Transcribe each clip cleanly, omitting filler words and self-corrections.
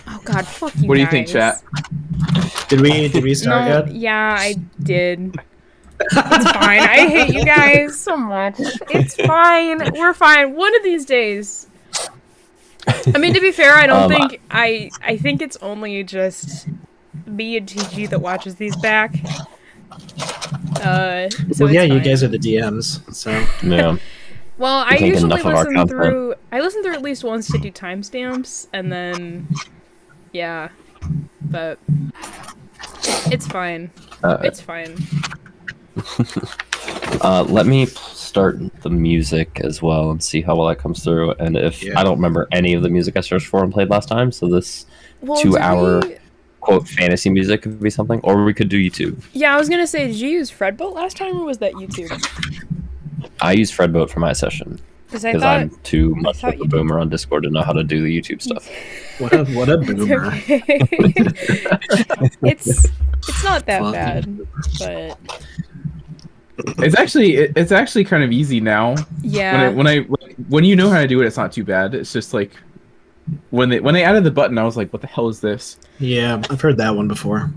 Oh God, fuck you. What do you guys. think, chat? Did we start yet? Yeah, I did. It's fine. I hate you guys so much. It's fine. We're fine. One of these days. I mean, to be fair, I don't think I think it's only just me and TG that watches these back. So Well, yeah, it's you fine. guys are the DMs, so. Yeah. Well, I usually listen through. I listen through at least once to do timestamps, and then, yeah, but it's fine. It's fine. Let me start the music as well and see how well that comes through. And if I don't remember any of the music I searched for and played last time, so this 2-hour quote fantasy music could be something, or we could do YouTube. Yeah, I was gonna say, did you use Fredboat last time, or was that YouTube? I use Fredboat for my session because I'm too much of a boomer on Discord to know how to do the YouTube stuff. What a boomer! It's not that bad, but it's actually kind of easy now. Yeah. When you know how to do it, it's not too bad. It's just like when they added the button, I was like, what the hell is this? Yeah, I've heard that one before.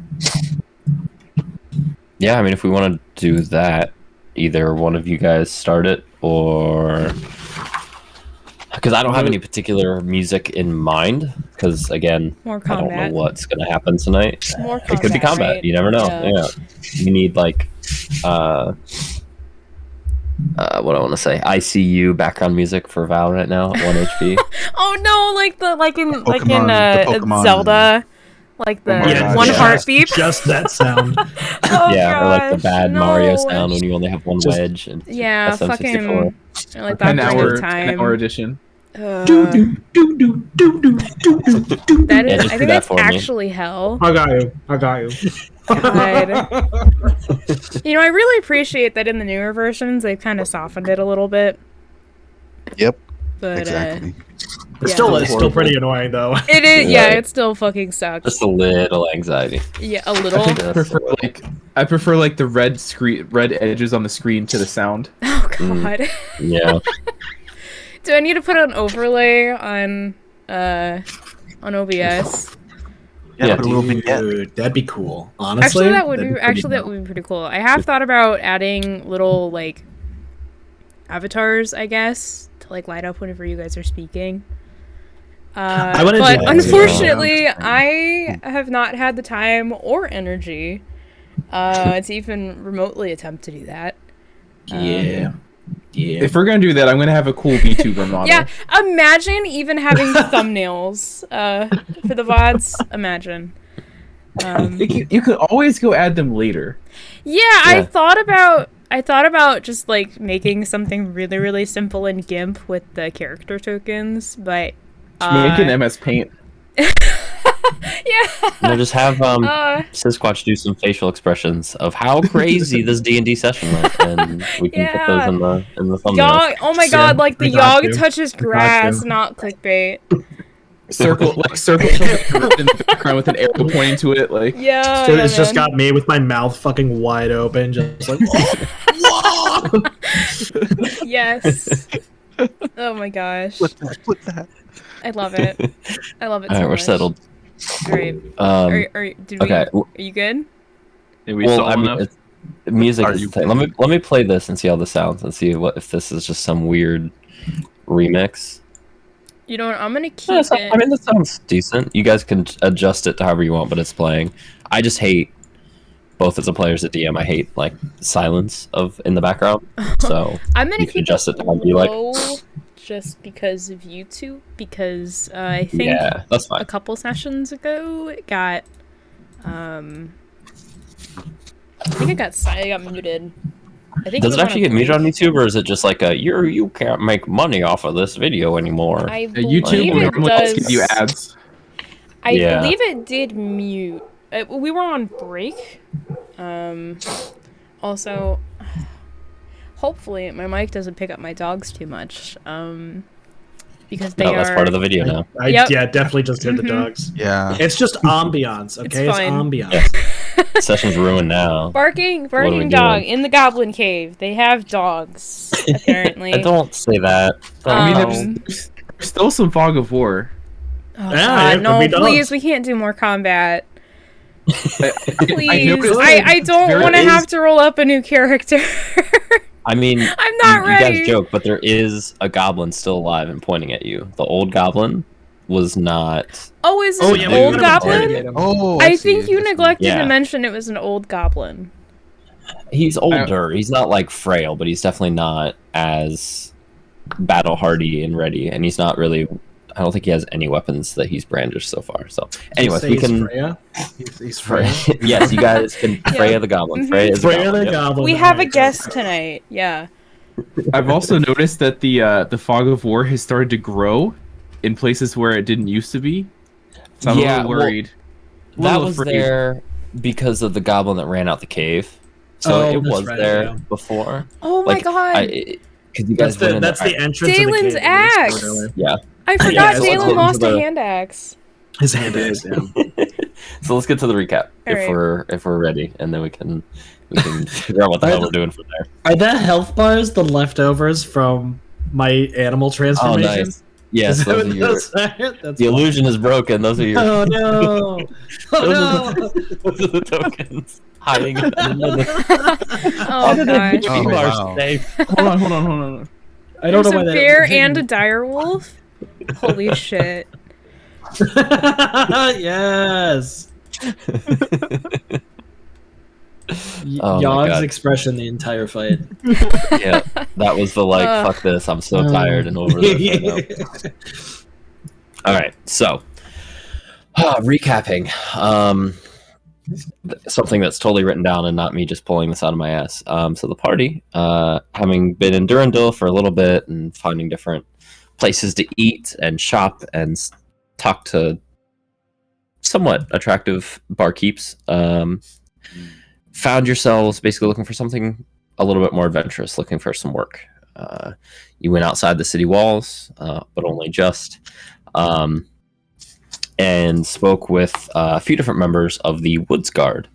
Yeah, I mean, if we want to do that, either one of you guys start it, or because I don't have any particular music in mind. Because again, I don't know what's gonna happen tonight. It could be combat. Right? You never know. Yeah. You need like what I want to say, ICU background music for Val right now at 1 HP. Oh no, like in Zelda, like the one heartbeat. Just that sound. Oh, yeah, gosh, or like the bad Mario sound when you only have one wedge. And fucking like that 10-hour edition. I think that's actually hell. I got you. God. You know, I really appreciate that in the newer versions they've kind of softened it a little bit. Yep. But exactly. It's still pretty annoying though. It is. Yeah, it still fucking sucks. Just a little anxiety. Yeah, a little. I prefer the red edges on the screen to the sound. Oh God. Yeah. Do I need to put an overlay on OBS? Yeah, dude, that'd be cool. Honestly, that would be pretty cool. I have thought about adding little like avatars, I guess, to like light up whenever you guys are speaking. But unfortunately, I have not had the time or energy to even remotely attempt to do that. Yeah. If we're gonna do that, I'm gonna have a cool VTuber model. Yeah, imagine even having thumbnails for the VODs. Imagine. You could always go add them later. Yeah, I thought about just like making something really, really simple in GIMP with the character tokens, but make an MS Paint. Yeah. Just have Sisquatch do some facial expressions of how crazy this D&D session was, and we can put those in the thumbnail. Yog, oh my God! Like the Yog touches grass, not clickbait. Circle in the background with an arrow pointing to it, like So it's just got me with my mouth fucking wide open, just like. Yes. Oh my gosh. Flip that. I love it. I love it. All right, we're settled. All right. Are you good? Music is the thing. Let me play this and see how this sounds, and see if this is just some weird remix. You know what? I'm gonna keep it. I mean, that sounds decent. You guys can adjust it to however you want, but it's playing. I just hate, both as a player as a DM, I hate like silence in the background. So I'm gonna keep adjust it to how you like. Just because of YouTube, because I think that's fine. a couple sessions ago it got I got muted. I think Does it actually get muted on YouTube, or is it just like you can't make money off of this video anymore? YouTube normally gives you ads. I believe it did mute. We were on break. Also, hopefully my mic doesn't pick up my dogs too much. Because that's part of the video now. Yeah, definitely just hear the dogs. Yeah. It's just ambiance, okay? It's ambiance. Yeah. Session's ruined now. Barking dog in the Goblin Cave. They have dogs, apparently. Don't say that. I mean, there's still some fog of war. Oh, Yeah, God, no, it could be please, dogs. we can't do more combat. Please, noticed I don't there want to is- have to roll up a new character. I mean, I'm not you ready. guys joke, but there is a goblin still alive and pointing at you. The old goblin was not. Oh, is it Oh, an yeah, we old could've goblin? interrogated him. Oh, I see, think you I see. neglected Yeah. to mention it was an old goblin. He's older. He's not like frail, but he's definitely not as battle hardy and ready. And he's not really. I don't think he has any weapons that he's brandished so far. So, anyways, Say we he's can. Freya? He's Freya. Yes, you guys can. Freya the goblin. Mhm. Freya is a Freya goblin. the Yep. goblin. We have a Alright, guest so- tonight. Yeah. I've also noticed that the fog of war has started to grow in places where it didn't used to be. So I'm a Yeah, little well, worried. A That little was afraid. there because of the goblin that ran out the cave. So Oh, it that's was right, there yeah. before. Oh my Like, god. Because you guys That's went the in that's there. the entrance Daelin's of the cave. axe! Yeah. I forgot Yeah, so let's Daelin get lost into a the- hand axe. His hand is. Yeah. So let's get to the recap Alright. if we're ready, and then we can figure out what the hell we're doing from there. Are the health bars the leftovers from my animal Oh, transformation? nice. Yes, Is that those what are your. those are? That's The illusion is broken. Those are your. Oh no! Oh no! Those are the tokens hiding. Under Oh gosh. Oh, you are wow. safe. Hold on. I don't There's know a why that bear and a dire wolf. Holy shit. Yes. Oh my Yog's God. expression the entire fight. Yeah, that was the like. Ugh. Fuck this! I'm so tired and over this. I know. All right, so recapping. Something that's totally written down and not me just pulling this out of my ass. So the party, having been in Durandal for a little bit and finding different places to eat and shop and talk to somewhat attractive barkeeps, found yourselves basically looking for something a little bit more adventurous, looking for some work. You went outside the city walls, but only just. And spoke with a few different members of the Woods Guard,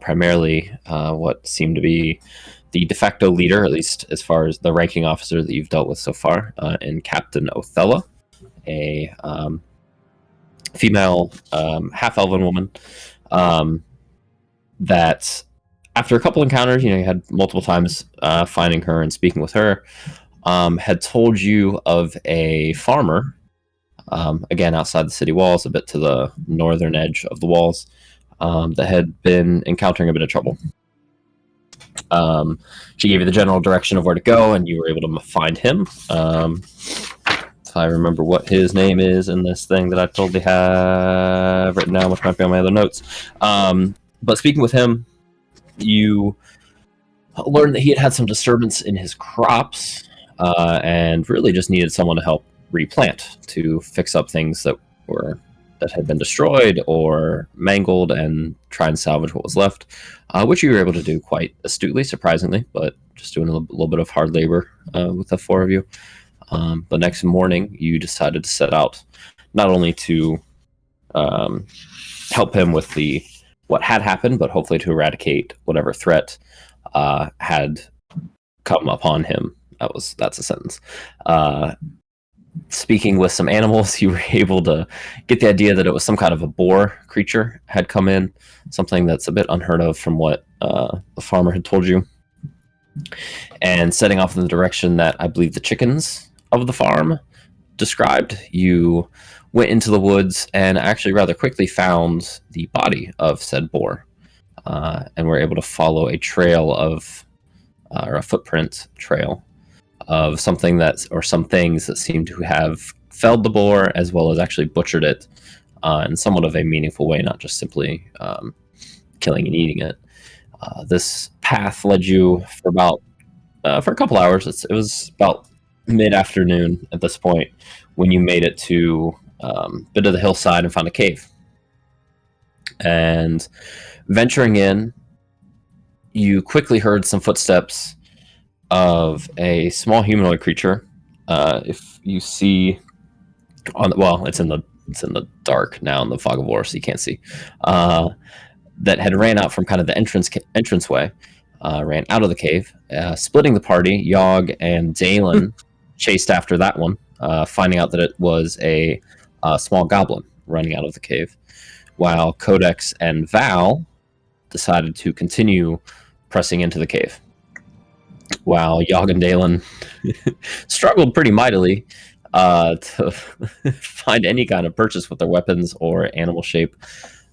primarily what seemed to be the de facto leader, at least as far as the ranking officer that you've dealt with so far, and Captain Othella, a female half-elven woman that after a couple encounters, you had multiple times finding her and speaking with her, had told you of a farmer, again, outside the city walls, a bit to the northern edge of the walls, that had been encountering a bit of trouble. She gave you the general direction of where to go, and you were able to find him. If I remember what his name is in this thing that I totally have written down, which might be on my other notes. But speaking with him, you learned that he had some disturbance in his crops, and really just needed someone to help replant, to fix up things that had been destroyed or mangled and try and salvage what was left, which you were able to do quite astutely, surprisingly, but just doing a little bit of hard labor with the four of you. The next morning, you decided to set out not only to help him with what had happened, but hopefully to eradicate whatever threat had come upon him. That's a sentence. Speaking with some animals, you were able to get the idea that it was some kind of a boar creature had come in, something that's a bit unheard of from what the farmer had told you. And setting off in the direction that I believe the chickens of the farm described, you went into the woods and actually rather quickly found the body of said boar, and were able to follow a trail or a footprint trail of some things that seem to have felled the boar, as well as actually butchered it in somewhat of a meaningful way, not just simply killing and eating it. This path led you for a couple hours. It was about mid-afternoon at this point when you made it to a bit of the hillside and found a cave. And venturing in, you quickly heard some footsteps of a small humanoid creature. If you see it's in the dark now in the fog of war, so you can't see. That had ran out from kind of the entranceway, ran out of the cave, splitting the party. Yog and Daelin chased after that one, finding out that it was a a small goblin running out of the cave, while Codex and Val decided to continue pressing into the cave, while Yog and Daelin struggled pretty mightily to find any kind of purchase with their weapons or animal shape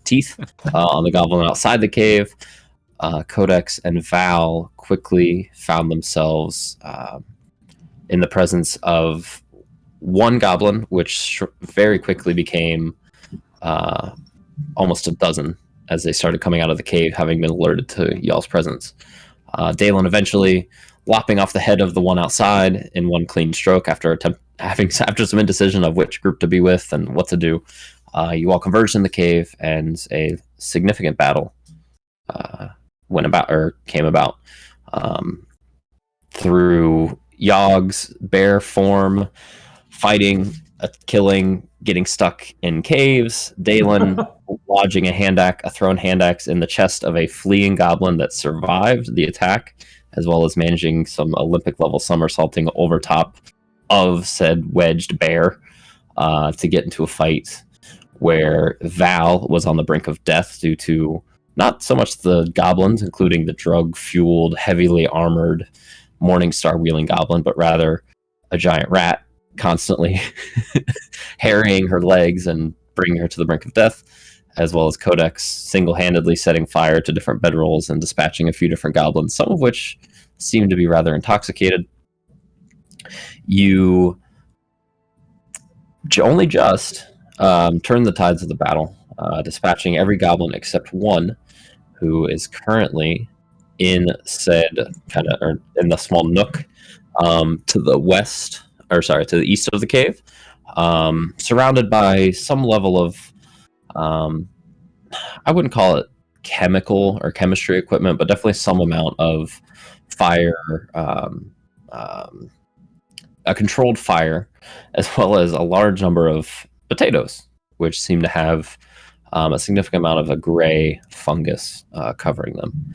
teeth on the goblin outside the cave. Codex and Val quickly found themselves in the presence of one goblin, which very quickly became almost a dozen as they started coming out of the cave, having been alerted to y'all's presence. Daelin eventually lopping off the head of the one outside in one clean stroke after some indecision of which group to be with and what to do. You all converged in the cave, and a significant battle came about through Yog's bare form fighting, killing, getting stuck in caves. Daelin lodging a thrown hand axe in the chest of a fleeing goblin that survived the attack, as well as managing some Olympic level somersaulting over top of said wedged bear to get into a fight where Val was on the brink of death due to not so much the goblins, including the drug-fueled, heavily armored Morningstar wheeling goblin, but rather a giant rat constantly harrying her legs and bringing her to the brink of death, as well as Codex single-handedly setting fire to different bedrolls and dispatching a few different goblins, some of which seemed to be rather intoxicated. You only just turned the tides of the battle, dispatching every goblin except one, who is currently in said in the small nook to the east of the cave, surrounded by some level of I wouldn't call it chemical or chemistry equipment, but definitely some amount of fire, a controlled fire, as well as a large number of potatoes, which seem to have a significant amount of a gray fungus covering them.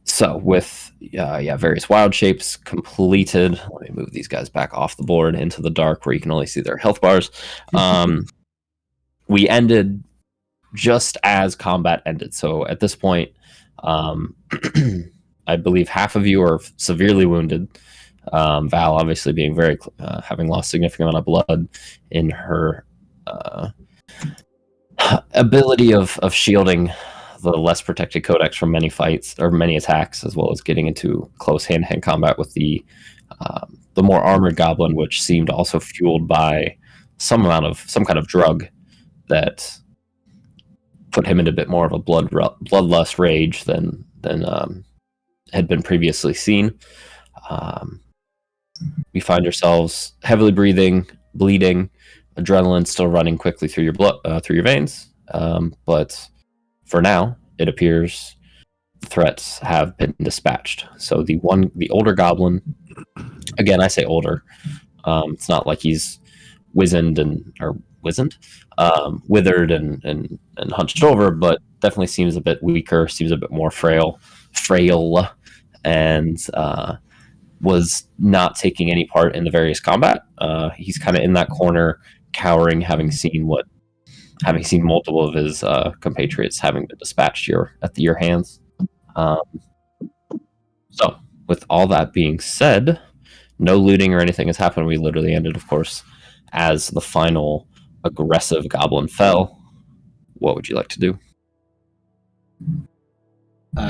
So with various wild shapes completed, let me move these guys back off the board into the dark where you can only see their health bars. We ended just as combat ended. So at this point, I believe half of you are severely wounded. Val obviously being having lost significant amount of blood in her ability of shielding the less protected Codex from many fights or many attacks, as well as getting into close hand-to-hand combat with the more armored goblin, which seemed also fueled by some kind of drug that put him into a bit more of a bloodlust rage than had been previously seen. You find yourselves heavily breathing, bleeding, adrenaline still running quickly through your blood, through your veins. But for now, it appears threats have been dispatched. So the older goblin, again, I say older. It's not like he's withered and hunched over, but definitely seems a bit weaker, seems a bit more frail, and was not taking any part in the various combat. He's kind of in that corner, cowering, having seen multiple of his compatriots having been dispatched at your hands. So, with all that being said, no looting or anything has happened. We literally ended, of course, as the final aggressive goblin fell. What would you like to do?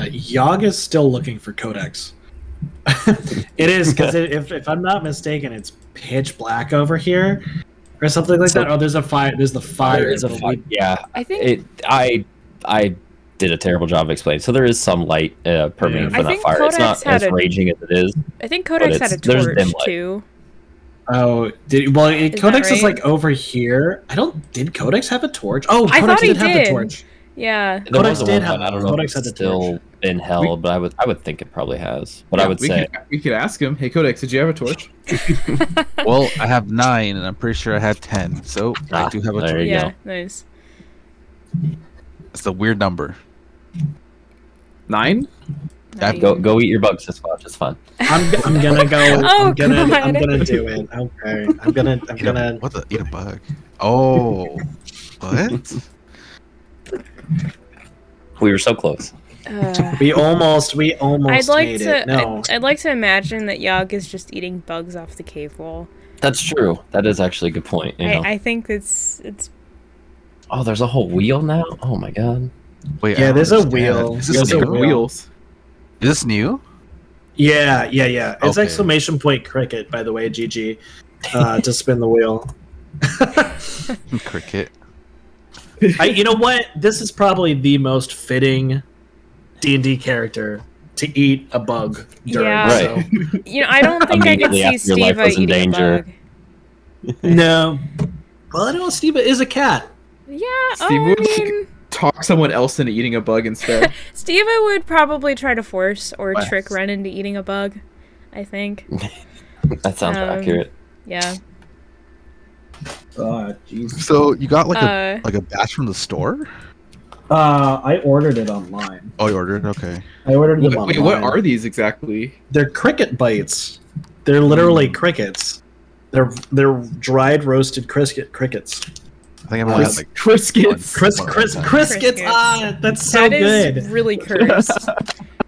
Yog is still looking for Codex. It is, because if I'm not mistaken, it's pitch black over here or something like that. Oh, there's a fire. There's the fire. There is a fire. Yeah, I think I did a terrible job of explaining. So there is some light permeating from that fire. Codex it's not as raging as it is. I think Codex had a torch too. Oh, Codex is like over here. Did Codex have a torch? Oh, Codex did have the torch. Yeah, Codex did have. I don't know Codex if had it's the torch. still been held, but I would think it probably has. But I would say we could ask him. Hey, Codex, did you have a torch? Well, I have 9, and I'm pretty sure I have 10. So I do have a torch. Yeah, nice. It's a weird number. 9? Go eat your bugs this watch. It's fun. I'm gonna go. Oh, I'm gonna God. do it. Okay. I'm gonna. Eat a bug. Oh, what? We were so close. We almost I'd like made to. it. No. I'd like to imagine that Yog is just eating bugs off the cave wall. That's true. That is actually a good point. You know? I think it's. Oh, there's a whole wheel now. Oh my god. Wait, Yeah, I don't there's a understand. wheel. Is There's this a new? wheel. Wheels. Is this new? Yeah. It's Okay. exclamation point cricket, by the way, GG. To spin the wheel. Cricket. You know what? This is probably the most fitting D&D character to eat a bug during. Yeah. So. You know, I don't think I could Immediately see after your life Steva was in eating danger. a bug. No. Well, I know Steva is a cat. Yeah. Steve I would mean, talk someone else into eating a bug instead. Steva would probably try to force or What? trick Ren into eating a bug. I think. That sounds accurate. Yeah. Oh, Jesus. So you got like Uh, a batch from the store? I ordered it online. Oh, you ordered? Okay. I ordered them Wait, online. what are these exactly? They're cricket bites. They're literally crickets. They're dried roasted crickets. I think I'm gonna have like Criskets. Criskets. Criskets. Ah, that's so that is good. really cursed.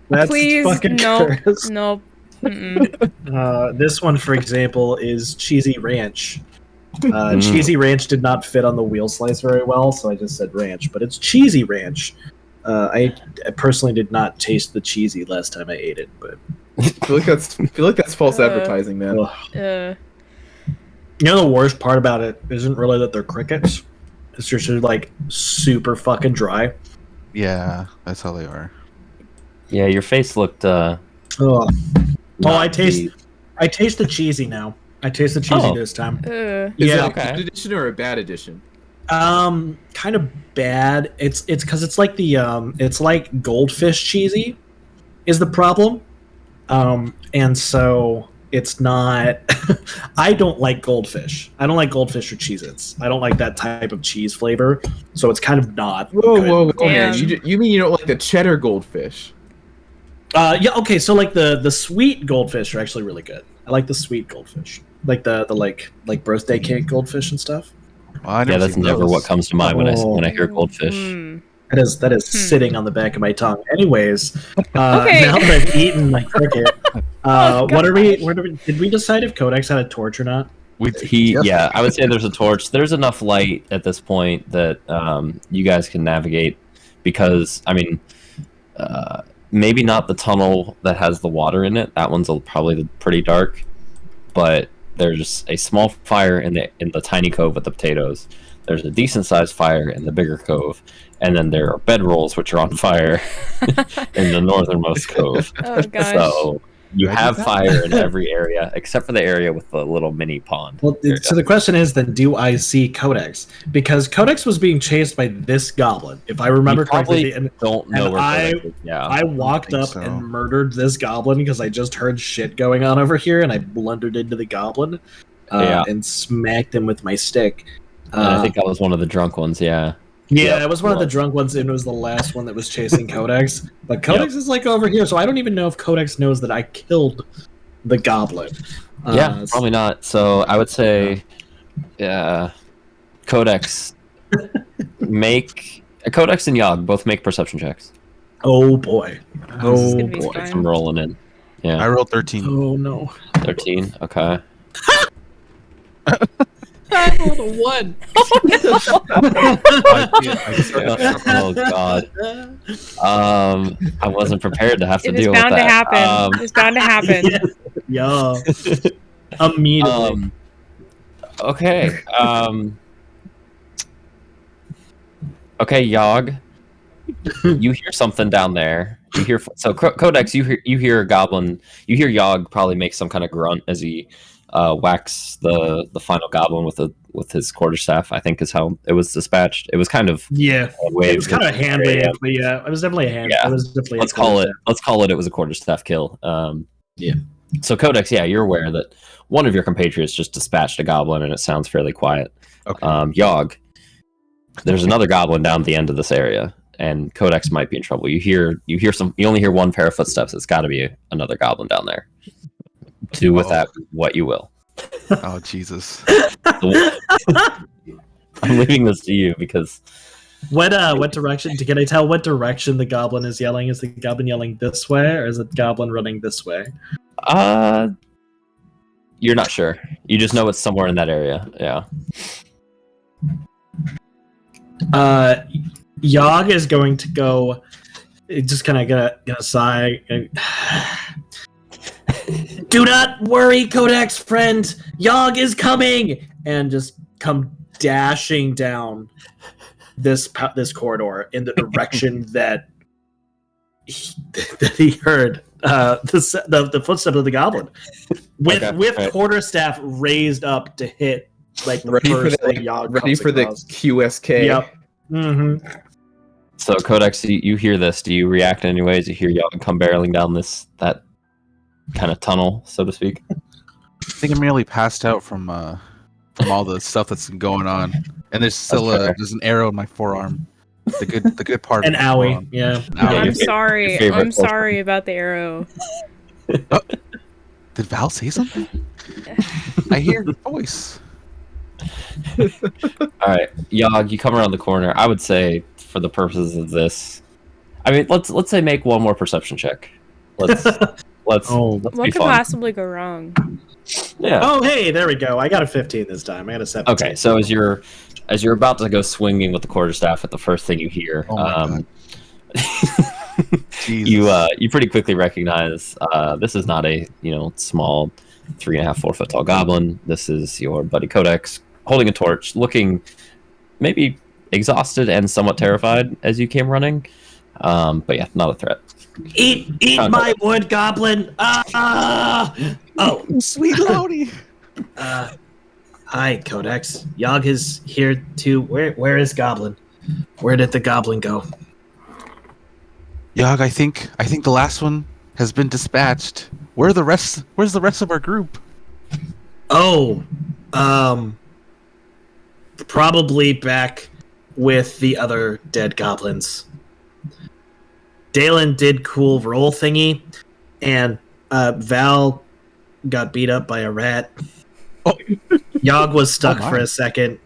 That's Please, fucking no, cursed. no. Mm-mm. This one, for example, is cheesy ranch. Cheesy ranch did not fit on the wheel slice very well, so I just said ranch. But it's cheesy ranch. I personally did not taste the cheesy last time I ate it, but I feel like that's false advertising, man. you know the worst part about it isn't really that they're crickets. It's just like super fucking dry. Yeah, that's how they are. Yeah, your face looked. Oh, I taste the cheesy now. I taste the cheesy this time. Is Yeah. it a good edition or a bad edition? Kind of bad. It's because it's like the it's like goldfish cheesy is the problem. And so it's not. I don't like goldfish. I don't like goldfish or Cheez-Its. I don't like that type of cheese flavor. So it's kind of not. Whoa, good. man! Damn. You mean you don't like the cheddar goldfish? Yeah. Okay. So like the sweet goldfish are actually really good. I like the sweet goldfish, like the like birthday cake goldfish and stuff. Well, I Yeah, that's seen never those. what comes to mind when I hear goldfish. Mm. That is sitting on the back of my tongue. Anyways, Okay. now that I've eaten my cricket, Oh, what are we? Did we decide if Codex had a torch or not? Yeah, I would say there's a torch. There's enough light at this point that you guys can navigate, because I mean, maybe not the tunnel that has the water in it. That one's probably pretty dark, but there's a small fire in the tiny cove with the potatoes. There's a decent sized fire in the bigger cove, and then there are bedrolls which are on fire in the northernmost cove. Oh gosh. So you have fire in every area except for the area with the little mini pond. Well, so the question is then, do I see Codex? Because Codex was being chased by this goblin, if I remember You probably correctly. And don't know and where I- Codex is. Yeah. I walked think up so. and murdered this goblin because I just heard shit going on over here, and I blundered into the goblin and smacked him with my stick. And I think that was one of the drunk ones. Yeah. Yeah, Yep, it was one of the was. drunk ones, and it was the last one that was chasing Codex. But Codex is like over here, so I don't even know if Codex knows that I killed the goblin. Yeah, probably not. So I would say, Codex, Codex and Yog both make perception checks. Oh boy. This is Oh gonna be boy. fun. I'm rolling in. I Yeah, rolled 13. Oh no. 13. Okay. I rolled a 1. Oh god. I wasn't prepared to have to It was deal with bound to that. happen. It was bound to happen. Yeah. Immediately. Okay. Okay, Yog. You hear something down there. You hear Codex. You hear a goblin. You hear Yog probably make some kind of grunt as he whacks the final goblin with his quarterstaff. I think is how it was dispatched. It was kind of Yeah. It was kind of a hand wave, Yeah. but yeah, it was definitely a hand. Yeah. It was definitely. Let's call it. It was a quarterstaff kill. Yeah. So Codex, yeah, you're aware that one of your compatriots just dispatched a goblin, and it sounds fairly quiet. Okay. Yog, there's another goblin down at the end of this area, and Codex might be in trouble. You only hear one pair of footsteps. It's got to be another goblin down there. Do with that what you will. Oh Jesus! I'm leaving this to you because. What direction? Can I tell what direction the goblin is yelling? Is the goblin yelling this way, or is the goblin running this way? You're not sure. You just know it's somewhere in that area. Yeah. Yog is going to go. Just kind of gonna sigh. Do not worry, Codex friend. Yog is coming, and just come dashing down this corridor in the direction that he heard the footsteps of the goblin with quarterstaff raised up to hit like the first thing Yog ready for across. The QSK. Yep. Mm-hmm. So Codex, you hear this? Do you react in any ways? You hear Yog come barreling down that kind of tunnel, so to speak? I think I'm merely passed out from all the stuff that's been going on, and there's still there's an arrow in my forearm. The good part. An owie, forearm. yeah. I'm sorry. I'm sorry about the arrow. Did Val say something? I hear the voice. All right, Yog, you come around the corner. I would say, for the purposes of this, I mean, let's say make one more perception check. Let's what be could fun. possibly go wrong? Yeah. Oh, hey, there we go. I got a 15 this time. I got a 17. Okay, so as you're about to go swinging with the quarterstaff at the first thing you hear, you pretty quickly recognize this is not a small 3.5-4 foot tall goblin. This is your buddy Codex holding a torch, looking maybe exhausted and somewhat terrified as you came running. But yeah, not a threat. Eat my wood, goblin! Oh, sweet lawdy. Hi, Codex. Yog is here too. Where is Goblin? Where did the goblin go? Yog, I think the last one has been dispatched. Where's the rest of our group? Oh, probably back with the other dead goblins. Daelin did cool roll thingy, and Val got beat up by a rat. Oh. Yog was stuck for a second,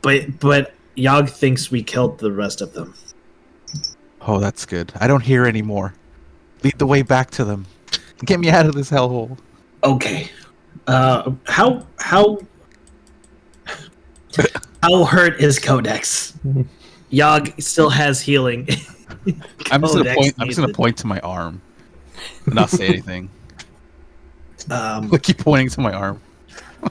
but Yog thinks we killed the rest of them. Oh, that's good. I don't hear anymore. Lead the way back to them. Get me out of this hellhole. Okay. How hurt is Codex? Yog still has healing. I'm just gonna point to my arm, and not say anything. Keep pointing to my arm.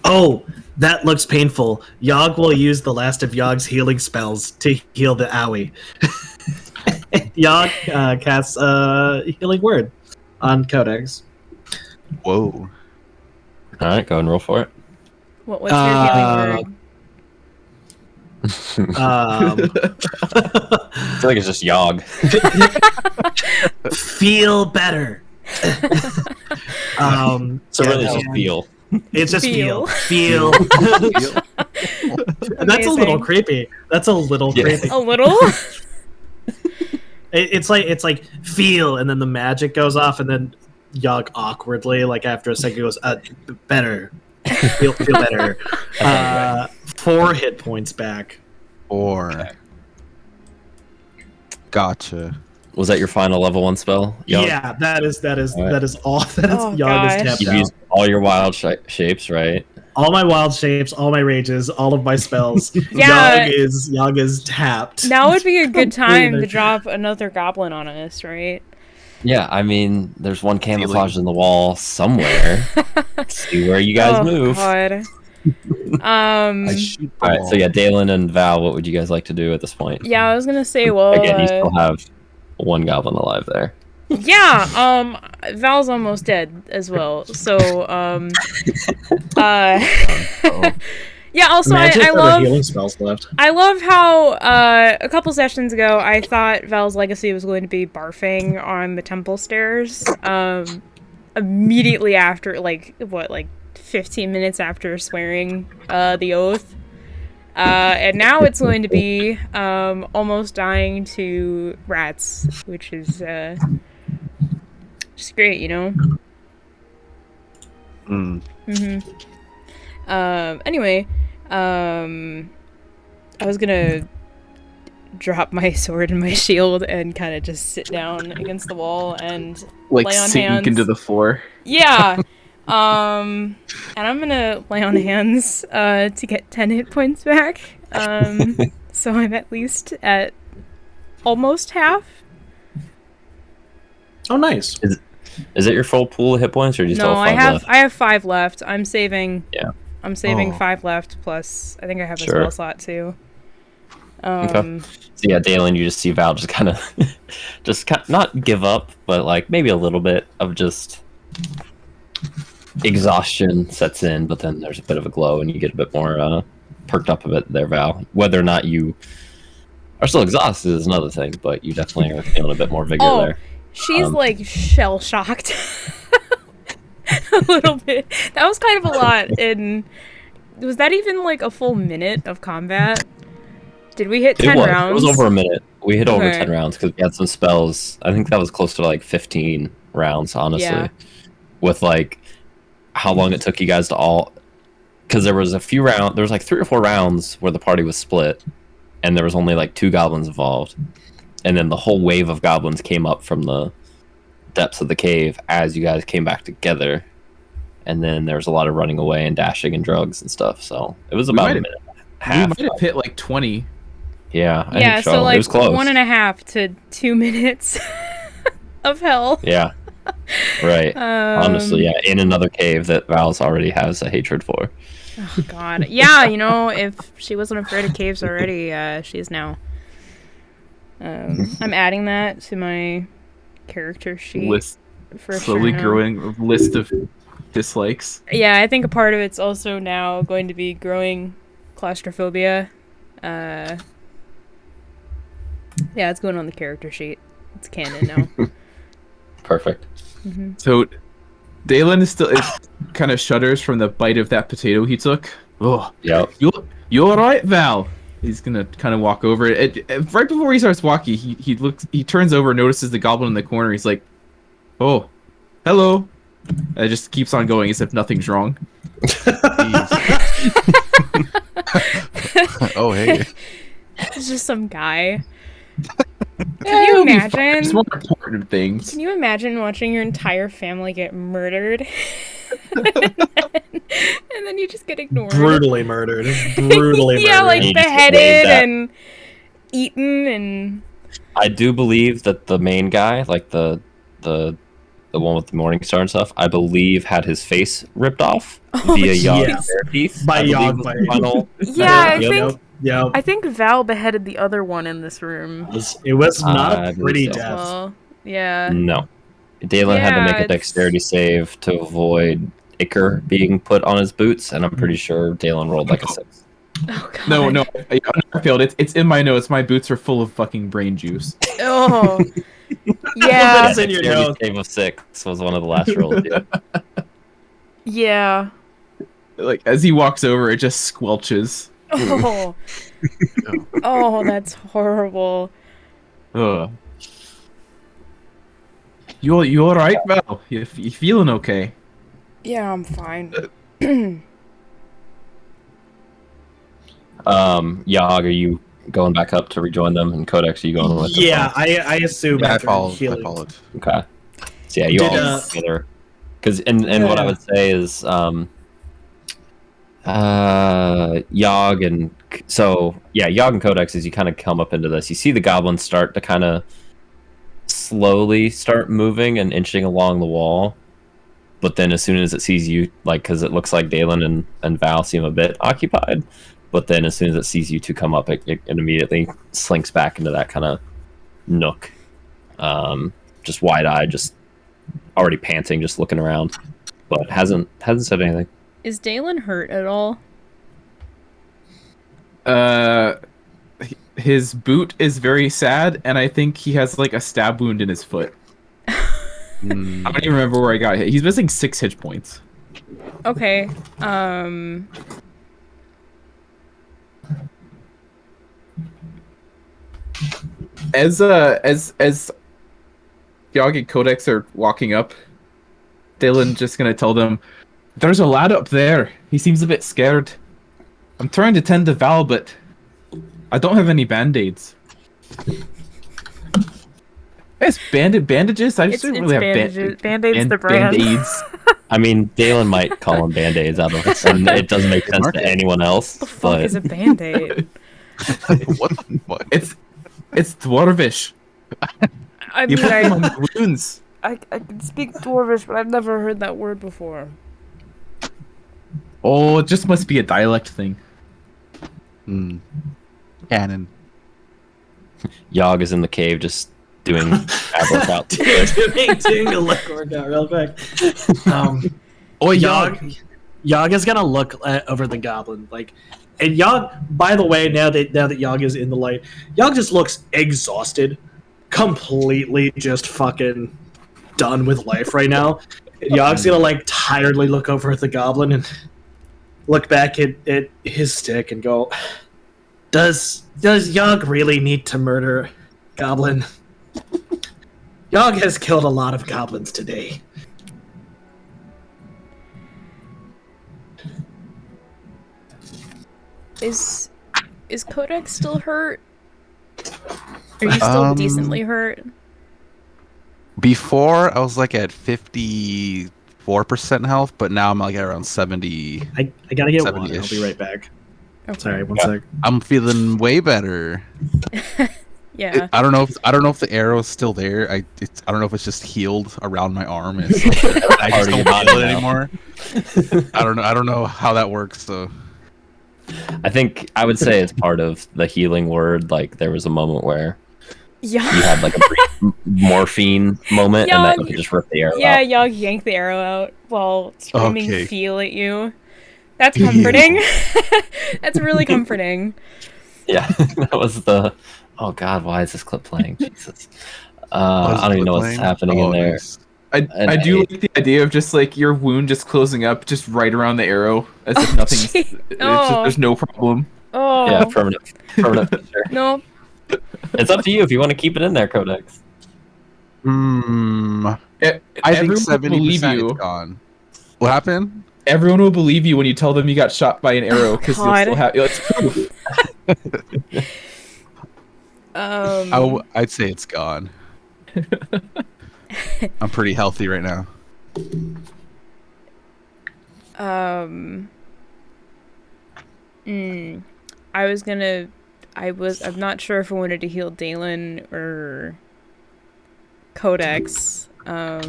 Oh, that looks painful. Yog will use the last of Yog's healing spells to heal the owie. Yog casts healing word on Codex. Whoa! All right, go and roll for it. What's your healing word? I feel like it's just Yog. Feel better. So really, it's just feel. It's just feel. That's a little creepy. That's a little creepy. A little. It's like feel, and then the magic goes off, and then Yog awkwardly, like after a second, goes better. Feel better. 4 hit points back. 4. Okay. Gotcha. Was that your final level 1 spell, Yog? Yeah, that is all. Yog is tapped You've out. used all your wild shapes, right? All my wild shapes, all my rages, all of my spells. Yeah. Yog is tapped. Now would be a good time to drop another goblin on us, right? Yeah, I mean, there's one camouflage in the wall somewhere. See where you guys move. God. All right, so yeah, Daelin and Val, what would you guys like to do at this point? Yeah, I was gonna say, well, again, you still have one goblin alive there. Yeah, Val's almost dead as well. So, yeah. Also, I love healing spells left. I love how a couple sessions ago I thought Val's legacy was going to be barfing on the temple stairs. Immediately after, like 15 minutes after swearing the oath. And now it's going to be almost dying to rats, which is just great, you know? Anyway, I was gonna drop my sword and my shield and kind of just sit down against the wall and like lay on sink hands. into the floor. Yeah. And I'm gonna lay on hands to get 10 hit points back. So I'm at least at almost half. Oh, nice. Is it your full pool of hit points, or do you still have 5 left? I have 5 left. I'm saving. Yeah. I'm saving 5 left. Plus, I think I have a spell slot too. Okay. So yeah, Daelin, you just see Val just kind of, not give up, but like maybe a little bit of just exhaustion sets in. But then there's a bit of a glow, and you get a bit more perked up a bit there, Val. Whether or not you are still exhausted is another thing, but you definitely are feeling a bit more vigor there. She's like shell shocked a little bit. That was kind of a lot. And was that even like a full minute of combat? Did we hit 10 rounds? It was over a minute. We hit over 10 rounds because we had some spells. I think that was close to like 15 rounds, honestly. Yeah. With like how long it took you guys to all... Because there was a few rounds... There was like 3 or 4 rounds where the party was split. And there was only like 2 goblins involved. And then the whole wave of goblins came up from the depths of the cave as you guys came back together. And then there was a lot of running away and dashing and drugs and stuff. So it was about a minute and a half. We might have hit like 20. Yeah, I think so like it was close. 1.5 to 2 minutes of hell. Yeah, right. Honestly, yeah, in another cave that Val's already has a hatred for. Oh God, yeah. You know, if she wasn't afraid of caves already, she is now. I'm adding that to my character sheet. Slowly growing list of dislikes. Yeah, I think a part of it's also now going to be growing claustrophobia. Yeah, it's going on the character sheet. It's canon now. Perfect. Mm-hmm. So, Daelin is kind of shudders from the bite of that potato he took. Oh, yeah. You all right, Val? He's gonna kind of walk over. Right before he starts walking, he turns over, notices the goblin in the corner. He's like, "Oh, hello." And it just keeps on going as if nothing's wrong. Oh, hey. It's just some guy. Can you imagine? It's more important things. Can you imagine watching your entire family get murdered? and then you just get ignored. Brutally murdered. Brutally murdered. Yeah, like beheaded and eaten and... I do believe that the main guy, like the one with the morning star and stuff, I believe had his face ripped off via Yog teeth. By Yog. I think Val beheaded the other one in this room. It was not a pretty death. Well, yeah. No. Daelin had to make a dexterity save to avoid ichor being put on his boots, and I'm pretty sure Daelin rolled like a 6. Oh, God. No, I failed. It's in my notes. My boots are full of fucking brain juice. Oh. Yeah. In your notes. Save of 6 was one of the last rolls. Yeah. Like, as he walks over, it just squelches. Oh. Oh, that's horrible. Ugh. You all right, Val? You feeling okay? Yeah, I'm fine. Yog, are you going back up to rejoin them? And Codex, are you going with them? Yeah, I assume after healing. I followed. Okay. So yeah, you all together. Because what I would say is Yog and Yog and Codex, as you kind of come up into this, you see the goblins start to kind of slowly start moving and inching along the wall. But then as soon as it sees you, like, because it looks like Daelin and Val seem a bit occupied, but then as soon as it sees you two come up, it immediately slinks back into that kind of nook. Just wide-eyed, just already panting, just looking around, but hasn't said anything. Is Daelin hurt at all? His boot is very sad, and I think he has like a stab wound in his foot. I don't even remember where I got hit. He's missing 6 hit points. Okay. As Yog and Codex are walking up, Daelin just gonna tell them, "There's a lad up there. He seems a bit scared. I'm trying to tend to Val, but I don't have any band-aids." It's bandages? I just don't really have bandages. Band-aids the brand. Band-aids. I mean, Daelin might call them band-aids out of it, and it doesn't make sense to anyone else. What the fuck is a band-aid? What? It's Dwarvish. I You mean, put them on the wounds. I can speak Dwarvish, but I've never heard that word before. Oh, it just must be a dialect thing. Canon. Yog is in the cave just doing ab workout. doing a look workout real quick. Yog is gonna look over the goblin, like, and Yog. By the way, now that Yog is in the light, Yog just looks exhausted, completely just fucking done with life right now. And Yog's gonna like tiredly look over at the goblin and look back at his stick and go, "Does Yog really need to murder Goblin? Yog has killed a lot of goblins today." Is Codex still hurt? Are you still decently hurt? Before I was like at 54% health, but now I'm like at around 70. I gotta get one. 70-ish. I'll be right back. Okay. Sorry, one sec. I'm feeling way better. Yeah. I don't know if the arrow is still there. I don't know if it's just healed around my arm. It's like, I just don't feel it anymore. I don't know how that works though. I think I would say it's part of the healing word. Like there was a moment where you had like a brief morphine moment, and then you just ripped the arrow out. Yeah, Yog yanked the arrow out while screaming "feel" at you. That's comforting. That's really comforting. Yeah, that was the. Oh God, why is this clip playing? Jesus, I don't even know what's happening in there. Nice. I do like the idea of just like your wound just closing up just right around the arrow as if nothing's. There's no problem. Oh. Yeah, permanent feature. No. It's up to you if you want to keep it in there, Codex. I think 70% is gone. What happened? Everyone will believe you when you tell them you got shot by an arrow because you'll still have. It's proof. I'd say it's gone. I'm pretty healthy right now. I'm not sure if I wanted to heal Daelin or Codex. How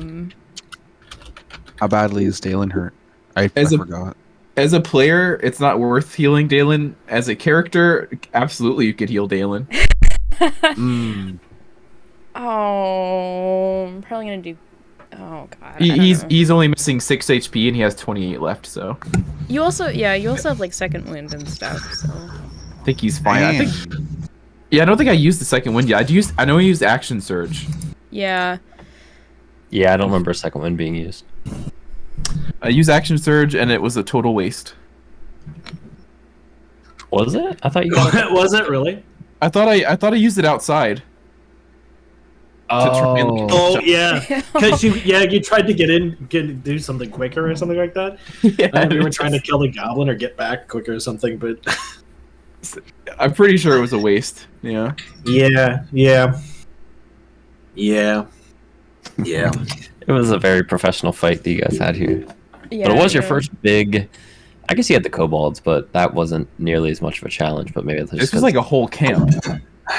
badly is Daelin hurt? I forgot. As a player, it's not worth healing Daelin. As a character, absolutely you could heal Daelin. Oh, I'm probably gonna do. Oh God. He's only missing 6 HP and he has 28 left. So. You also have like second wind and stuff. So. I think he's fine. I don't think I used the second wind yet. I know I used action surge. Yeah. Yeah, I don't remember second wind being used. I used action surge and it was a total waste. Was it? I thought you. Was it really? I thought I used it outside. Oh yeah, because you tried to do something quicker or something like that. Yeah, we were trying to kill the goblin or get back quicker or something, but I'm pretty sure it was a waste. Yeah. Yeah. It was a very professional fight that you guys had here. Yeah, but it was your first big. I guess you had the kobolds, but that wasn't nearly as much of a challenge. But maybe this was like a whole camp.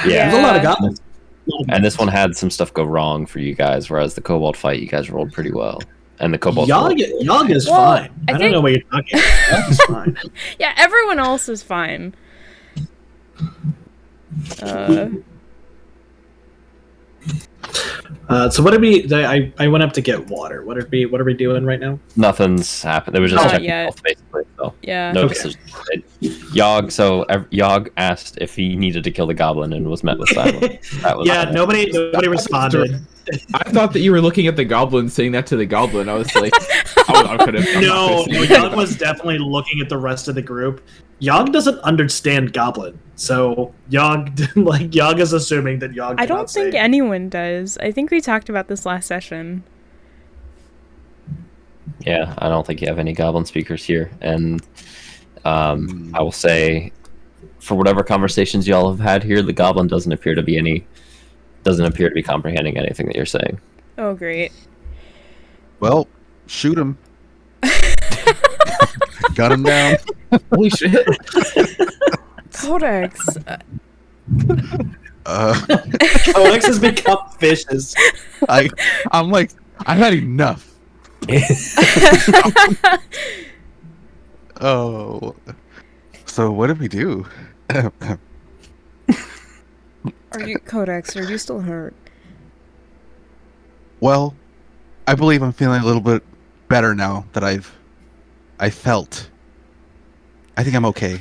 Yeah, there's a lot of goblins. And this one had some stuff go wrong for you guys, whereas the kobold fight you guys rolled pretty well. And the kobold Yog is fine. I don't know what you're talking about. Yog is fine. Yeah, everyone else is fine. So what did we? I went up to get water. What are we doing right now? Nothing's happened. It was just checking health, basically. So yeah. No decision. Yog asked if he needed to kill the goblin and was met with silence. Nobody responded. I thought that you were looking at the goblin, saying that to the goblin. I was like, No, Yog was definitely looking at the rest of the group. Yog doesn't understand goblin, So Yog is assuming that Yog. I don't think anyone does. I think we talked about this last session. Yeah, I don't think you have any goblin speakers here, and I will say, for whatever conversations y'all have had here, the goblin doesn't appear to be comprehending anything that you're saying. Oh, great. Well, shoot him. Got him down. Holy shit. Codex. Codex has become vicious. I'm like, I've had enough. Oh, so what did we do? Codex, are you still hurt? Well, I believe I'm feeling a little bit better now that I felt. I think I'm okay.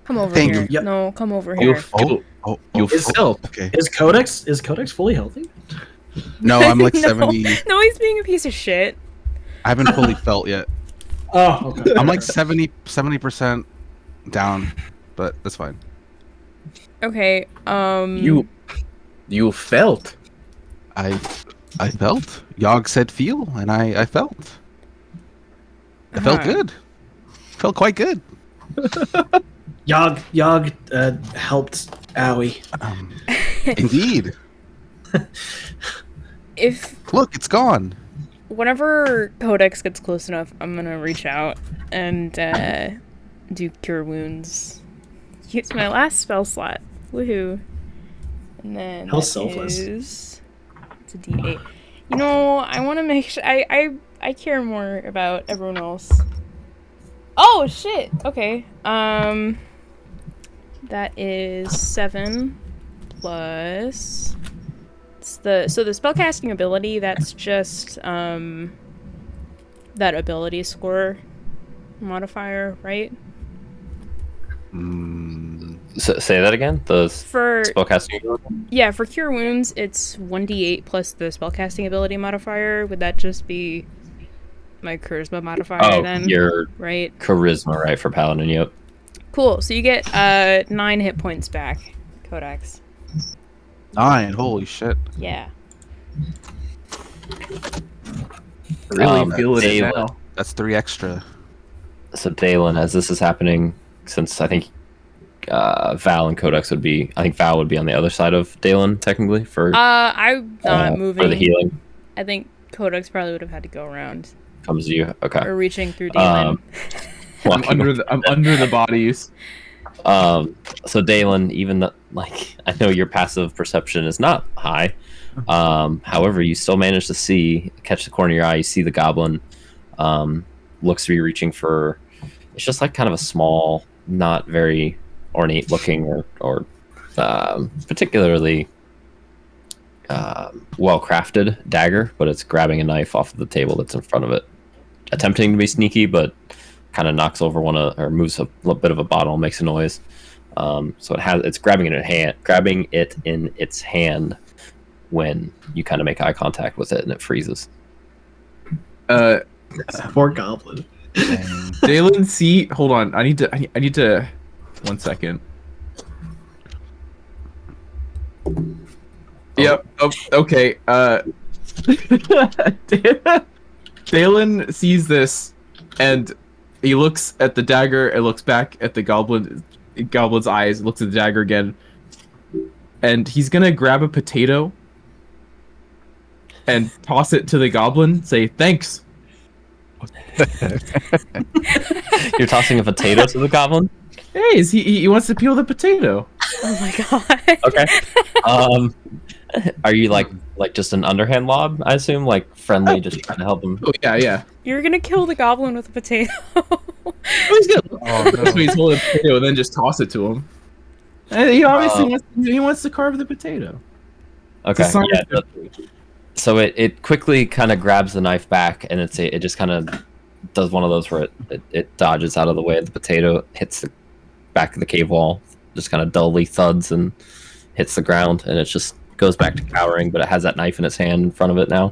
Come over Thank here. you. Yep. No, come over here. You felt. Okay. Is Codex fully healthy? No, I'm like No. 70. No, he's being a piece of shit. I haven't fully felt yet. Oh, okay. I'm like 70% down, but that's fine. Okay, You felt. I felt. Yog said feel, and I felt. I felt good. Felt quite good. Yog helped Owie. Indeed. Look, it's gone. Whenever Codex gets close enough, I'm gonna reach out and do Cure Wounds. Use my last spell slot. Woohoo. And then How selfless. It's a D8. You know, I want to make sure I care more about everyone else. Oh shit. Okay. That is 7 plus. So the spellcasting ability, that's just that ability score modifier, right? So, say that again. The For spellcasting. Yeah, for Cure Wounds, it's 1d8 plus the spellcasting ability modifier. Would that just be my charisma modifier then? Your right? Charisma, right, for Paladin, yep. Cool, so you get 9 hit points back, Codex. 9, holy shit. Yeah. Really feeling it Daelin. now. That's 3 extra. So Daelin, as this is happening, since I think Val and Codex would be, I think Val would be on the other side of Daelin, technically, for I'm not moving. for the healing. I think Codex probably would have had to go around. Comes to you, okay. Or reaching through Daelin. I'm under the bodies. So Daelin, even though, I know your passive perception is not high, however, you still manage to catch the corner of your eye. You see the goblin looks to be reaching for. It's just like kind of a small, not very ornate looking or particularly well crafted dagger, but it's grabbing a knife off of the table that's in front of it, attempting to be sneaky, but kind of knocks over or moves a little bit of a bottle, makes a noise. So it's grabbing it in its hand when you kind of make eye contact with it, and it freezes. Poor goblin. Daelin, see, hold on. I need to. 1 second. Yep. Oh, okay. Daelin sees this, and he looks at the dagger. And looks back at the goblin's eyes. Looks at the dagger again, and he's gonna grab a potato and toss it to the goblin. Say thanks. You're tossing a potato to the goblin? Hey, he wants to peel the potato. Oh my god. Okay. Are you like just an underhand lob, I assume? Like friendly, just trying to help him? Oh, yeah. You're gonna kill the goblin with a potato. He's gonna he's holding a potato and then just toss it to him. And he obviously wants to carve the potato. Okay. Yeah, so it quickly kind of grabs the knife back, and it just kind of does one of those where it dodges out of the way of the potato, hits the back of the cave wall, just kind of dully thuds and hits the ground, and it just goes back to cowering, but it has that knife in its hand in front of it now.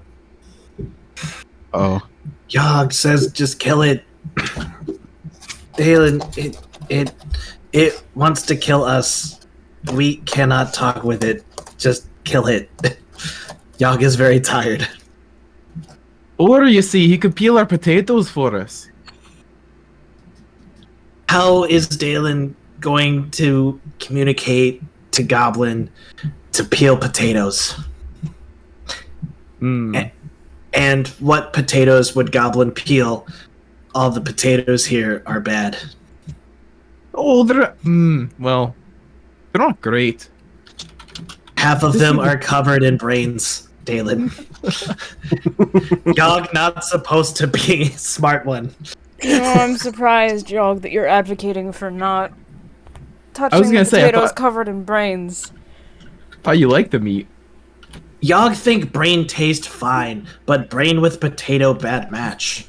Oh. Yog says just kill it. Daelin, it wants to kill us. We cannot talk with it. Just kill it. Yog is very tired. Or, you see, he could peel our potatoes for us. How is Daelin going to communicate to Goblin to peel potatoes? And what potatoes would Goblin peel? All the potatoes here are bad. Oh, well, they're not great. Half of them are covered in brains, Daelin. Yog not supposed to be a smart one. I'm surprised, Yog, that you're advocating for not touching the potatoes covered in brains. Thought you liked the meat. Yog think brain taste fine, but brain with potato bad match.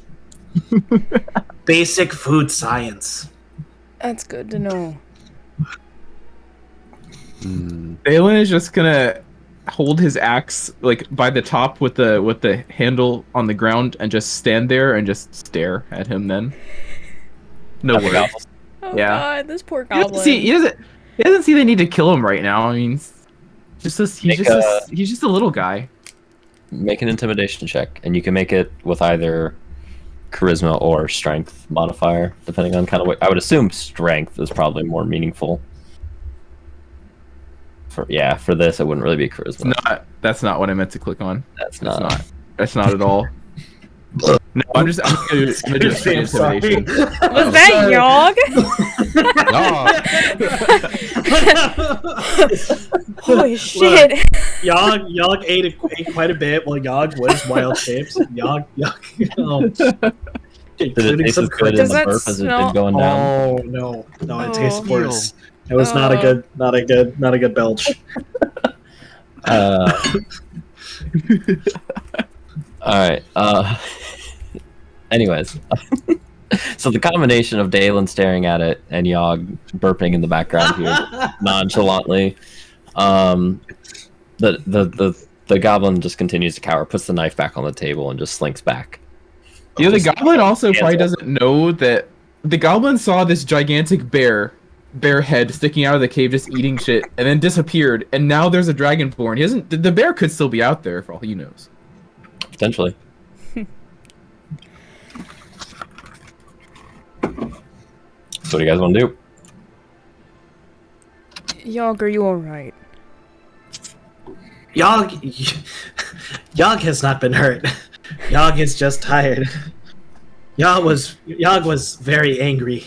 Basic food science. That's good to know. Daelin is just gonna hold his axe like by the top with the handle on the ground and just stand there and just stare at him. Then no worries. Oh God, this poor goblin. He doesn't see the need to kill him right now. I mean, he's just a little guy. Make an intimidation check, and you can make it with either charisma or strength modifier, depending on kind of what. I would assume strength is probably more meaningful. For this, it wouldn't really be charisma. That's not what I meant to click on. That's not at all. No, I'm gonna do straight intimidation. Was that Yog? Holy shit! Yog ate quite a bit while Yog was wild shapes. Yog. Including some Does that smell? Going down? Oh no, it tastes worse. It was not a good belch. Alright, anyways. So the combination of Daelin staring at it and Yog burping in the background here nonchalantly, the goblin just continues to cower, puts the knife back on the table, and just slinks back. Yeah, the goblin also probably doesn't know that the goblin saw this gigantic bear head sticking out of the cave just eating shit and then disappeared, and now there's a dragonborn. The bear could still be out there for all he knows. Potentially. So what do you guys want to do? Yog, are you alright? Yog has not been hurt. Yog is just tired. Yog was very angry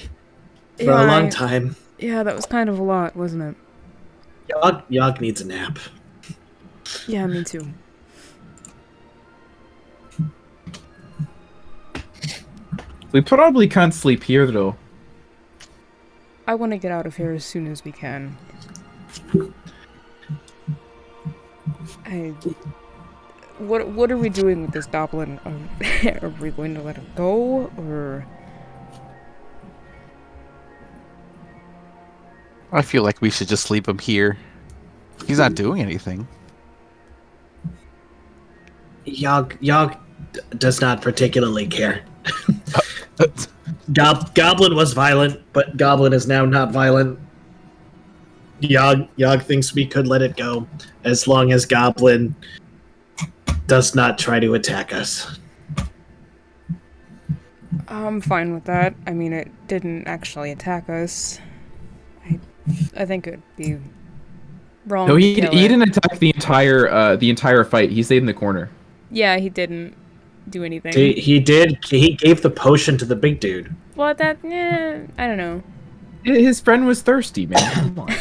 for a long time. Yeah, that was kind of a lot, wasn't it? Yog needs a nap. Yeah, me too. We probably can't sleep here, though. I want to get out of here as soon as we can. What are we doing with this goblin? Are we going to let him go, or...? I feel like we should just leave him here. He's not doing anything. Yog does not particularly care. Goblin was violent, but Goblin is now not violent. Yog thinks we could let it go as long as Goblin does not try to attack us. I'm fine with that. I mean, it didn't actually attack us. I think it'd be wrong. No, he didn't attack the entire fight. He stayed in the corner. Yeah, he didn't do anything. He did. He gave the potion to the big dude. Well, I don't know. His friend was thirsty, man. Come on.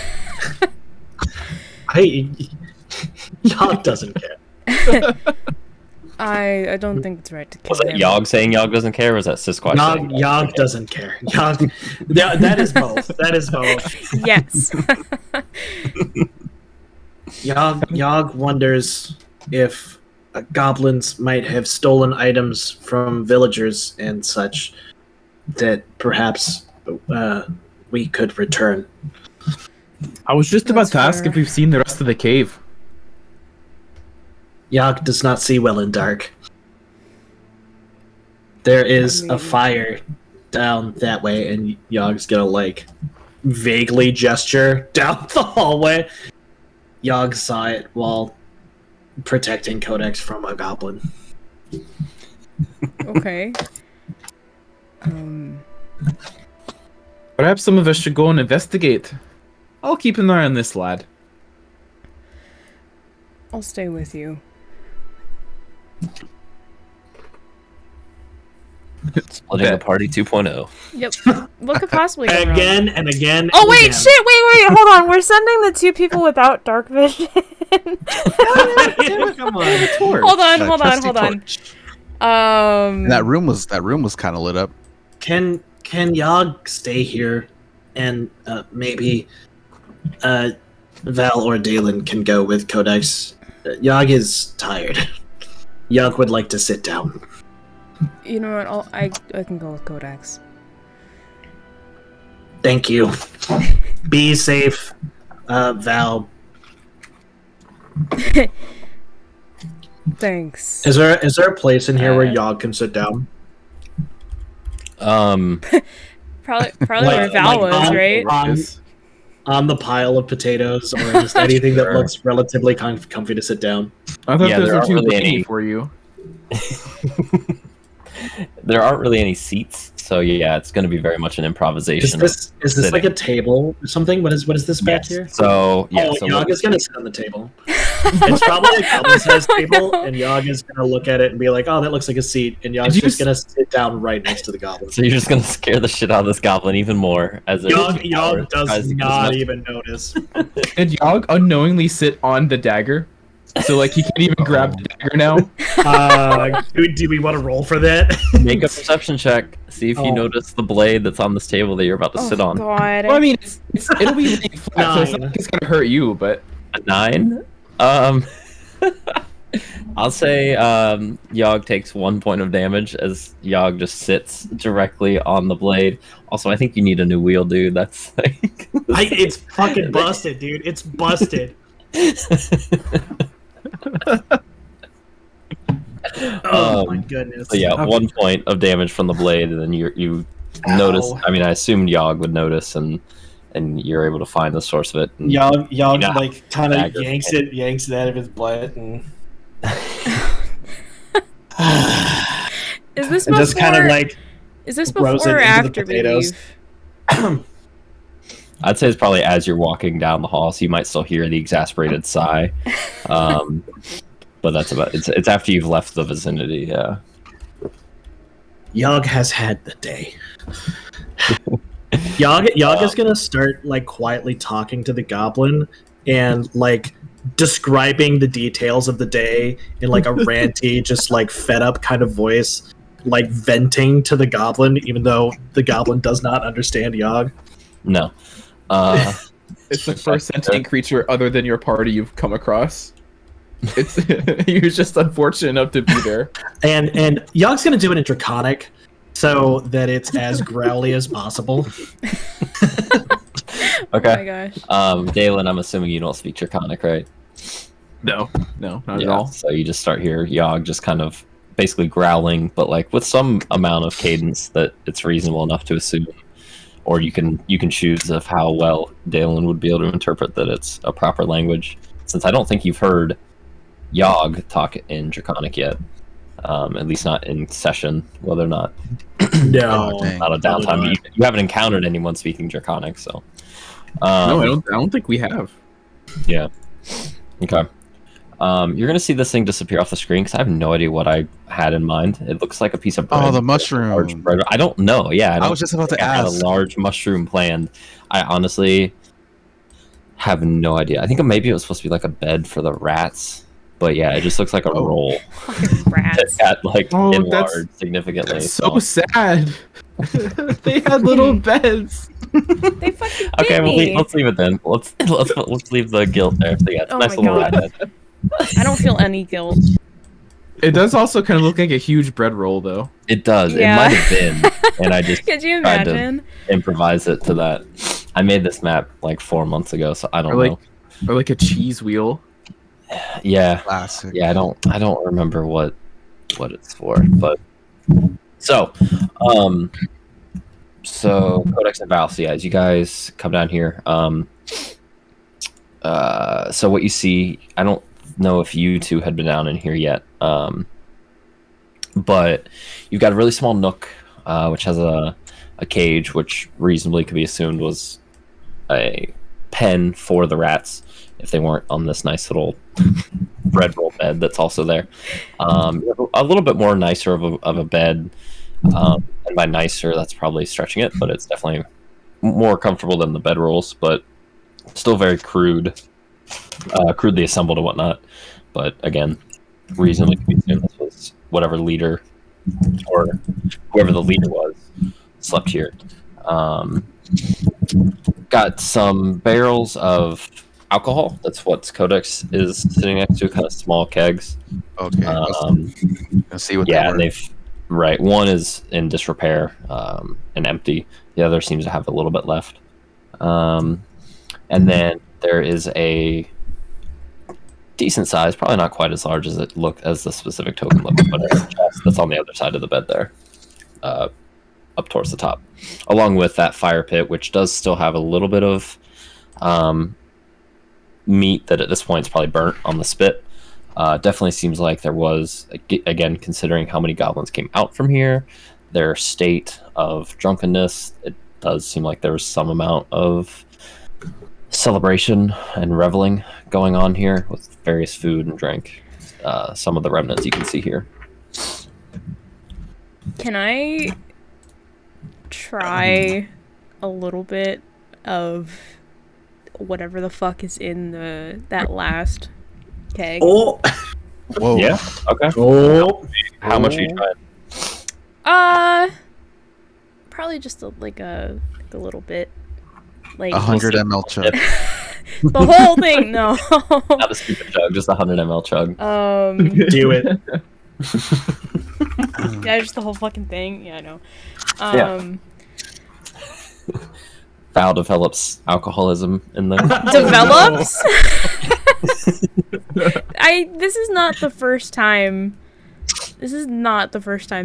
Yog doesn't care. I don't think it's right to kill him. Was that Yog saying Yog doesn't care, or was that Sisquatch saying Yog doesn't care? Yog, that is both. That is both. Yes. Yog wonders if goblins might have stolen items from villagers and such that perhaps we could return. I was just about to ask if we've seen the rest of the cave. Yog does not see well in dark. There is a fire down that way, and Yog's gonna vaguely gesture down the hallway. Yog saw it while protecting Codex from a goblin. Okay. Perhaps some of us should go and investigate. I'll keep an eye on this lad. I'll stay with you. Splitting the party 2.0. Yep. What could possibly go wrong? Again and again. Oh and wait, again. shit! Wait! Hold on. We're sending the 2 people without dark vision. Come on. Hold on. Trusty torch. And that room was kind of lit up. Can Yog stay here, and maybe Val or Daelin can go with Codex? Yog is tired. Yog would like to sit down. You know what? I can go with Codex. Thank you. Be safe, Val. Thanks. Is there a place in here where Yog can sit down? Probably where Val was, right? On the pile of potatoes, or just anything that looks relatively comfy to sit down. I thought Yeah, those there were aren't too really big any- for you. There aren't really any seats, so yeah, it's going to be very much an improvisation. Is this like a table or something? What is this back Yes. here? So yeah, Oh, Yog is gonna sit on the table. It's probably a goblin-sized table, and Yog is gonna look at it and be like, "Oh, that looks like a seat," and Yog's just gonna sit down right next to the goblin. So you're just going to scare the shit out of this goblin even more as it Yog does tries to get as not much- even notice. Did Yog unknowingly sit on the dagger? So like he can't even grab the dagger now? Do we want to roll for that? Make a perception check. See if you notice the blade that's on this table that you're about to sit on. God. Well, I mean, it'll be laying flat, so it's not 9. like it's gonna hurt you, but... A 9? I'll say Yog takes 1 point of damage as Yog just sits directly on the blade. Also, I think you need a new wheel, dude. That's like... It's fucking busted, dude. It's busted. Oh my goodness. So yeah, Okay. 1 point of damage from the blade, and then you notice. I mean, I assumed Yog would notice, and you're able to find the source of it. And Yog know, like kind of dagger. yanks it out of his butt, and Is this and before? just kind of like Is this throws before or it into the after we potatoes. leave? I'd say it's probably as you're walking down the hall, so you might still hear the exasperated sigh. But that's about it's after you've left the vicinity. Yeah. Yog has had the day. Yog is gonna start like quietly talking to the goblin and like describing the details of the day in like a ranty, just like fed up kind of voice, like venting to the goblin, even though the goblin does not understand Yog. No. It's the first sentient creature other than your party you've come across. It's you're just unfortunate enough to be there. And Yog's gonna do it in Draconic so that it's as growly as possible. Oh my Okay. gosh. Daelin, I'm assuming you don't speak Draconic, right? No, not at all. So you just start here, Yog just kind of basically growling, but like with some amount of cadence that it's reasonable enough to assume. Or you can choose of how well Daelin would be able to interpret that it's a proper language. Since I don't think you've heard Yog talk in Draconic yet, at least not in session. Whether or not No, not a downtime. You haven't encountered anyone speaking Draconic, so No, I don't think we have. yeah. Okay. You're gonna see this thing disappear off the screen because I have no idea what I had in mind. It looks like a piece of bread. Oh, the Large mushroom. bread. I don't know. Yeah, I was just about to I had a ask. large mushroom planned. I honestly have no idea. I think maybe it was supposed to be like a bed for the rats, but yeah, it just looks like a roll Fucking rats. that like Oh, enlarged significantly. That's so sad. They had little beds. They fucking bit Okay, me. let's leave it then. Let's leave the guilt there. So yeah, it's Oh nice my little God. rat head. I don't feel any guilt. It does also kind of look like a huge bread roll, though. It does. Yeah. It might have been, and I just Could you tried to imagine? improvise it to that. I made this map like 4 months ago, so I don't Or like, know. or like a cheese wheel. Yeah, Classic. yeah. I don't remember what it's for, but so So Codex and Val, so yeah, as you guys come down here, so what you see, I don't know if you two had been down in here yet, but you've got a really small nook, which has a cage, which reasonably could be assumed was a pen for the rats if they weren't on this nice little bread roll bed that's also there. A little bit more nicer of a bed, and by nicer, that's probably stretching it, but it's definitely more comfortable than the bed rolls, but still very crudely assembled and whatnot. But again, reasonably could be assumed this was whatever leader or whoever the leader was slept here. Got some barrels of alcohol. That's what Codex is sitting next to, kind of small kegs. Okay. Let's see what. Yeah, and right. One is in disrepair and empty. The other seems to have a little bit left. And then there is a decent size, probably not quite as large as the specific token looks, but a chest that's on the other side of the bed there, up towards the top, along with that fire pit, which does still have a little bit of meat that at this point is probably burnt on the spit. Definitely seems like there was, again, considering how many goblins came out from here, their state of drunkenness, it does seem like there was some amount of celebration and reveling going on here with various food and drink. Some of the remnants you can see here. Can I try a little bit of whatever the fuck is in that last keg? Oh, Whoa. Yeah. Okay. oh, How much are you trying? Probably just a little bit. Like 100 ml chug. the whole thing. No. Not a stupid chug, just a 100 ml chug. do it. Yeah, just the whole fucking thing. Yeah, I know. Yeah. Val develops alcoholism in the Develops? This is not the first time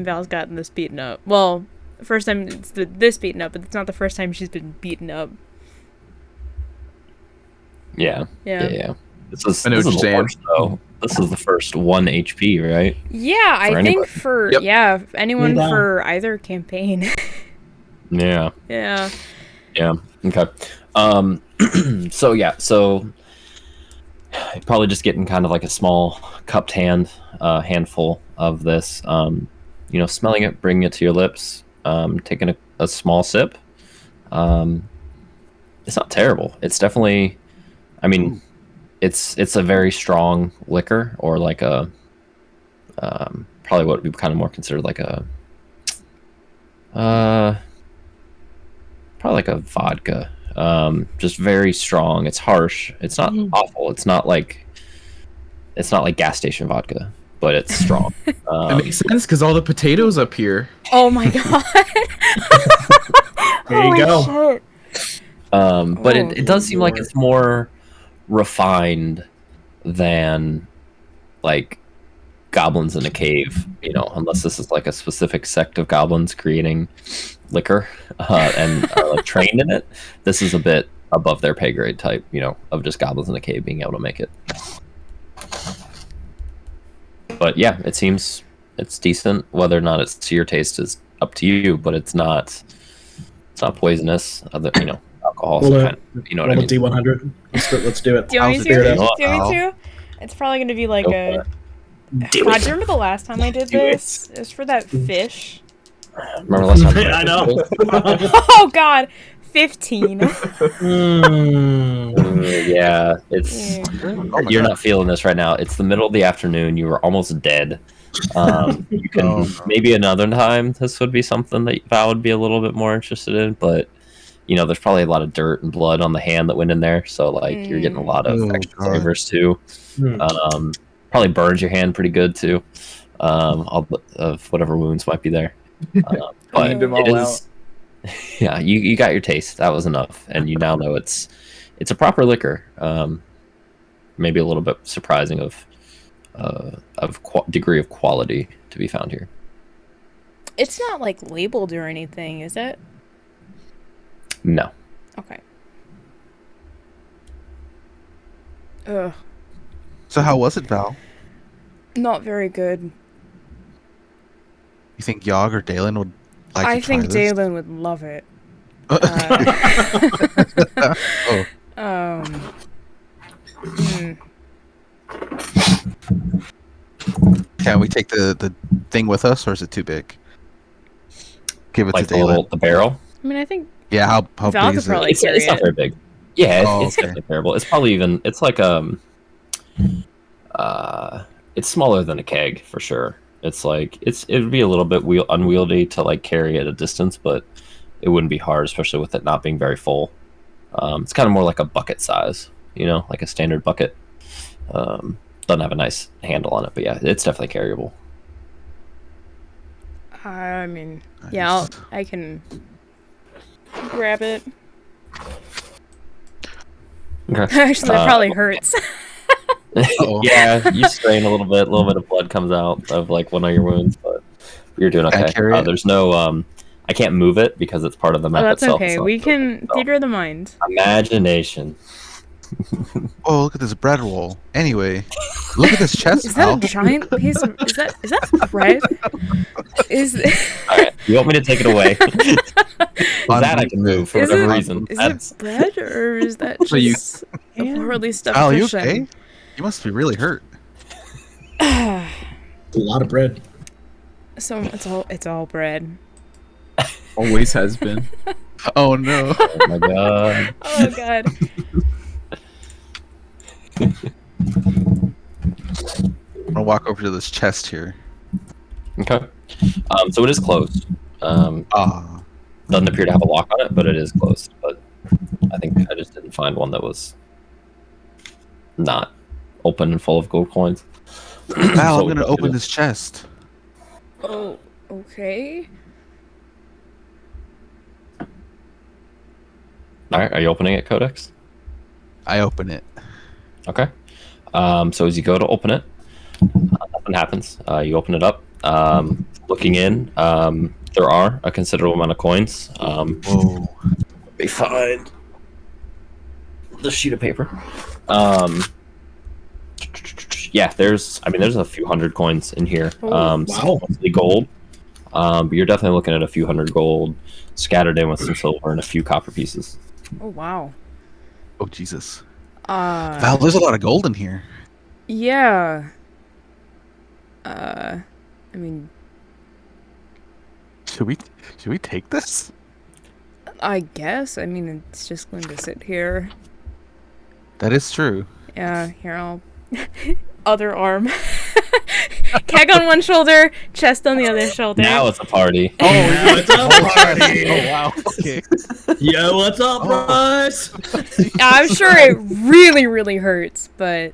Val's gotten this beaten up. Well, first time it's this beaten up, but it's not the first time she's been beaten up. Yeah. This is I know what you're saying. though. This is the first 1 HP, right? Yeah, I think for anyone Yeah. for either campaign. Yeah. Yeah. Yeah. Okay. So probably just getting kind of like a small cupped handful of this. Smelling it, bringing it to your lips, taking a small sip. It's not terrible. It's definitely, it's a very strong liquor, or like a probably what we kind of more consider like a probably like a vodka. Just very strong. It's harsh. It's not awful. It's not like gas station vodka, but it's strong. It makes sense because all the potatoes up here. Oh my god. There you go. Shit. But it does seem like it's more refined than like goblins in a cave, unless this is like a specific sect of goblins creating liquor and like trained in it. This is a bit above their pay grade type, of just goblins in a cave being able to make it. But yeah, it seems it's decent. Whether or not it's to your taste is up to you, but it's not poisonous. Alcohol. Roll What I mean? D100. Let's do it. Do you want me How's to? it Do feel? you want me to? It's probably gonna be like Go a. Do God, it. do you remember the last time I did Do this? It was for that fish. Remember last time? I know. Oh god, 15. Yeah, it's you're not feeling this right now. It's the middle of the afternoon. You were almost dead. You can maybe another time. This would be something that Val would be a little bit more interested in, but there's probably a lot of dirt and blood on the hand that went in there, so like you're getting a lot of extra flavors too. Probably burns your hand pretty good too, of whatever wounds might be there. But it is, yeah, you got your taste. That was enough, and you now know it's a proper liquor. Maybe a little bit surprising of degree of quality to be found here. It's not like labeled or anything, is it? No. Okay. Ugh. So how was it, Val? Not very good. You think Yog or Daelin would like I to try think this? Daelin would love it. Oh. Can we take the thing with us, or is it too big? Give it Like to Daelin. the barrel? I mean, I think Yeah, how Val big could is probably it? carry It's not it. very big. Yeah, Oh, it's okay. definitely comparable. It's probably even. It's like it's smaller than a keg for sure. It's like it would be a little bit unwieldy to like carry at a distance, but it wouldn't be hard, especially with it not being very full. It's kind of more like a bucket size, like a standard bucket. Doesn't have a nice handle on it, but yeah, it's definitely carryable. I mean, yeah, I can grab it. Okay. Actually, that probably hurts. Yeah, you strain a little bit of blood comes out of like one of your wounds, but you're doing Can I okay. carry it? There's no I can't move it because it's part of the map Oh, that's itself. okay. We can theater of the mind. Imagination. Oh, look at this bread roll. Anyway, look at this chest, Is that Val. a giant piece of? Is that bread? All right, you want me to take it away? That I can move for whatever reason. Is it bread or is that So you- just a poorly stuffed Val, you cushion? okay? You must be really hurt. A lot of bread. So it's all bread. Always has been. Oh no. Oh my god. Oh god. I'm gonna walk over to this chest here. Okay. So it is closed. Doesn't appear to have a lock on it, but it is closed. But I think I just didn't find one that was not open and full of gold coins. Val, So I'm gonna what open do? this chest. Oh, okay. All right, are you opening it, Codex? I open it. Okay. So as you go to open it, nothing happens. You open it up. Looking in, there are a considerable amount of coins. Whoa. Be fine. The sheet of paper. Yeah, there's a few hundred coins in here. Oh, wow. Mostly gold. But you're definitely looking at a few hundred gold scattered in with some silver and a few copper pieces. Oh wow. Oh Jesus. Val, Uh, there's a lot of gold in here. yeah. I mean, Should we take this? I guess. I mean, it's just going to sit here. That is true. Yeah, here I'll other arm. Keg on one shoulder, chest on the other shoulder. Now it's a party. Oh, what's up, party? Oh wow. Okay. Yo, what's up, boys? I'm sure it really, really hurts, but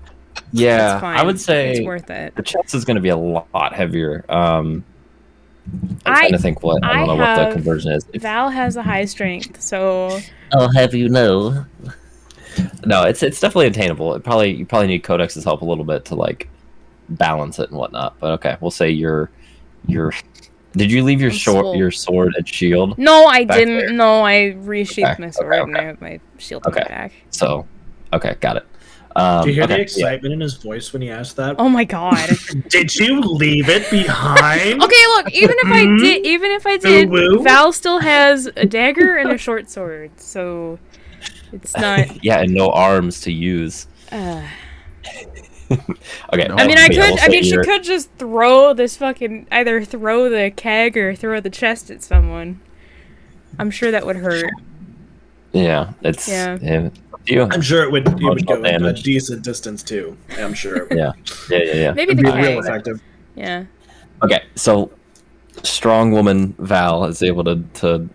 Yeah, it's fine. I would say it's worth it. the chest is going to be a lot heavier. I'm trying to think what I don't know what the have- conversion is. Val has a high strength, so I'll have you know. No, it's definitely attainable. You probably need Codex's help a little bit to like balance it and whatnot. But okay, we'll say your. Did you leave your swole. your sword and shield? no, I Back didn't. there. No, I resheathed Okay, my sword okay, and I have my shield in Okay. my back. So, okay, got it. Did you hear okay, the yeah. excitement in his voice when he asked that? Oh my god. Did you leave it behind? Okay, look. Even if I did, Woo-woo. Val still has a dagger and a short sword, so it's not. Yeah, and no arms to use. Okay. No. I mean, but yeah, we'll say she you're- could just throw this fucking either throw the keg or throw the chest at someone. I'm sure that would hurt. Yeah, it's Yeah. up to you. I'm sure it would go Emotional a damage. decent distance too. I'm sure. Yeah. Maybe It'd the be keg. real effective. Yeah. Okay, so strong woman Val is able to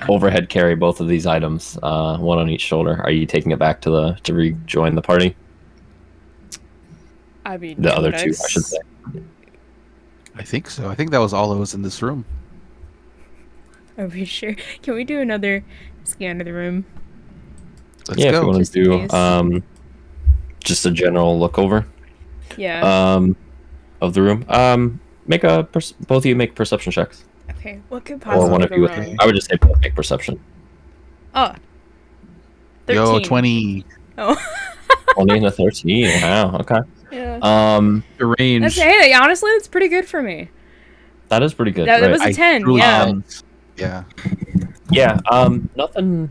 overhead carry both of these items, one on each shoulder. Are you taking it back to rejoin the party? I mean, The other two, I Codex. should say. I think so. I think that was all that was in this room. Are we sure? Can we do another scan of the room? Let's Yeah, if you go. want Just to in do case. just a general look over Yeah. of the room. Make both of you make perception checks, Okay. What could or possibly one of go you. wrong? I would just say both make perception. Oh. 13. Yo, 20. Oh. 20 and a 13. Wow. Okay. Yeah. The range. Hey, honestly, that's pretty good for me. That is pretty good. That right? was a 10. truly- Yeah. Yeah. Yeah. Nothing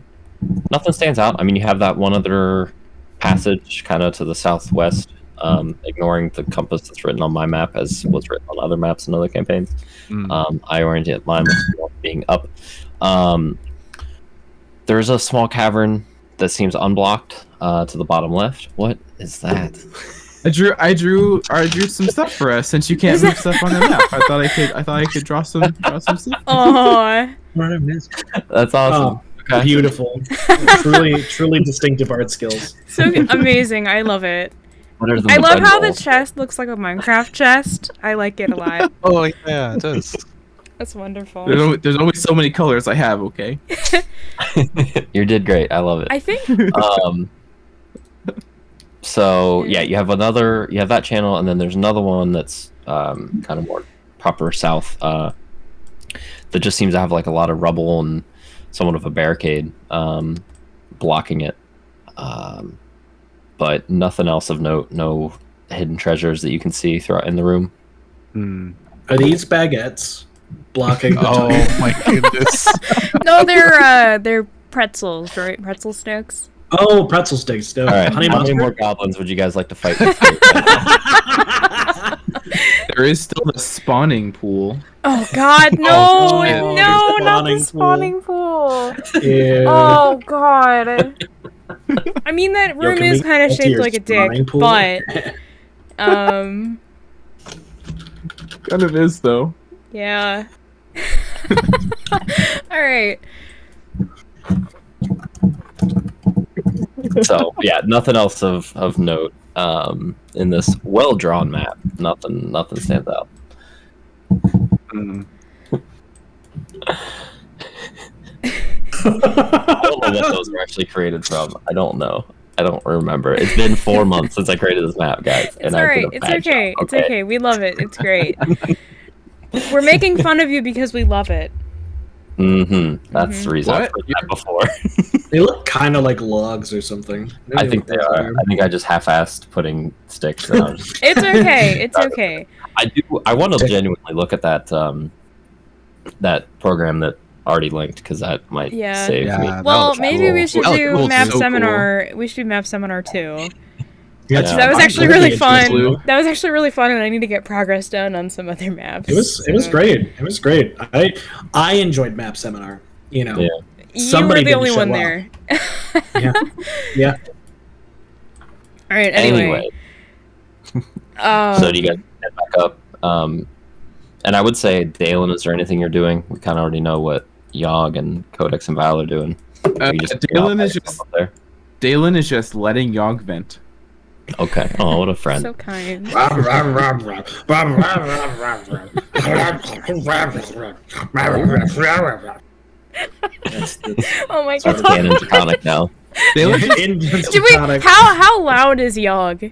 stands out. I mean, you have that one other passage kind of to the southwest, ignoring the compass that's written on my map as was written on other maps and other campaigns. I oriented mine with being up. There's a small cavern that seems unblocked to the bottom left. What is that? I drew some stuff for us since you can't move stuff on the map. I thought I could draw some stuff. Oh. That's awesome. Okay. Beautiful. truly distinctive art skills. So amazing. I love it. Better than I the love how the bedroll. chest looks like a Minecraft chest. I like it a lot. Oh, yeah, it does. That's wonderful. There's only so many colors I have. Okay. You did great. I love it. I think. So yeah, you have that channel, and then there's another one that's kind of more proper south that just seems to have like a lot of rubble and somewhat of a barricade blocking it, but nothing else of note. No hidden treasures that you can see throughout in the room. Are these baguettes blocking the Oh my goodness. No, they're pretzels, right? Pretzel sticks. Oh, pretzel sticks. No. All right, Honey how many mustard? more goblins would you guys like to fight? There is still the spawning pool. Oh God, no, Oh, no, not the spawning spawning pool. Yeah. Oh God. I mean, that Yo, room can is we kind of go to shaped your like a dick, spawning pool? but Kind of is though. yeah. All right. So yeah, nothing else of note in this well-drawn map. Nothing stands out. I don't know what those were actually created from. I don't know. I don't remember. It's been 4 months since I created this map, guys. It's alright. It's okay. It's okay. We love it. It's great. We're making fun of you because we love it. That's the reason I've heard that before. They look kind of like logs or something. I think they are. I think I just half-assed putting sticks down. It's okay. It's okay. I want to genuinely look at that that program that already linked, because that might save me. Well, maybe we should do cool. map So seminar. Cool. We should do map seminar too. Yeah, That was actually really fun. That was actually really fun, and I need to get progress done on some other maps. It was great. It was great. I enjoyed map seminar. You know, you were the only one there. Yeah. All right. Anyway. So do you guys get back up? And I would say, Daelin, is there anything you're doing? We kind of already know what Yog and Codex and Val are doing. Daelin is just letting Yog vent. Okay. Oh, what a friend. So kind. Oh my God. It's canon draconic now. How loud is Yog?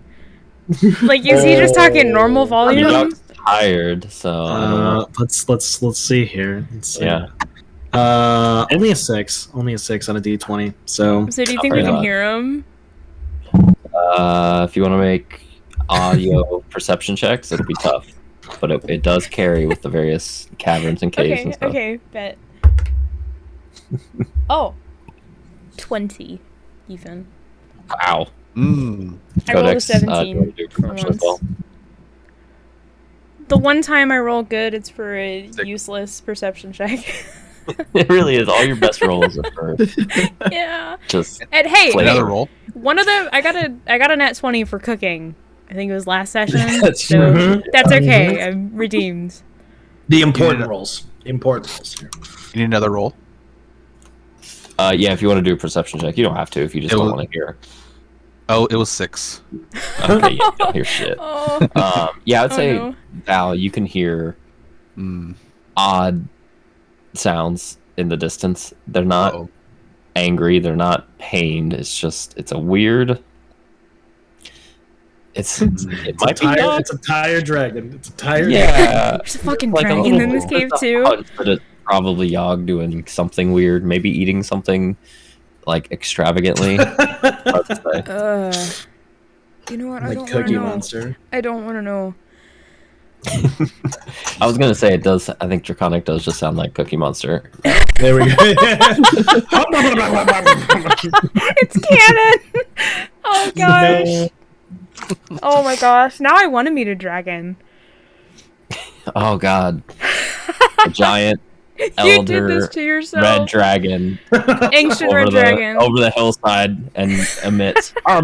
Like, is he just talking normal volume? Yog's tired, so I don't know. Let's see here. Let's see. Yeah. Only a 6 on a D20. So do you think we can hear him? If you want to make audio perception checks, it'll be tough, but it does carry with the various caverns and caves and stuff. Okay, bet. Oh, 20 even. Wow. I rolled a 17 for once. Well? The one time I roll good, it's for a useless perception check. It really is. All your best rolls are for just. And hey, another roll. One of them, I got a nat 20 for cooking. I think it was last session. That's that's okay. I'm redeemed. The important rolls. Important rolls here. You need another roll? Yeah, if you want to do a perception check, you don't have to if you just don't want to hear. Oh, it was 6. Okay, you don't hear shit. Yeah, I'd say, no. Val, you can hear odd sounds in the distance. They're not angry, they're not pained. It's a weird. It might be dog. It's a tired dragon. It's a tired. Yeah, there's a fucking dragon in this cave too. But it's probably Yog doing something weird, maybe eating something like extravagantly. Hard to say. You know what? I Like don't want to Cookie know. Monster. I don't want to know. I was gonna say it does. I think Draconic does just sound like Cookie Monster. There we go. It's canon. Oh gosh. No. Oh my gosh. Now I want to meet a dragon. Oh God, a giant You elder did this to yourself. red dragon Ancient red dragon. over the hillside and emits. Oh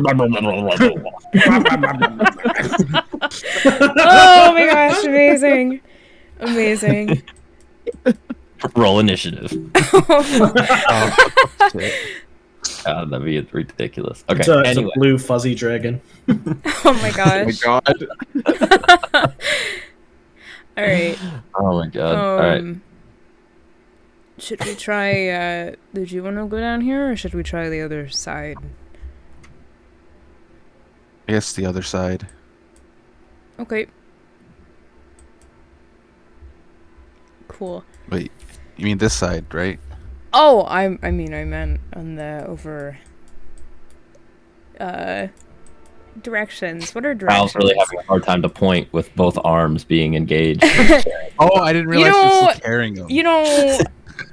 my gosh, amazing. Amazing. Roll initiative. Oh, shit. God, that'd be ridiculous. Okay, It's a anyway. blue fuzzy dragon. Oh my gosh. Oh my god. All right. Oh my God. All right. Should we try, did you want to go down here, or should we try the other side? I guess the other side. Okay. Cool. Wait, you mean this side, right? Oh, I meant on the over, directions. What are directions? Val's really having a hard time to point with both arms being engaged. Oh, I didn't realize she was still carrying them. You know,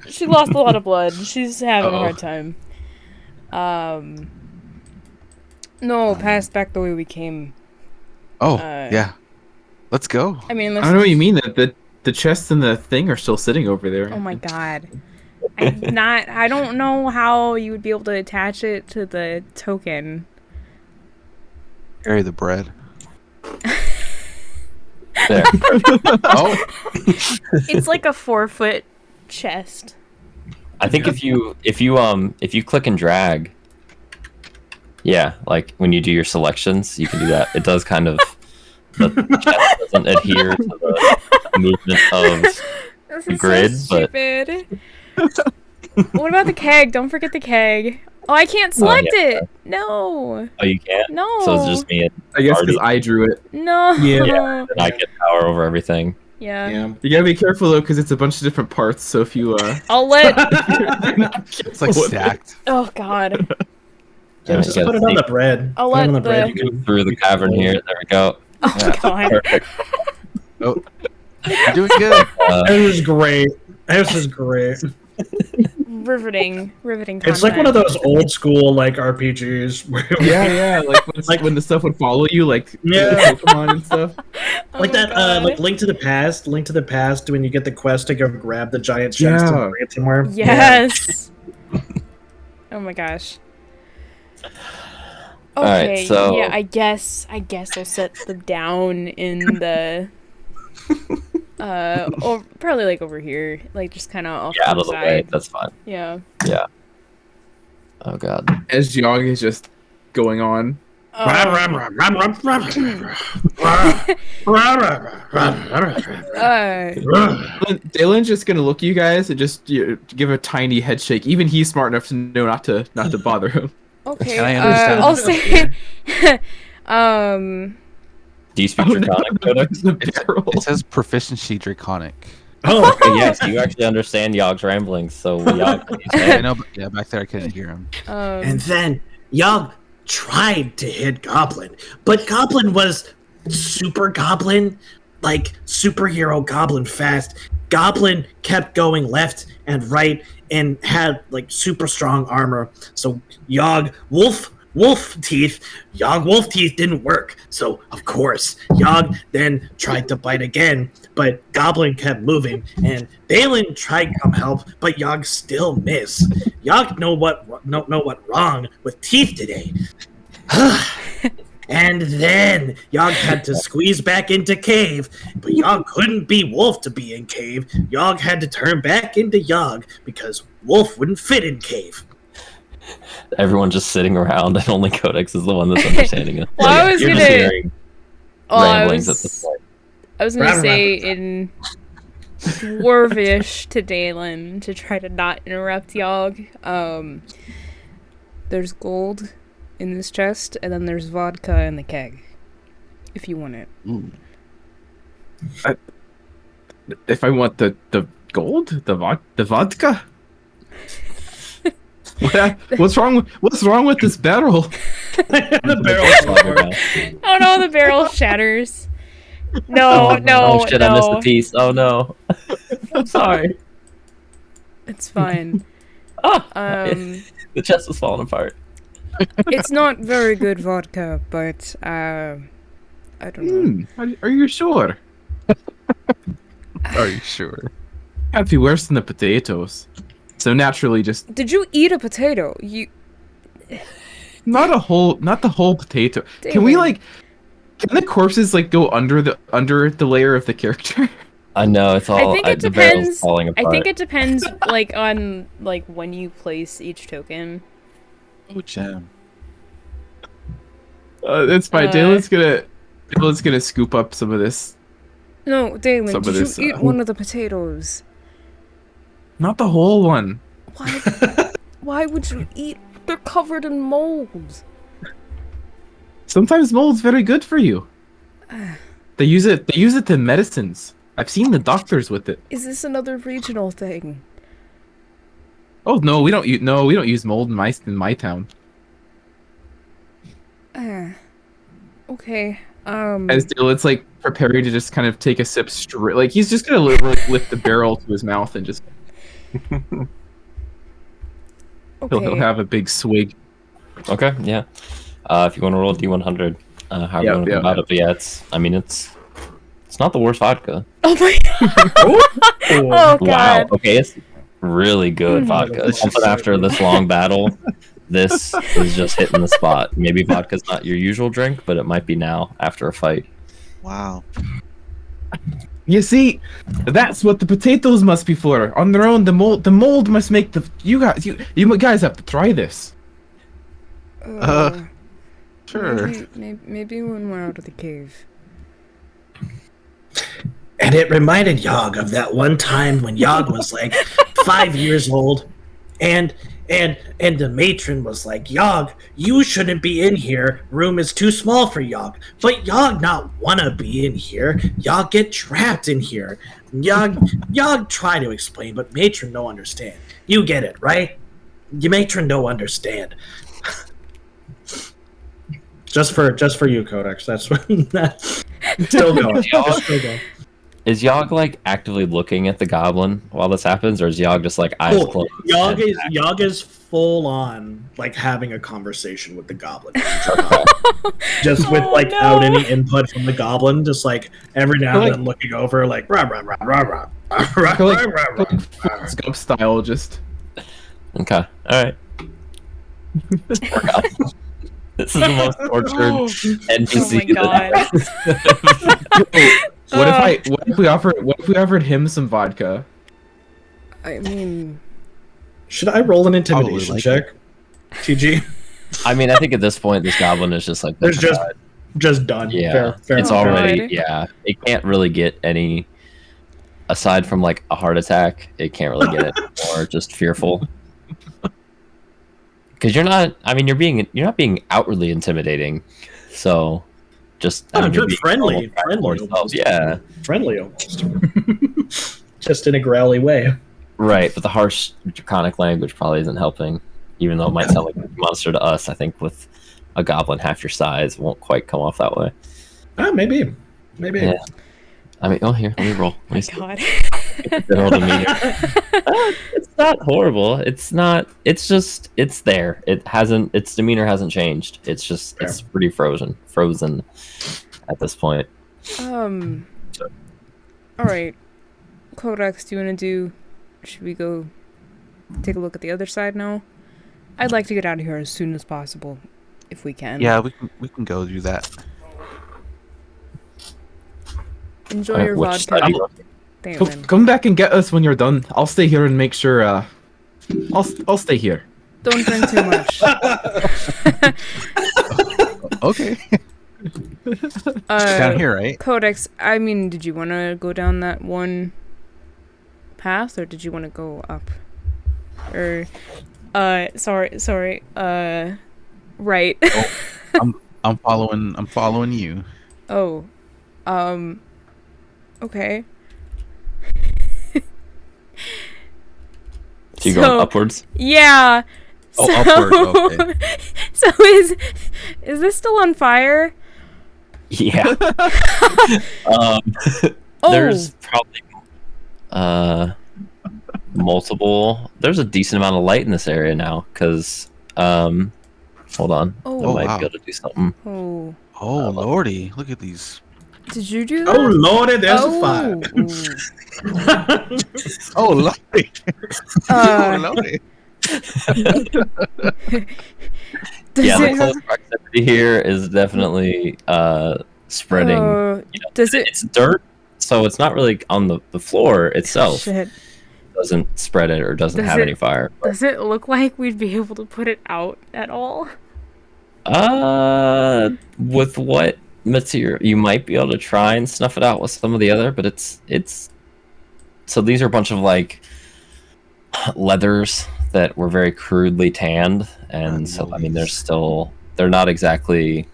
she lost a lot of blood. She's having a Uh-oh. hard time. No, pass back the way we came. Oh, uh, yeah. Let's go. I mean, I let's... don't know what you mean. That the chest and the thing are still sitting over there. Oh my god. I don't know how you would be able to attach it to the token. Carry the bread. There. Oh, It's like a 4-foot chest. I think if you click and drag, yeah, like when you do your selections, you can do that. It does kind of the chest doesn't adhere to the movement of This the is grid, so but stupid. What about the keg? Don't forget the keg. Oh, I can't select it. No. oh, you can't. No. So it's just me and I guess Artie, because I drew it. No. Yeah. and I get power over everything. Yeah. Yeah. You gotta be careful though, because it's a bunch of different parts. So if you I'll let. it's like stacked. Oh God. Yeah, just put it on the bread. I'll Put it on let the bread. the- You can- Through the cavern here. There we go. Oh God. Perfect. Oh, you're doing good. This is great. This is great. Riveting. Riveting. It's like one of those old school like RPGs where yeah, like when the stuff would follow you, like Yeah. Pokemon and stuff. like that like Link to the Past when you get the quest to go grab the giant chest Yeah. and bring it somewhere. Yes. Oh my gosh. Alright, Okay, so- yeah, I guess I'll set them down in the or probably like over here, like just kind of off Yeah, to out the of the side. way. That's fine. Yeah. Yeah. Oh God. As Yog is just going on. Daelin's just gonna look at you guys and just give a tiny head shake. Even he's smart enough to know not to bother him. Okay. Can I understand I'll this? say. Do you speak Draconic, Codex? The barrel. It says proficiency draconic. Oh, Okay, yes, you actually understand Yog's ramblings, so Yog, can you say I it? know, but yeah, back there I couldn't hear him. and then Yog tried to hit Goblin, but Goblin was super Goblin, like superhero Goblin fast. Goblin kept going left and right and had like super strong armor. So Yog wolf teeth didn't work. So of course Yog then tried to bite again, but Goblin kept moving, and Daelin tried to come help, but Yog still missed. Yog know what wrong with teeth today. And then Yog had to squeeze back into cave, but Yog couldn't be Wolf to be in cave. Yog had to turn back into Yog because Wolf wouldn't fit in cave. Everyone just sitting around, and only Codex is the one that's understanding it. Well, I was You're gonna- just hearing I ramblings was- at this point. I was gonna say in Dwarvish to Daelin to try to not interrupt Yog. There's gold in this chest, and then there's vodka in the keg. If you want it. If I want the gold, the vodka. What's wrong with this barrel? The barrel. Oh no, the barrel shatters. No, Oh shit, I missed no. a piece. Oh no. I'm sorry. It's fine. The chest was falling apart. It's not very good vodka, but I don't know. Are you sure? Are you sure? Can't be worse than the potatoes. So naturally, just Did you eat a potato? You not the whole potato. Damn Can we it. like? Can the corpses like go under the layer of the character? I know it's all. I think it the barrel's depends. falling I apart. think it depends, like on like when you place each token. Oh, jam. It's fine. Daelin's gonna scoop up some of this. No, Daelin, Some of did this, you eat one of the potatoes? Not the whole one. Why? Why would you eat? They're covered in mold. Sometimes mold's very good for you. They use it to medicines. I've seen the doctors with it. Is this another regional thing? Oh no, we don't use mold in my town. Okay. As Daelin's like preparing to just kind of take a sip straight, like he's just gonna lift the barrel to his mouth and just he'll have a big swig. Okay, yeah. If you want to roll a D100, how you want to go about it? But yeah, it's not the worst vodka. Oh my god. Oh god. Wow. Okay, it's really good vodka. Something after this long battle, this is just hitting the spot. Maybe vodka's not your usual drink, but it might be now after a fight. Wow. You see, that's what the potatoes must be for. On their own, the mold must make the. You guys have to try this. Sure. Maybe when we're out of the cave. And it reminded Yog of that one time when Yog was like 5 years old, and the matron was like, "Yog, you shouldn't be in here. Room is too small for Yog." But Yog not wanna be in here. Yog get trapped in here. Yog try to explain, but matron no understand. You get it, right? You matron no understand. Just for you, Codex. That's what. Still going. Still going. Is Yog like actively looking at the goblin while this happens, or is Yog just like eyes closed? Yog is full on like having a conversation with the goblin, just with out any input from the goblin, just like every now and then looking over like rah rah rah rah rah rah rah rah Scope style, just. Okay, all right. This is the most tortured NPC. Oh my god. What if we offered him some vodka? I mean, should I roll an intimidation like check? TG. I mean, I think at this point, this goblin is just like There's just done. yeah. Fair It's enough. already It can't really get any aside from like a heart attack. It can't really get it or just fearful. Because you're not being outwardly intimidating, so just Good friendly almost. Yeah, friendly almost. Just in a growly way. right. But the harsh draconic language probably isn't helping, even though it might sound like a monster to us. I think with a goblin half your size, it won't quite come off that way. Maybe. Yeah. I mean, here, let me roll. oh my god. It's not horrible. It's not. It's just. It's there. Its demeanor hasn't changed. It's just. Fair. It's pretty frozen at this point. All right. Codex, do you want to do? Should we go take a look at the other side now? I'd like to get out of here as soon as possible, if we can. Yeah, we can go do that. Enjoy your Which vodka. side? Daelin. Come back and get us when you're done. I'll stay here and make sure. I'll stay here. Don't drink too much. Okay. Down here, right? Codex, I mean, did you want to go down that one path, or did you want to go up? Or, sorry, right. I'm following you. Oh, okay. So you going upwards? Yeah. upward. Okay. So is this still on fire? Yeah. There's probably multiple. There's a decent amount of light in this area now because hold on. I might be able to do something. Oh lordy, look at these. Did you do that? Oh lordy, there's a fire. Oh lordy. Oh lordy. The close proximity here is definitely spreading. It's dirt, so it's not really on the floor itself. Shit. Doesn't spread it or doesn't have any fire. Does it look like we'd be able to put it out at all? With what material? You might be able to try and snuff it out with some of the other, but it's. So these are a bunch of like leathers that were very crudely tanned, and so I mean they're not exactly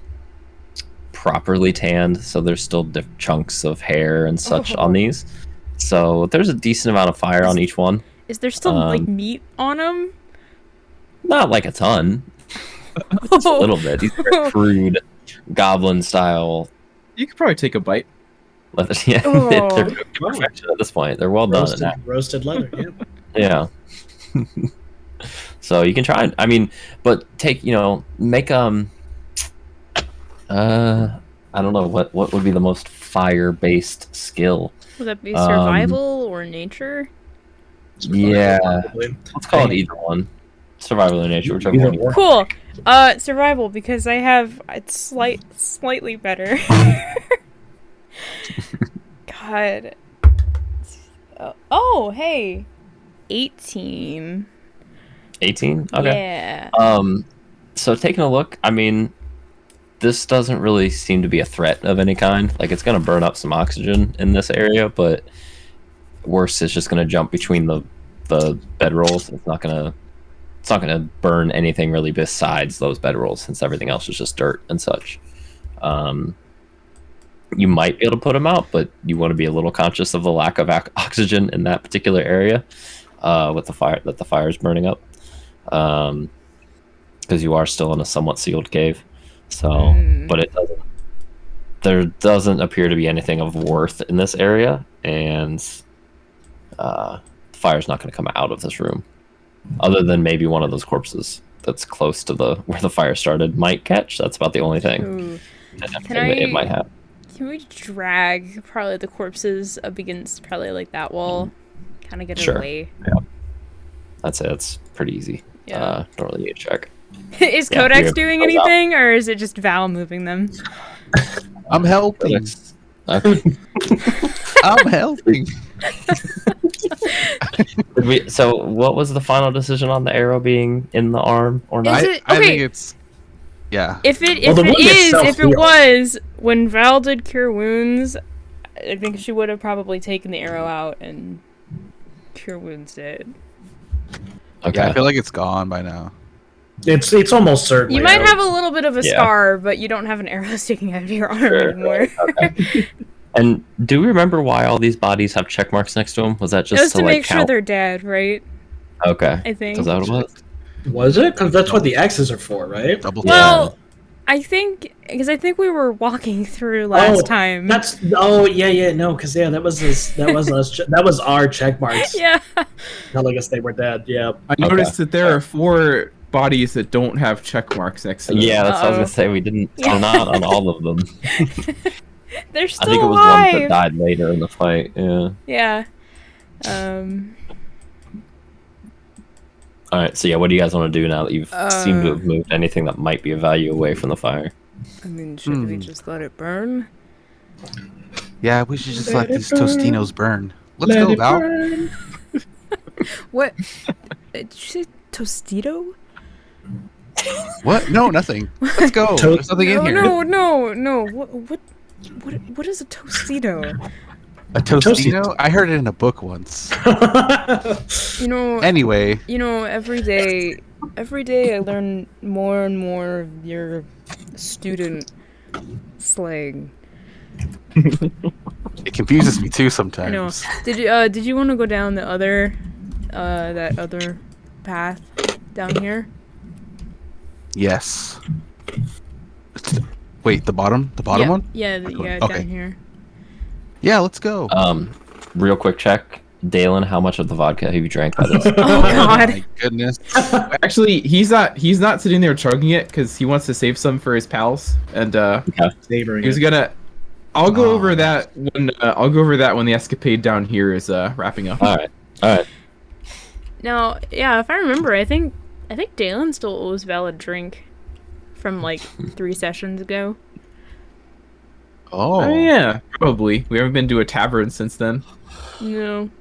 properly tanned, so there's still chunks of hair and such on these. So there's a decent amount of fire on each one. Is there still like meat on them? Not like a ton. Just a little bit. These are crude goblin style. You could probably take a bite. Leathers. Yeah, they're perfection at this point. They're well done. Roasted leather. Yeah. So you can try. I mean, but take make I don't know what would be the most fire-based skill. Would that be survival or nature? Yeah, let's call it either one. Survival or nature, whichever one. Cool. Survival, because I have it's slightly better. God. Oh, hey. 18. 18? Okay. Yeah. So taking a look, I mean, this doesn't really seem to be a threat of any kind. Like, it's going to burn up some oxygen in this area, but worse, it's just going to jump between the bedrolls. It's not going to burn anything really besides those bedrolls, since everything else is just dirt and such. You might be able to put them out, but you want to be a little conscious of the lack of oxygen in that particular area with the fire that the fire is burning up, because you are still in a somewhat sealed cave. So, but there doesn't appear to be anything of worth in this area, and the fire's not going to come out of this room, other than maybe one of those corpses that's close to where the fire started might catch. That's about the only thing. It might have. Can we drag probably the corpses up against probably like that wall, kind of get it away? Yeah, that's it. It's pretty easy. Don't really need a check. Is Codex doing anything, or is it just Val moving them? I'm helping. Okay. I'm helping. So, what was the final decision on the arrow being in the arm or not? I think it's. Yeah. If it was when Val did Cure Wounds, I think she would have probably taken the arrow out and Cure Wounds it. Okay. Yeah, I feel like it's gone by now. It's almost certain. You might have a little bit of a scar, but you don't have an arrow sticking out of your arm anymore. Okay. And do we remember why all these bodies have check marks next to them? Was that just to like, make sure they're dead, right? Okay. I think. Is that what it was? Was it? Because that's what the X's are for, right? Well, I think we were walking through last time. No, because that was our check marks. Yeah. Telling us they were dead. Yeah. I noticed that there are 4 bodies that don't have check marks next to them. Yeah, that's what I was gonna say. We didn't. We're not on all of them. They're still I think it was alive. one that died later in the fight. Yeah. Yeah. All right. So yeah, what do you guys want to do now that you've seemed to have moved anything that might be of value away from the fire? I mean, should we just let it burn? Yeah, we should just let these Tostitos burn. Let's go, Val. What? Did you say Tostito? What? No, nothing. Let's go. There's nothing in here. No. What is a Tostito? A Tostito? I heard it in a book once. Anyway. Every day I learn more and more of your student slang. It confuses me too sometimes. I know. Did you want to go down the other that other path down here? Yes. Wait, the bottom one? Yeah, down here. Yeah, let's go. Real quick check. Daelin, how much of the vodka have you drank by this? Oh God! My goodness. Actually, he's not sitting there chugging it because he wants to save some for his pals, and Savoring he was it. gonna. I'll go over that when the escapade down here is wrapping up. All right. Now, yeah, if I remember, I think Daelin still owes Val a drink from like 3 sessions ago. Oh. Yeah, probably. We haven't been to a tavern since then. No.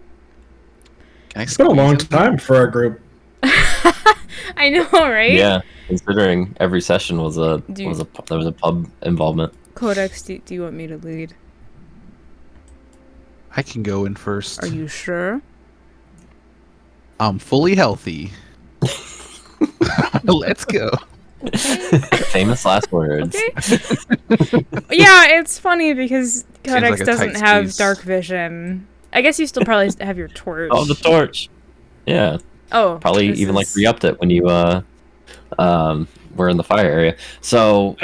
It's been a long time for our group. I know, right? Yeah, considering every session was there was a pub involvement. Codex, do you want me to lead? I can go in first. Are you sure? I'm fully healthy. Let's go. Famous last words. Okay. Yeah, it's funny because Codex like a doesn't tight have squeeze. dark vision. I guess you still probably have your torch. Oh, the torch. Yeah, Oh, probably this even like is- re-upped it when you were in the fire area. So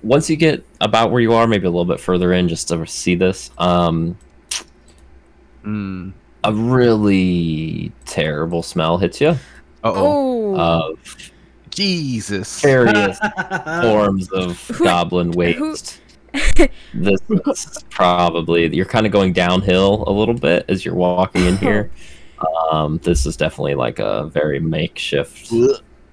once you get about where you are, maybe a little bit further in, just to see this, a really terrible smell hits you Uh-oh. Oh. of Jesus. various forms of goblin waste. This is probably, you're kind of going downhill a little bit as you're walking in here. This is definitely like a very makeshift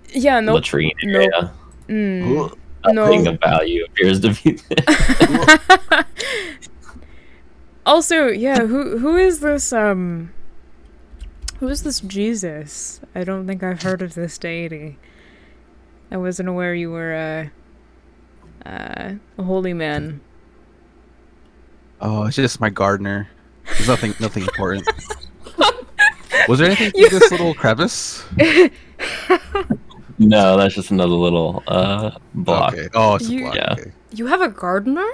Yeah, no. latrine area. Mm. Nothing No. of value appears to be there. Also, yeah, who is this Jesus? I don't think I've heard of this deity. I wasn't aware you were a holy man. Oh, it's just my gardener. There's nothing important. Was there anything in this little crevice? No, that's just another little block. Okay. Oh, it's a You- block. Yeah. Okay. You have a gardener?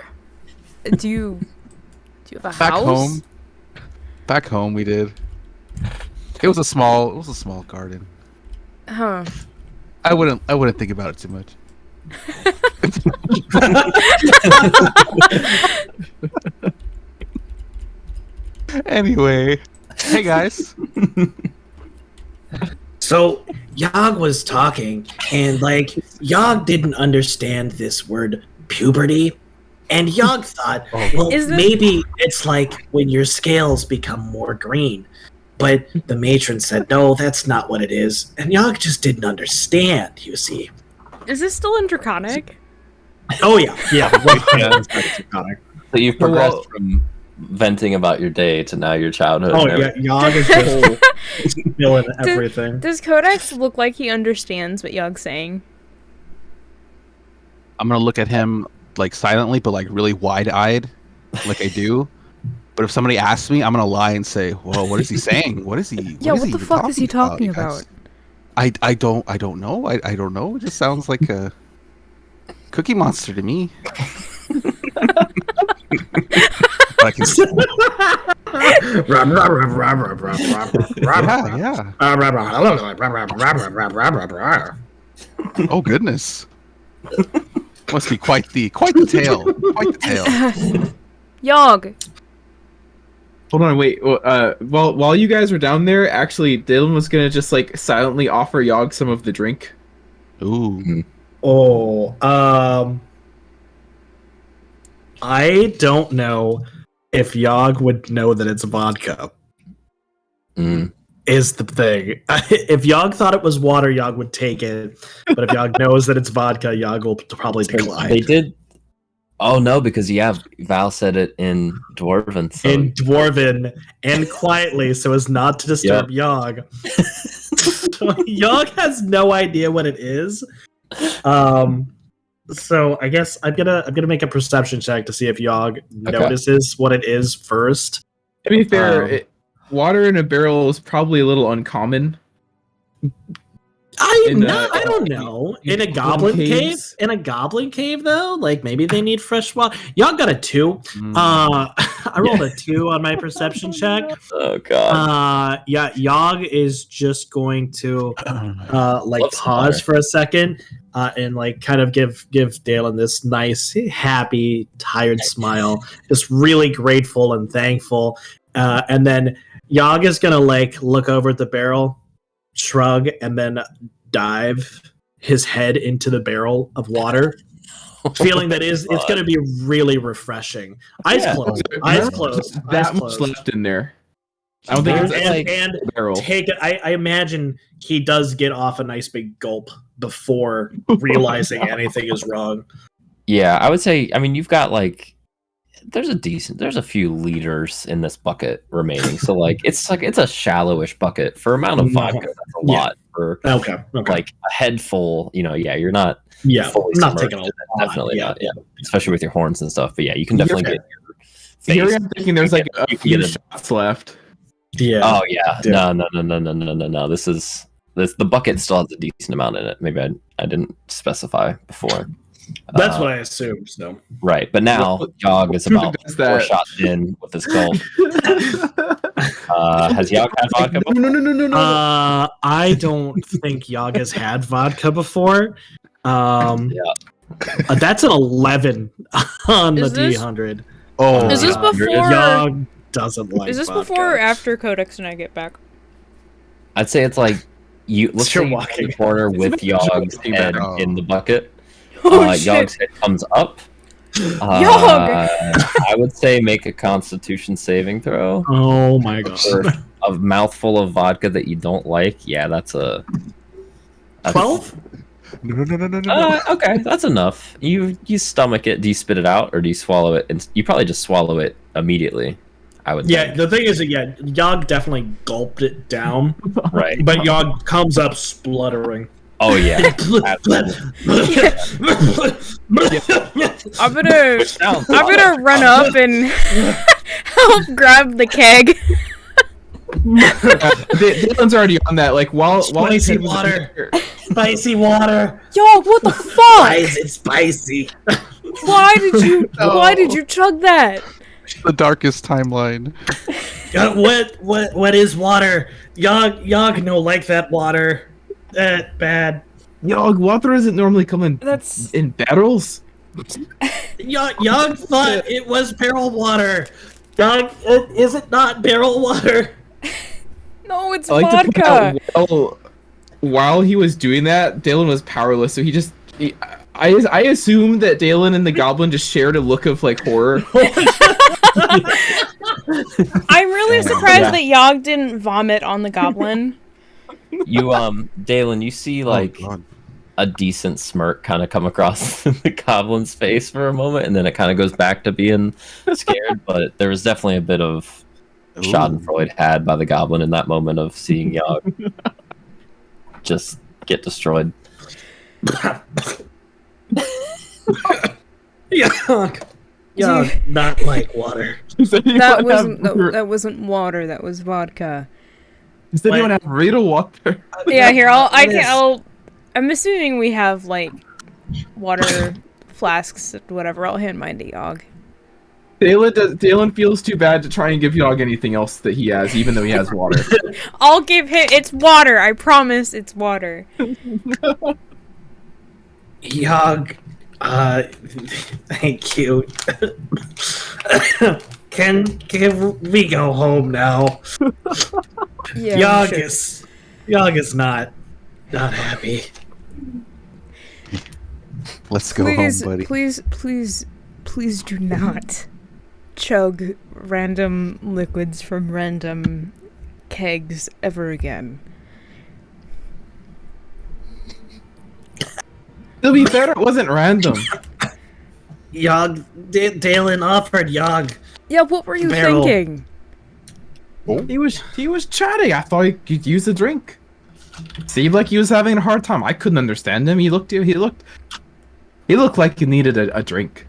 Do you have a Back house? Back home we did. It was a small garden. Huh. I wouldn't think about it too much. Anyway, hey guys. So Yog was talking, and like Yog didn't understand this word puberty, and Yog thought, well, Is this- maybe it's like when your scales become more green. But the matron said, no, that's not what it is, and Yog just didn't understand. You see? Is this still in Draconic? Oh yeah. So you've progressed from venting about your day to now your childhood. Oh and yeah, everything. Yog is just feeling everything. Does Codex look like he understands what Yog's saying? I'm gonna look at him like silently, but like really wide-eyed, like I do. But if somebody asks me, I'm gonna lie and say, "Whoa, what is he saying? What is he? Yeah, is what he the even fuck is he talking you about? guys?" I don't know. I don't know. It just sounds like a Cookie Monster to me. But I can. Yeah. Oh goodness. Must be quite the tale. Quite the tale. Yog! Hold on, wait. While you guys were down there, actually, Dylan was gonna just like silently offer Yog some of the drink. Ooh. Oh, I don't know if Yog would know that it's vodka. Is the thing. If Yog thought it was water, Yog would take it. But if Yog knows that it's vodka, Yog will probably decline. They did. Oh no, because Val said it in Dwarven. So In Dwarven and quietly, so as not to disturb Yog. So Yog has no idea what it is. So I guess I'm gonna make a perception check to see if Yog notices what it is first. To be fair, water in a barrel is probably a little uncommon. I don't know. In a goblin cave? caves? In a goblin cave, though? Like, maybe they need fresh water. Y'all got a 2. I rolled a 2 on my perception check. Oh god. Yog is just going to pause for a second and like kind of give Daelin this nice, happy, tired smile, just really grateful and thankful. And then Yog is gonna like look over at the barrel, shrug, and then dive his head into the barrel of water. Feeling that it's going to be really refreshing. Eyes closed. That much left in there. I don't think and barrel. Take it. I imagine he does get off a nice big gulp before realizing anything is wrong. Yeah, I would say. I mean, you've got like there's a few liters in this bucket remaining. So like it's a shallowish bucket for amount of vodka. That's a lot for like a head full. You're not. Yeah, I'm not taking a lot. Definitely not. Yeah, especially with your horns and stuff. But yeah, you can definitely get your face. Here I'm thinking there's like a few shots left. Yeah. Oh yeah. No. The bucket still has a decent amount in it. Maybe I didn't specify before. That's what I assumed. So. Right, but now Yog is about 4 shots in with his gulp. Has Yog had vodka before? No. I don't think Yog has had vodka before. That's an 11 on the D100. Oh, is this before? Yog doesn't like. Is this vodka. before or after Codex and I get back? I'd say it's like let's say walking the corner with Yog's head in the bucket. Yog's head comes up. I would say make a Constitution saving throw. Oh my god! For a mouthful of vodka that you don't like. Yeah, that's a 12. No. Okay, that's enough. You stomach it. Do you spit it out or do you swallow it? And you probably just swallow it immediately. I would. Yeah, think. the thing is that Yog definitely gulped it down. Right, but Yog comes up spluttering. Oh yeah. I'm gonna run up and help grab the keg. Daelin's already on that. Like while spicy water. Spicy water. Yo, what the fuck? Why is it spicy? Why did you chug that? The darkest timeline. What is water? Yog no like that water. Bad. Yog, water doesn't normally come in barrels. Yog thought it was barrel water. Yog, is it not barrel water? No, it's vodka. While he was doing that, Daelin was powerless, so I assume that Daelin and the goblin just shared a look of like horror. I'm really surprised that Yog didn't vomit on the goblin. Daelin, you see like a decent smirk kind of come across the goblin's face for a moment, and then it kind of goes back to being scared. But there was definitely a bit of schadenfreude had by the goblin in that moment of seeing Yog just get destroyed. Yog not like water. That wasn't water. That was vodka. Does anyone have real water? Yeah, here I'm assuming we have like water flasks, whatever. I'll hand mine to Yog. Daelin feels too bad to try and give Yog anything else that he has, even though he has water. I'll give him. It's water. I promise. It's water. Yog, thank you. Can we go home now? Yeah, Yog is not happy. Let's go home, buddy. Please do not chug random liquids from random kegs ever again. To be fair, it wasn't random. Yog, Daelin offered Yog. Yeah, what were you thinking? He was chatting. I thought he could use a drink. Seemed like he was having a hard time. I couldn't understand him. He looked like he needed a drink.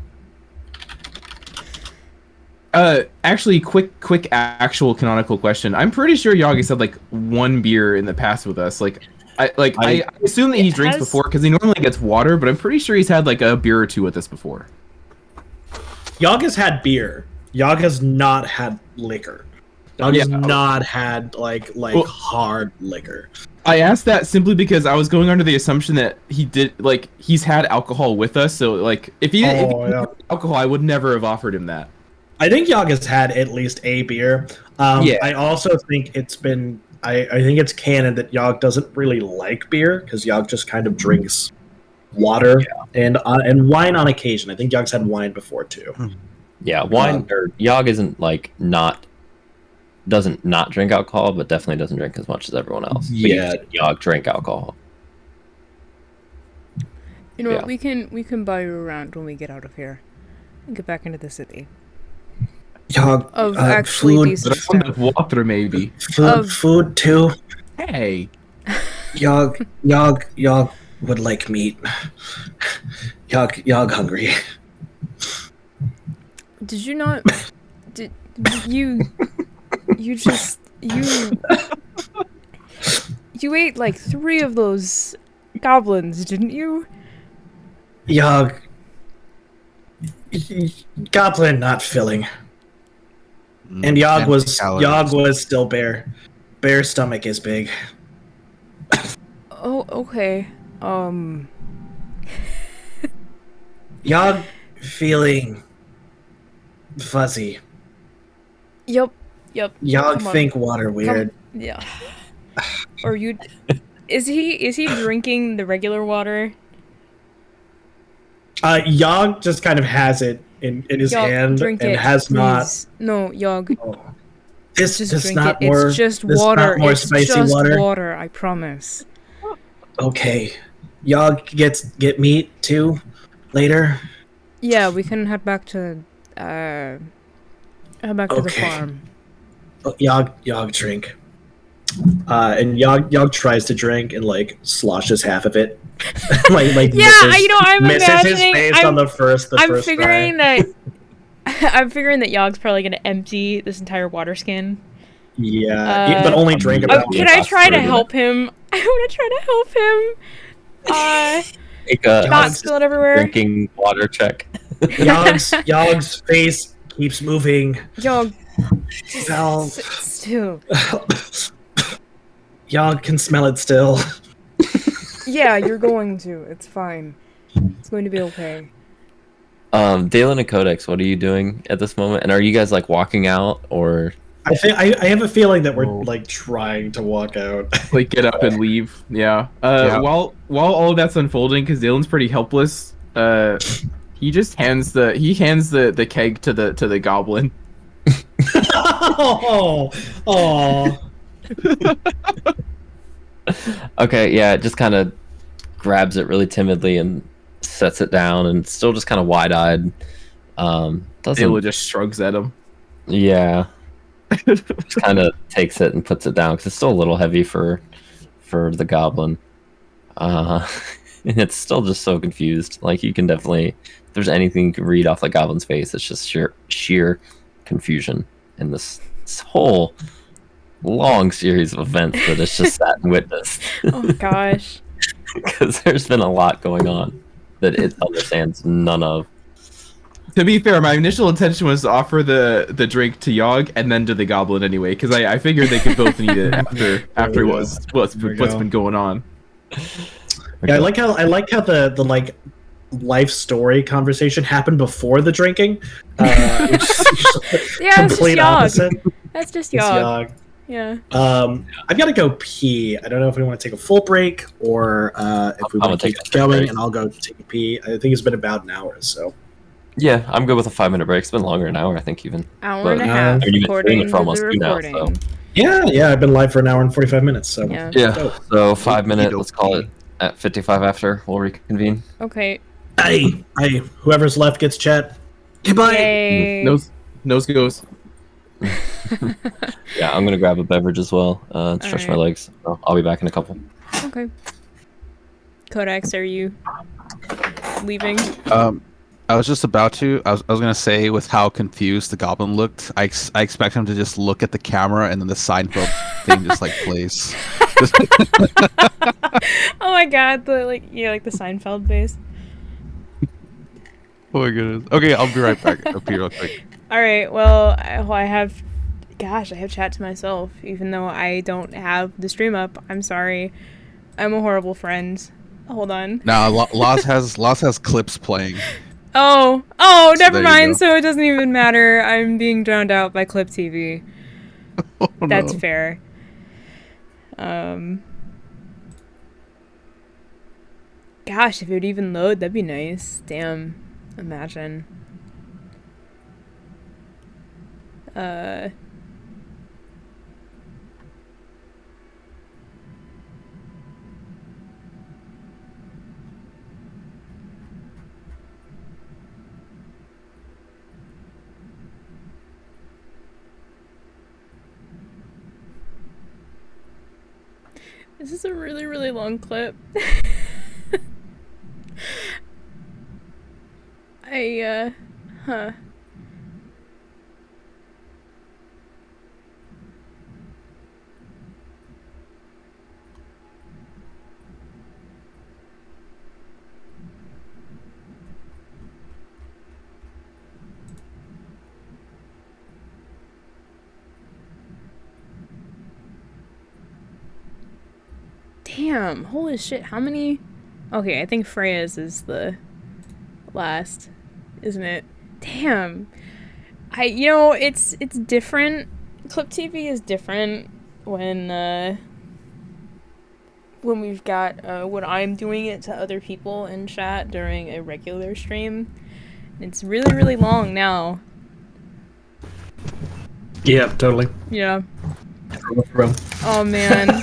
Actually, quick actual canonical question. I'm pretty sure Yagi said like 1 beer in the past with us. I assume that he drinks before because he normally gets water, but I'm pretty sure he's had like a beer or 2 with us before. Yog has had beer. Yog has not had liquor. Yog has not had like hard liquor. I asked that simply because I was going under the assumption that he's had alcohol with us. So like if he had alcohol, I would never have offered him that. I think Yog has had at least a beer. I also think it's been. I think it's canon that Yog doesn't really like beer because Yog just kind of drinks water and wine on occasion. I think Yog's had wine before too. Yeah, wine or Yog isn't like doesn't not drink alcohol, but definitely doesn't drink as much as everyone else. Yeah, Yog drink alcohol. You know what? We can buy you around when we get out of here and get back into the city. Yog of actually food, decent stuff. Water maybe. Food too. Hey. Yog would like meat. Yog hungry. Did you not? Did you ate like 3 of those goblins, didn't you? Yog. Goblin not filling. And Yog was still bare. Bear stomach is big. Oh, okay. Yog feeling fuzzy. Yep. Yog think water weird. Yeah. Or you? Is he drinking the regular water? Yog just kind of has it in his hand and has please. not. No, Yog. This just is drink not it. more. It's just this water. Not more it's spicy just water. I promise. Okay. Yog get meat too later. Yeah, we can head back to the farm. Yog drink. And Yog tries to drink and like sloshes half of it. like yeah, I'm misses imagining. his face on the first. I'm figuring that. I'm figuring that Yog's probably gonna empty this entire water skin. Yeah, but only drink about. Can I try to help him? I want to try to help him. Make a not spill it everywhere. Drinking water check. Yog's face keeps moving. Yog, Val, sit still. Yog can smell it still. Yeah, you're going to. It's fine. It's going to be okay. Daelin and Codex, what are you doing at this moment? And are you guys like walking out or? I have a feeling that we're like trying to walk out. Like get up and leave. Yeah. While all of that's unfolding, because Daelin's pretty helpless, he just hands the keg to the goblin. Oh. Okay, yeah, it just kind of grabs it really timidly and sets it down, and still just kind of wide-eyed. Daelin just shrugs at him. Yeah. Just kind of takes it and puts it down because it's still a little heavy for the goblin. And it's still just so confused. Like you can definitely, if there's anything you can read off the goblin's face, it's just sheer confusion in this whole long series of events that it's just sat and witnessed. Oh gosh. Because there's been a lot going on that it understands none of. To be fair, my initial intention was to offer the drink to Yog and then to the goblin anyway, because I figured they could both need it after what's been going on. Yeah, I like how the like life story conversation happened before the drinking. Yeah, it's just Yog. That's just Yog. Yeah. I've got to go pee. I don't know if we want to take a full break or if we want to keep going, break. And I'll go take a pee. I think it's been about an hour, so. Yeah, I'm good with a 5-minute break. It's been longer than an hour, I think, even. Hour and a half, according to the recording. Now, so. Yeah, I've been live for an hour and 45 minutes, so. Yeah, so 5 minutes, let's call it at 55 after. We'll reconvene. Okay. Hey, whoever's left gets chat. Goodbye. Yay. Nose goes. Yeah, I'm gonna grab a beverage as well. Stretch my legs. So I'll be back in a couple. Okay. Codex, are you leaving? I was just about to. I was gonna say, with how confused the goblin looked, I expect him to just look at the camera and then the Seinfeld thing just like plays. Oh my god, the like the Seinfeld face. Oh my goodness. Okay, I'll be right back. I'll be real quick. All right. Well, I have chat to myself, even though I don't have the stream up. I'm sorry. I'm a horrible friend. Hold on. Nah, Loz has clips playing. Oh, So never there you mind. go. So it doesn't even matter. I'm being drowned out by Clip TV. Oh, That's no. fair. Gosh, if it would even load, that'd be nice. Damn. Imagine. This is a really, really long clip. Huh. Damn, holy shit, how many? Okay, I think Freya's is the last, isn't it? Damn. It's different. Clip TV is different when we've got when I'm doing it to other people in chat during a regular stream. It's really, really long now. Yeah, totally. Yeah. Oh man.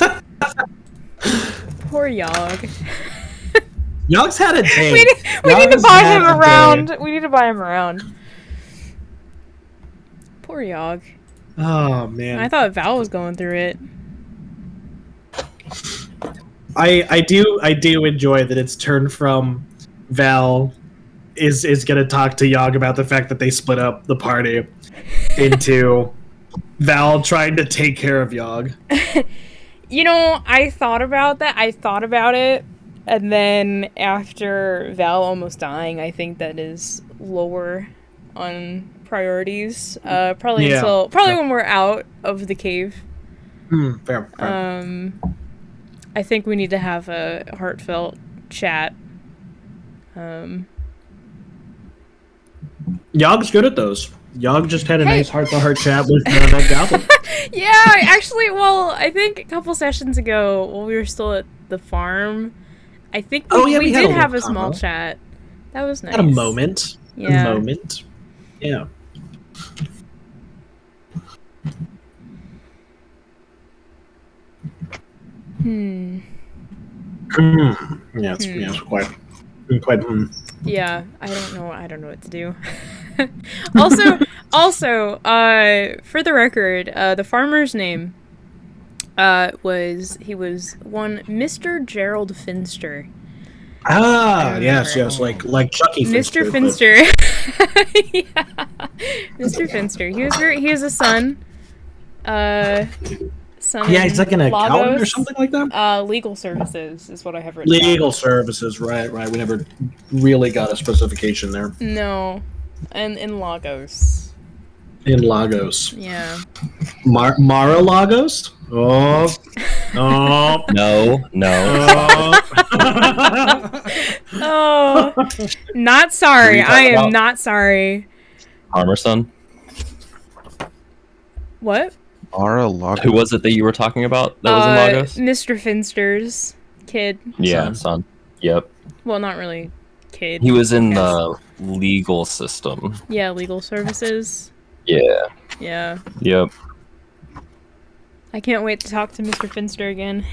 Poor Yog. Yog's had a day. We need to buy him around. We need to buy him around. Poor Yog. Oh man. I thought Val was going through it. I do enjoy that it's turned from Val is gonna talk to Yog about the fact that they split up the party into Val trying to take care of Yog. I thought about that. I thought about it, and then after Val almost dying, I think that is lower on priorities. Probably when we're out of the cave. Fair. I think we need to have a heartfelt chat. Yog's good at those. Yog just had a nice heart-to-heart chat with that goblin. Yeah, actually, well, I think a couple sessions ago, while we were still at the farm, I think we did have a small chat. That was nice. Had a moment. Yeah. A moment. Yeah. Yeah, it's quite. Yeah, I don't know what to do. also, for the record, the farmer's name was one Mr. Gerald Finster. Ah, yes, like Chucky Finster. Mr. Finster. Yeah. Mr. Finster. He has a son. Yeah, he's like an accountant or something like that. Legal services is what I have written. Legal services, right. We never really got a specification there. No. And in Lagos. In Lagos. Yeah. Mar-a-Lagos? Oh. Oh. No. Oh. Not sorry. I am not sorry. Armor son? What? Who was it that you were talking about that was in Lagos? Mr. Finster's kid. Yeah, son. Yep. Well, not really kid. He was in the legal system. Yeah, legal services. Yeah. Yeah. Yep. I can't wait to talk to Mr. Finster again.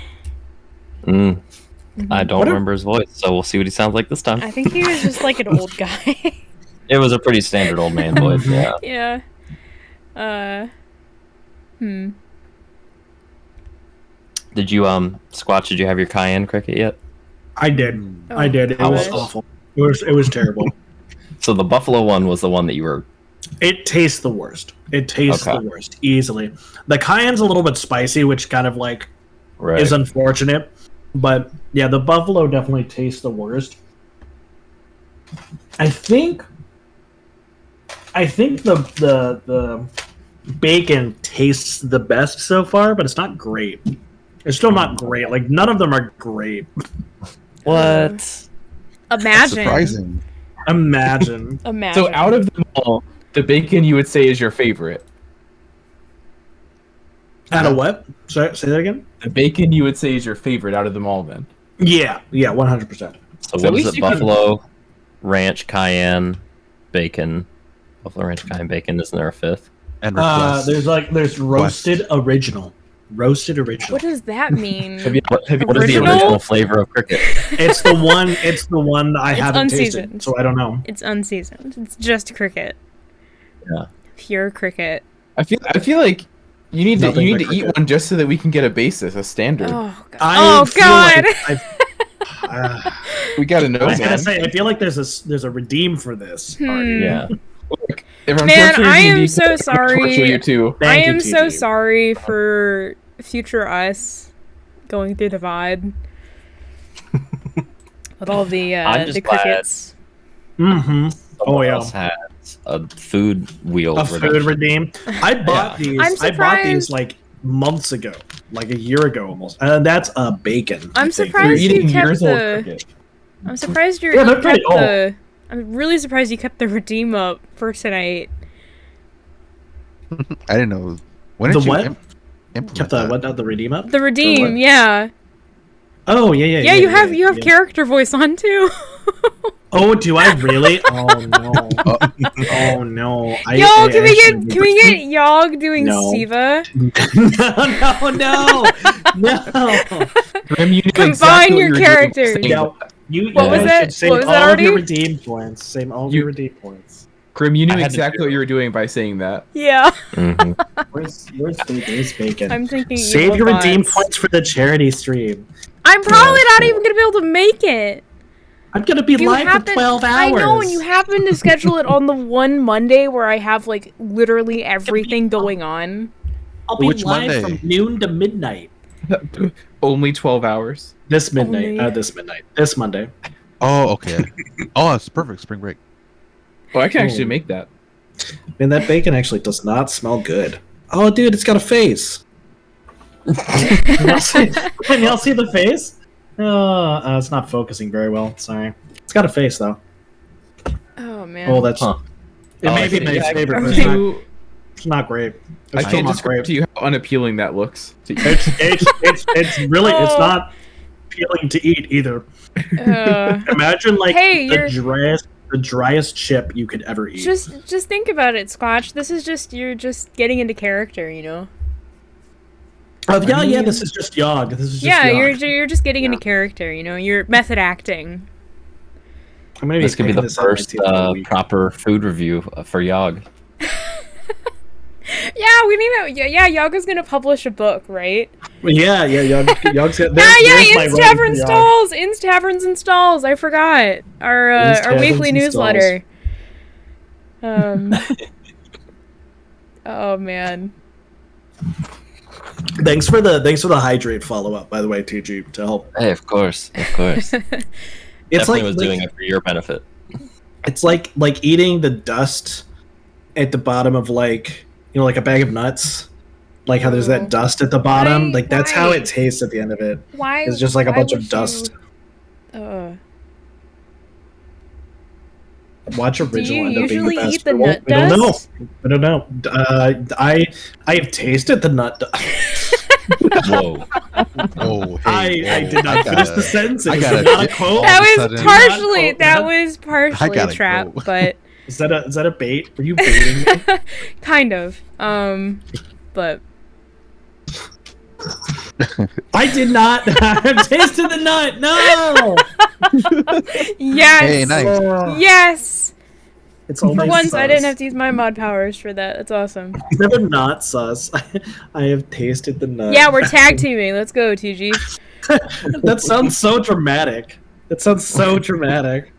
I don't remember his voice, so we'll see what he sounds like this time. I think he was just like an old guy. It was a pretty standard old man voice, yeah. Yeah. Did you, Squatch, did you have your cayenne cricket yet? I did. I did. It was awful. It was terrible. So the buffalo one was the one that you were... It tastes the worst. It tastes the worst, easily. The cayenne's a little bit spicy, which kind of like is unfortunate. But yeah, the buffalo definitely tastes the worst. I think I think the bacon tastes the best so far, but it's not great. It's still not great. Like none of them are great. What? Imagine. Surprising. Imagine. So out of them all, the bacon you would say is your favorite. Out of what? Sorry, say that again. The bacon you would say is your favorite out of them all, then. Yeah, 100%. So what is it? Buffalo, ranch, cayenne, bacon. Buffalo ranch, cayenne, bacon. Isn't there a fifth? And request. There's roasted original. Roasted original. What does that mean? What is the Original? original flavor of cricket? It's the one. It's the one I haven't unseasoned. tasted, so I don't know. It's unseasoned. It's just cricket. Yeah. Pure cricket. I feel like you need Nothing to but eat cricket. one just so that we can get a basis, a standard. Oh god. I Oh feel god. like We gotta know, I was gonna man. say, I feel like there's a redeem for this. already. Yeah. Look, if Man, unfortunately I am D&D so unfortunately sorry. You too. I Thank you, am so TG. sorry for future us going through the VOD with all the I'm just glad crickets. Mm-hmm. Someone yeah. else has a food wheel. A food redeem. I bought these. I'm I bought these surprised. like months ago, like a year ago almost. And that's bacon. I I'm think. You're surprised you eating kept years old the. cricket. I'm surprised Yeah, you they're pretty kept the. I'm really surprised you kept the redeem up for tonight. I didn't know. When The did you what? implement Kept the that? what? The redeem up? The redeem, what? yeah. Oh yeah. Yeah, you have character voice on too. Oh, do I really? Oh no. Oh no. Yo, can we get Yog doing No. Siva? No. Grim, you knew Combine exactly what your you were doing characters. saying Yeah. that. You What was guys that? should save What was that all of already? your redeem points. Save all of your redeem points. Grim, you knew I had to exactly do what you were doing by saying that. Yeah. Where's bacon? I'm thinking. Save evil your redeem bots. points for the charity stream. I'm probably not even gonna be able to make it. I'm gonna be You live for happen- 12 hours. I know, and you happen to schedule it on the one Monday where I have like literally everything going on. I'll be Which live Monday? from noon to midnight. Only 12 hours. This midnight. Only- This Monday. Oh, okay. Oh, it's perfect. Spring break. Oh, I can actually Oh. make that. Man, that bacon actually does not smell good. Oh, dude, it's got a face. Can y'all see the face? It's not focusing very well. Sorry. It's got a face though. Oh man. Oh, that's. Huh. It Oh, may I be see. my Yeah, favorite, but You- it's not great. I It's can't still not describe great. to you how unappealing that looks. To you. It's really it's Oh. not appealing to eat either. Uh, Imagine like Hey, the you're- driest chip you could ever eat. just think about it, Squatch. This is just you're just getting into character, you know. Yeah, this is just Yog. This is just Yeah, Yog. you're just getting into character, you know. You're method acting. I'm gonna This could be picking the this up my first teeth all week. proper food review for Yog. Yeah, we need that. Yeah, Yaga's gonna publish a book, right? Yeah, Yog's got. There's Inns, my writing Tavern for Yog. Stalls, Inns, Taverns, and Stalls. I forgot our Inns, our Taverns, weekly and newsletter. Oh man. Thanks for the hydrate follow up, by the way, TG, to help. Hey, of course. It's Definitely was doing it for your benefit. It's like eating the dust at the bottom of like like a bag of nuts. Like how there's that dust at the bottom. Why- Like that's why? how it tastes at the end of it. Why? It's just like a why bunch would of dust. You, Watch do original you end up being the usually best. eat the We nut don't know. dust? I don't know. I have tasted the nut dust. Whoa. Oh, hey, I whoa, did not finish the sentence. It I was gotta not a dip quote. all That of a was sudden- partially. Not That quote, was partially a gotta trap, go. but Is that a bait? Were you baiting me? kind of. But I did not. I've tasted the nut. No. yes, Hey, nice. yes. It's only For once, I didn't sus. have to use my mod powers for that. That's awesome. It's never not sus. I have tasted the nut. Yeah, we're tag teaming. Let's go, TG. That sounds so dramatic. That sounds so dramatic.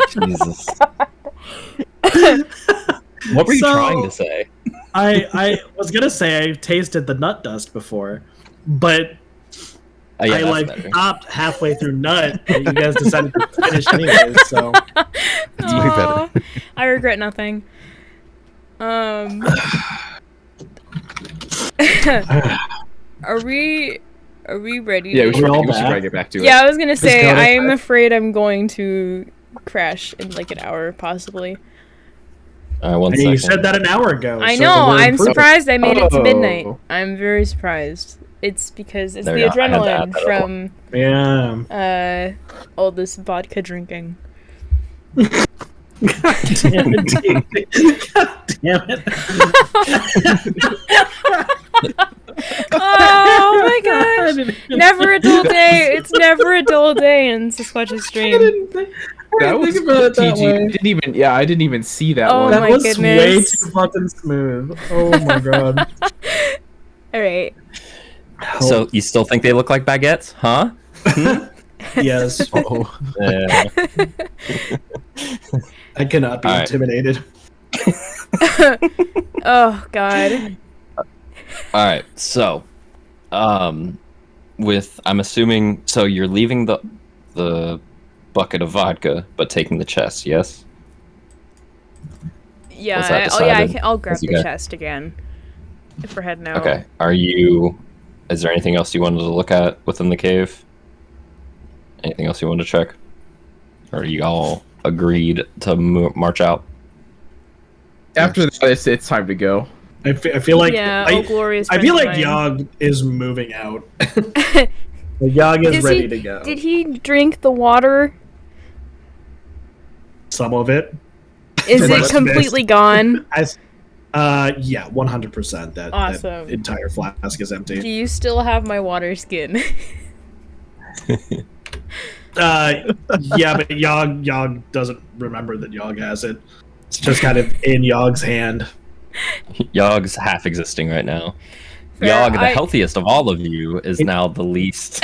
Jesus. What were you So- trying to say? I was gonna say I've tasted the nut dust before, but Yeah, I like better. stopped halfway through nut, and you guys decided to finish anyways. So It's way better. I regret nothing. Are we ready? Yeah, we should all probably back? get back to it. Yeah, I was gonna say Codex I'm back? afraid I'm going to crash in like an hour, possibly. All right, 1 and second. you said that an hour ago. I so know. we're I'm improving. surprised I made it to midnight. Oh. I'm very surprised. It's because it's There the we go. I had to add adrenaline that from Yeah. all this vodka drinking. God damn it, dude. God damn it. Oh my gosh! Never a dull day. It's never a dull day in Sasquatch's stream. That was think about it that TG. way. I didn't even see that Oh one. That my was goodness. way too fucking smooth. Oh my god. All right. So you still think they look like baguettes, huh? Yes. Oh. Yeah. I cannot be All right. intimidated. Oh god. All right. So, with I'm assuming so you're leaving the bucket of vodka, but taking the chest. Yes. Yeah. Was that I'll grab As you the go? chest again. If we're heading out. Okay. Is there anything else you wanted to look at within the cave? Anything else you wanted to check? Or are you all agreed to march out? After this, it's time to go. I feel like Yeah. Oh, glorious. I feel friend like of Yog is moving out. Yog is ready to go. Did he drink the water? Some of it. Is That's it completely gone? Yeah, 100%. That Awesome. entire flask is Do empty. you still have my water skin? Yeah, but Yog doesn't remember that Yog has it. It's just kind of in Yog's hand. Yog's half existing right now. Fair. Yog, the healthiest of all of you, is now the least.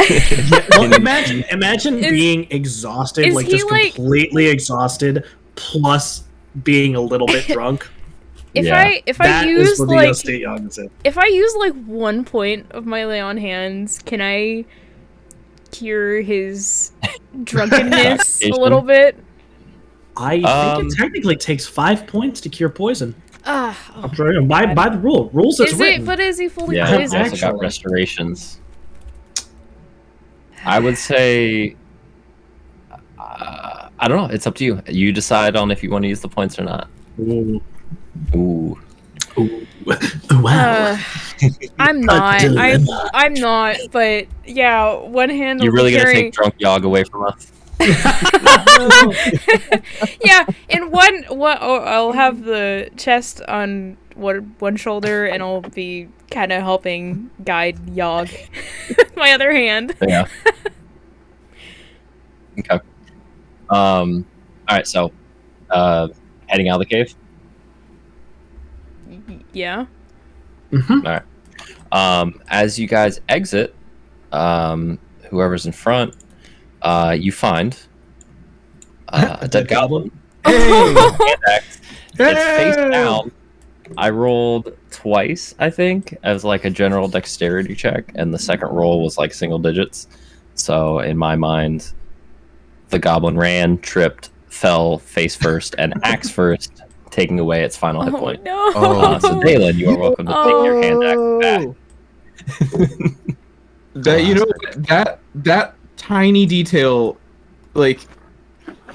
Well, imagine being exhausted, is like he, just like- completely exhausted, plus being a little bit drunk. If Yeah. I That use is what like the state Yog is in. if I use like 1 point of my lay on hands, can I cure his drunkenness a little bit? I think it technically takes 5 points to cure poison. Oh, I'm sorry, by the rules as is written. it? But is he fully Yeah, he's poisoned? also got Actually. restorations. I would say, I don't know. It's up to you. You decide on if you want to use the points or not. Ooh. Ooh. Wow. I'm not. dilemma. I'm not. But yeah, one hand. You're will really be gonna carrying... take drunk Yog away from us? Yeah, and I'll have the chest on one shoulder, and I'll be kind of helping guide Yog with my other hand. Yeah. Okay. All right. So, heading out of the cave. Yeah. As you guys exit, whoever's in front, you find a dead goblin. It's face down. I rolled twice, I think, as like a general dexterity check, and the second roll was like single digits. So in my mind, the goblin ran, tripped, fell face first, and axe first, taking away its final hit point. No. So Daelin, you are welcome to take your hand axe back. That you know that tiny detail, like,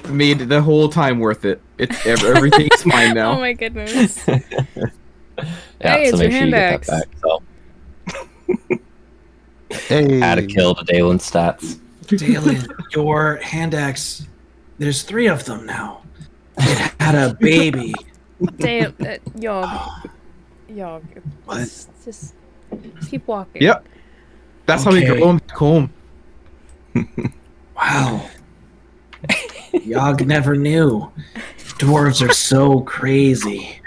made the whole time worth it. It's everything's fine now. Oh my goodness. Yeah, Hey, so it's make your sure you get hand that back. So Hey. add a kill to Daelin's stats. Daelin, your hand axe, there's 3 of them now. It had a baby. Damn, Yog. What? Just keep walking. Yep. That's how we Okay. go back home. Wow. Yog never knew. Dwarves are so crazy.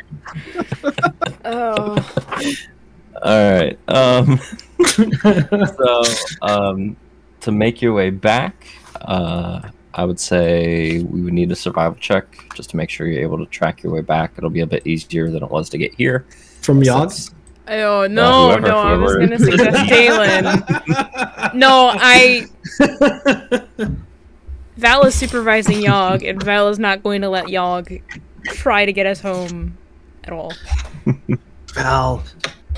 Oh. All right. So, to make your way back, I would say we would need a survival check just to make sure you're able to track your way back. It'll be a bit easier than it was to get here. From Yog? Oh no, I was gonna suggest Daelin. No, Val is supervising Yog, and Val is not going to let Yog try to get us home at all. Val,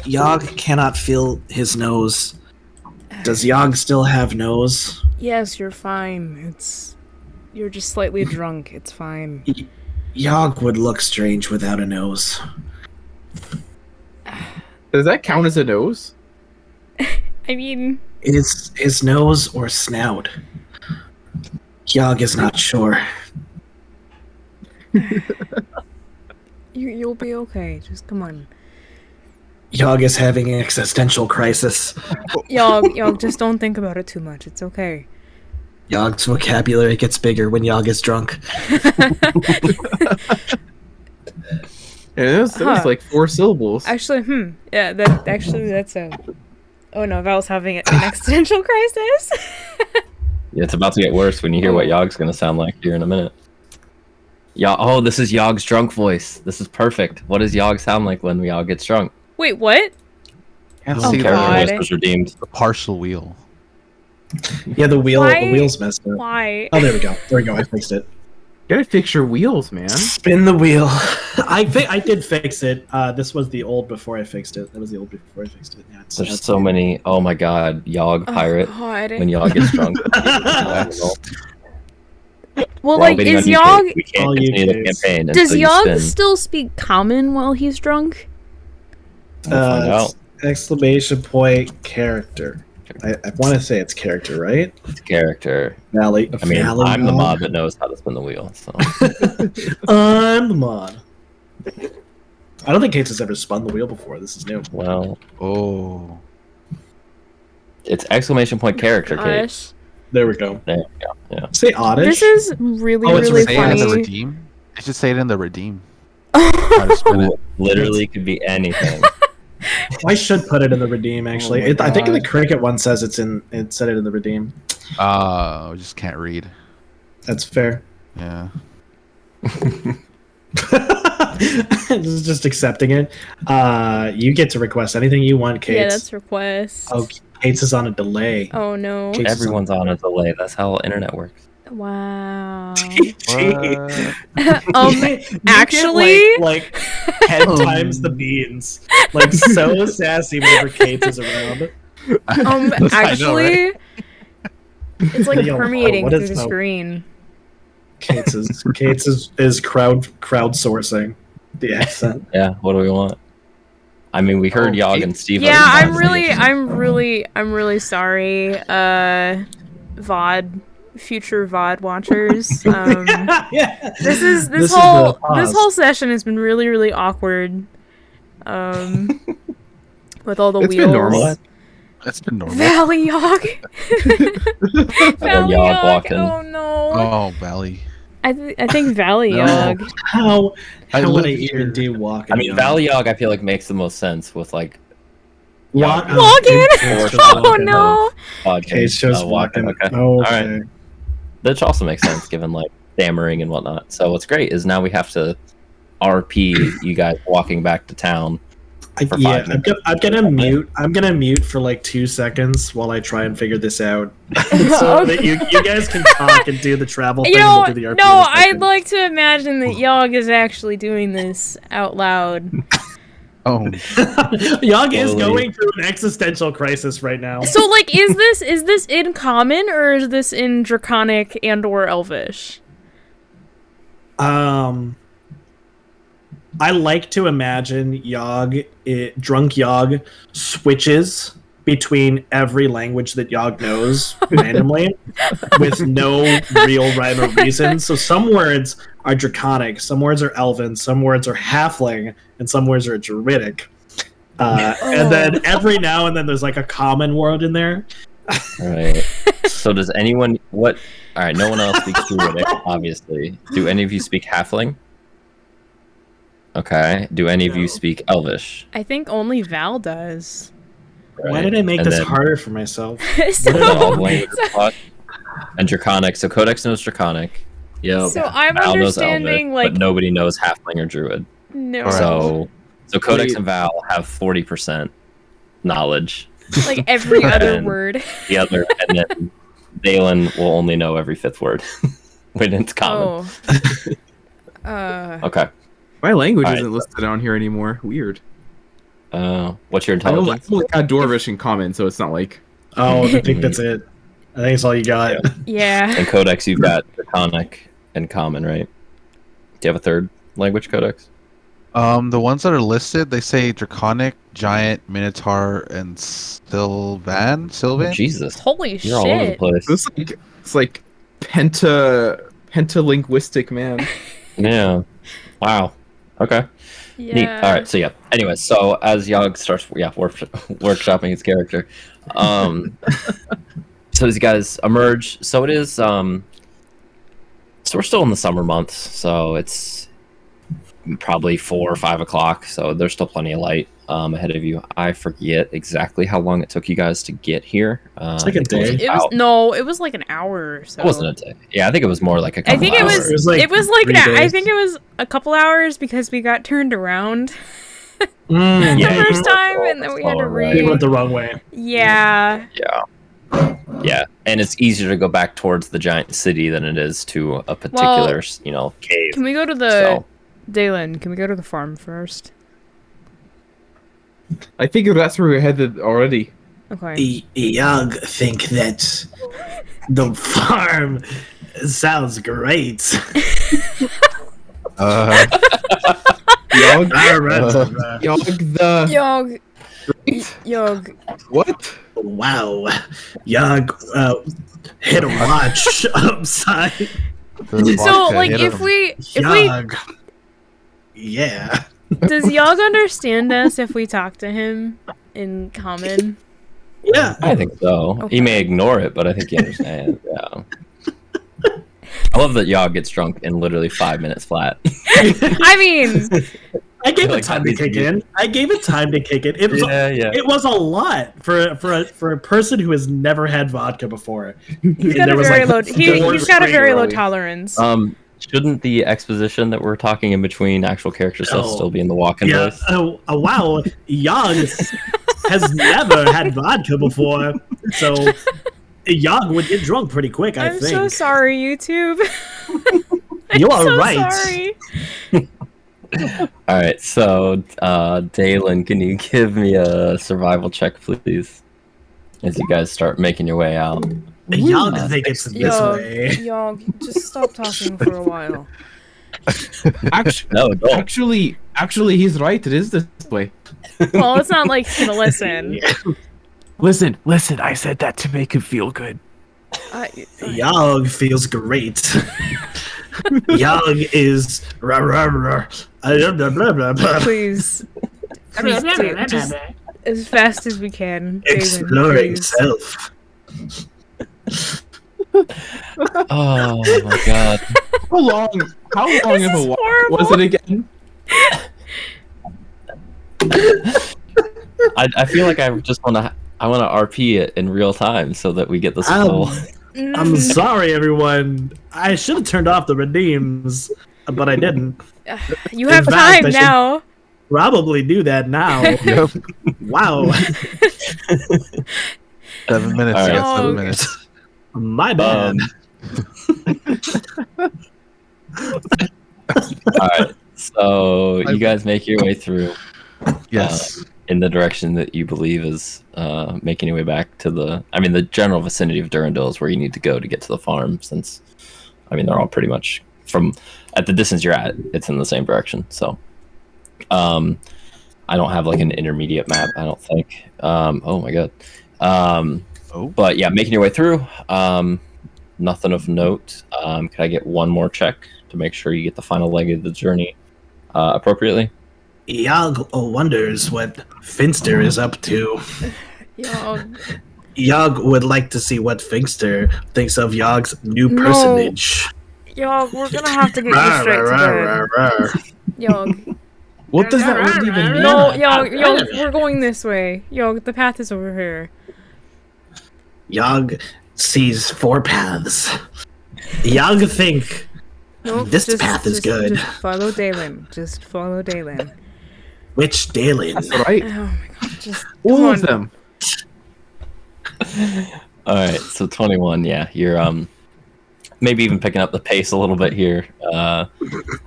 Yog cannot feel his nose. Does Yog still have nose? Yes, you're fine. You're just slightly drunk. It's fine. Yog would look strange without a nose. Does that count as a nose? I mean... Is his nose or snout? Yog is not sure. You'll be okay. Just come on. Yog is having an existential crisis. Yog, just don't think about it too much. It's okay. Yog's vocabulary gets bigger when Yog is drunk. Yeah, that was like 4 syllables. Actually, yeah, that's a... Oh no, Val's having an existential crisis. Yeah, it's about to get worse when you hear what Yog's gonna sound like here in a minute. Oh, this is Yog's drunk voice. This is perfect. What does Yog sound like when Yog gets drunk? Wait, what? Oh, Character voice was redeemed. The partial wheel. Yeah, the wheel's messed up. Why? Oh, there we go. I fixed it. You gotta fix your wheels, man. Spin the wheel. I did fix it. This was the old before I fixed it. That was the old before I fixed it. Yeah, There's so many. Oh my god, Yog pirate. When Yog gets drunk. Well, like, is Yog... We can't continue the campaign. Does Yog still speak common while he's drunk? We'll find out. Exclamation point character. I want to say it's character, right? It's character. Valley. I mean, I'm the mod that knows how to spin the wheel, so. I'm the mod. I don't think Kate's has ever spun the wheel before. This is new. Well. Oh. It's exclamation point character, Kate. There we go. There we go. Yeah. Say oddish. This is really funny. I should say it in the redeem. Literally could be anything. I should put it in the redeem. Actually, I think in the cricket one says it said it in the redeem. I just can't read. That's fair. Yeah. Just accepting it. You get to request anything you want, Kate. Yeah, that's request. Oh, Kate's is on a delay. Oh no. Everyone's on a delay. That's how internet works. Wow. Actually, like 10 times the beans. Like so sassy whenever Kate is around. Actually, it's like permeating through the screen. Kate's is crowdsourcing the accent. Yeah. What do we want? I mean, we heard Yog and Steve. Yeah, I'm really sorry, future VOD watchers. This whole session has been really awkward. With all the wheels. Been normal. That's been normal. Valley Yog. Valley Yog Yog. walking. Oh no. Oh, Valley. I think Valley Yog. How would I even do walking? I mean, Valley Yog, I feel like makes the most sense with like. Walking. Oh no. Kate's just walking. Okay. Oh, okay. All right. That also makes sense given like stammering and whatnot. So what's great is now we have to RP you guys walking back to town. I'm gonna mute for like 2 seconds while I try and figure this out, so that you guys can talk and do the travel thing. We'll do the RP. No, I'd like to imagine that Yog is actually doing this out loud. Oh, Yog is going through an existential crisis right now. So, like, is this in common or is this in Draconic and or Elvish? I like to imagine drunk Yog switches between every language that Yog knows randomly with no real rhyme or reason. So some words are Draconic, some words are Elven, some words are Halfling, and some words are Druidic. And then every now and then there's like a common word in there. All right. So does anyone... All right, no one else speaks Druidic, obviously. Do any of you speak Halfling? Okay. Do any of you speak Elvish? I think only Val does. Right. Why did I make this harder for myself? And Draconic. So Codex knows Draconic. Yep. So I'm Val understanding knows Elvish, like... but nobody knows Halfling or Druid. No. So Codex and Val have 40% knowledge. Like every other And word. The other, and then Daelin will only know every 5th word when it's common. Okay. My language All right. isn't listed on here anymore. Weird. What's your I intelligence? only got Dwarvish in common, so it's not like. Oh, I think that's it. I think it's all you got. Yeah. And Codex, you've got Draconic and Common, right? Do you have a 3rd language, Codex? The ones that are listed, they say Draconic, Giant, Minotaur, and Sylvan. Oh, Jesus. Holy You're all over the shit. place. It's like pentalinguistic, man. Yeah. Wow. Okay. Yeah. Neat. All right. So yeah. Anyway, so as Yog starts, workshopping his character, so as you guys emerge, so it is. So we're still in the summer months, so it's probably 4 or 5 o'clock. So there's still plenty of light ahead of you. I forget exactly how long it took you guys to get here. It's like a day. It was like an hour or so. It wasn't a day. Yeah, I think it was more like a couple I think hours. It was like I think it was a couple hours because we got turned around Mm, the Yeah, first time and then we had to right. we read. went the wrong way. Yeah. Yeah, and it's easier to go back towards the giant city than it is to a particular, cave. Can we go to the Daelin, can we go to the farm first? I think that's where we're headed already. Okay. Yog think that the farm sounds great. Yog, Yog. Yog. What? Wow. Yog hit a watch upside. So like if we Yog. Yeah. does Yog understand us if we talk to him in common? Yeah. I think so. Okay. He may ignore it, but I think he understands. Yeah. I love that Yog gets drunk in literally 5 minutes flat. I mean, I gave it Like, time to kick in. It was Yeah. it was a lot for a person who has never had vodka before. he's got a very low. He's got a very low tolerance. Shouldn't the exposition that we're talking in between actual character stuff still be in the walk-in Yeah. voice? Wow. Yog has never had vodka before, so Yog would get drunk pretty quick. I I'm think. so sorry, YouTube. You are so right. Sorry. All right, so Daelin, can you give me a survival check, please? As you guys start making your way out. Yog think it's this way. Yog, just stop talking for a while. Actually, No, don't. actually, he's right. It is this way. Well, it's not like he's gonna listen. Listen. I said that to make him feel good. Yog feels great. Yog is blah, blah, blah, blah, blah, blah. Please, just as fast as we can. Daelin, Explore please. itself. Oh my god. How long This of a is walk horrible. was it again? I feel like I just want to RP it in real time so that we get this full. I'm sorry, everyone. I should have turned off the redeems, but I didn't. You have In fact, time I should- now. Probably do that now. Yep. Wow. 7 minutes. All right. Yeah, 7 Oh. minutes. My bad. All right, so you guys make your way through Yes. in the direction that you believe is making your way back to the general vicinity of Durandal is where you need to go to get to the farm, since they're all pretty much from at the distance you're at, it's in the same direction. So I don't have like an intermediate map, I don't think. Oh my god. But yeah, making your way through, nothing of note. Can I get one more check to make sure you get the final leg of the journey appropriately? Yog wonders what Finster is up to. Yog. Yog would like to see what Finster thinks of Yog's new personage. Yog, we're gonna have to get you straight to bed. Yog. What does that word even mean? No, Yog, we're going this way. Yog, the path is over here. Yog sees 4 paths. Yog think Nope, this path is good. Just follow Daelin. Just follow Daelin. Which Daelin? That's right. Oh my god, just All of them. All right, so 21. Yeah, you're maybe even picking up the pace a little bit here. I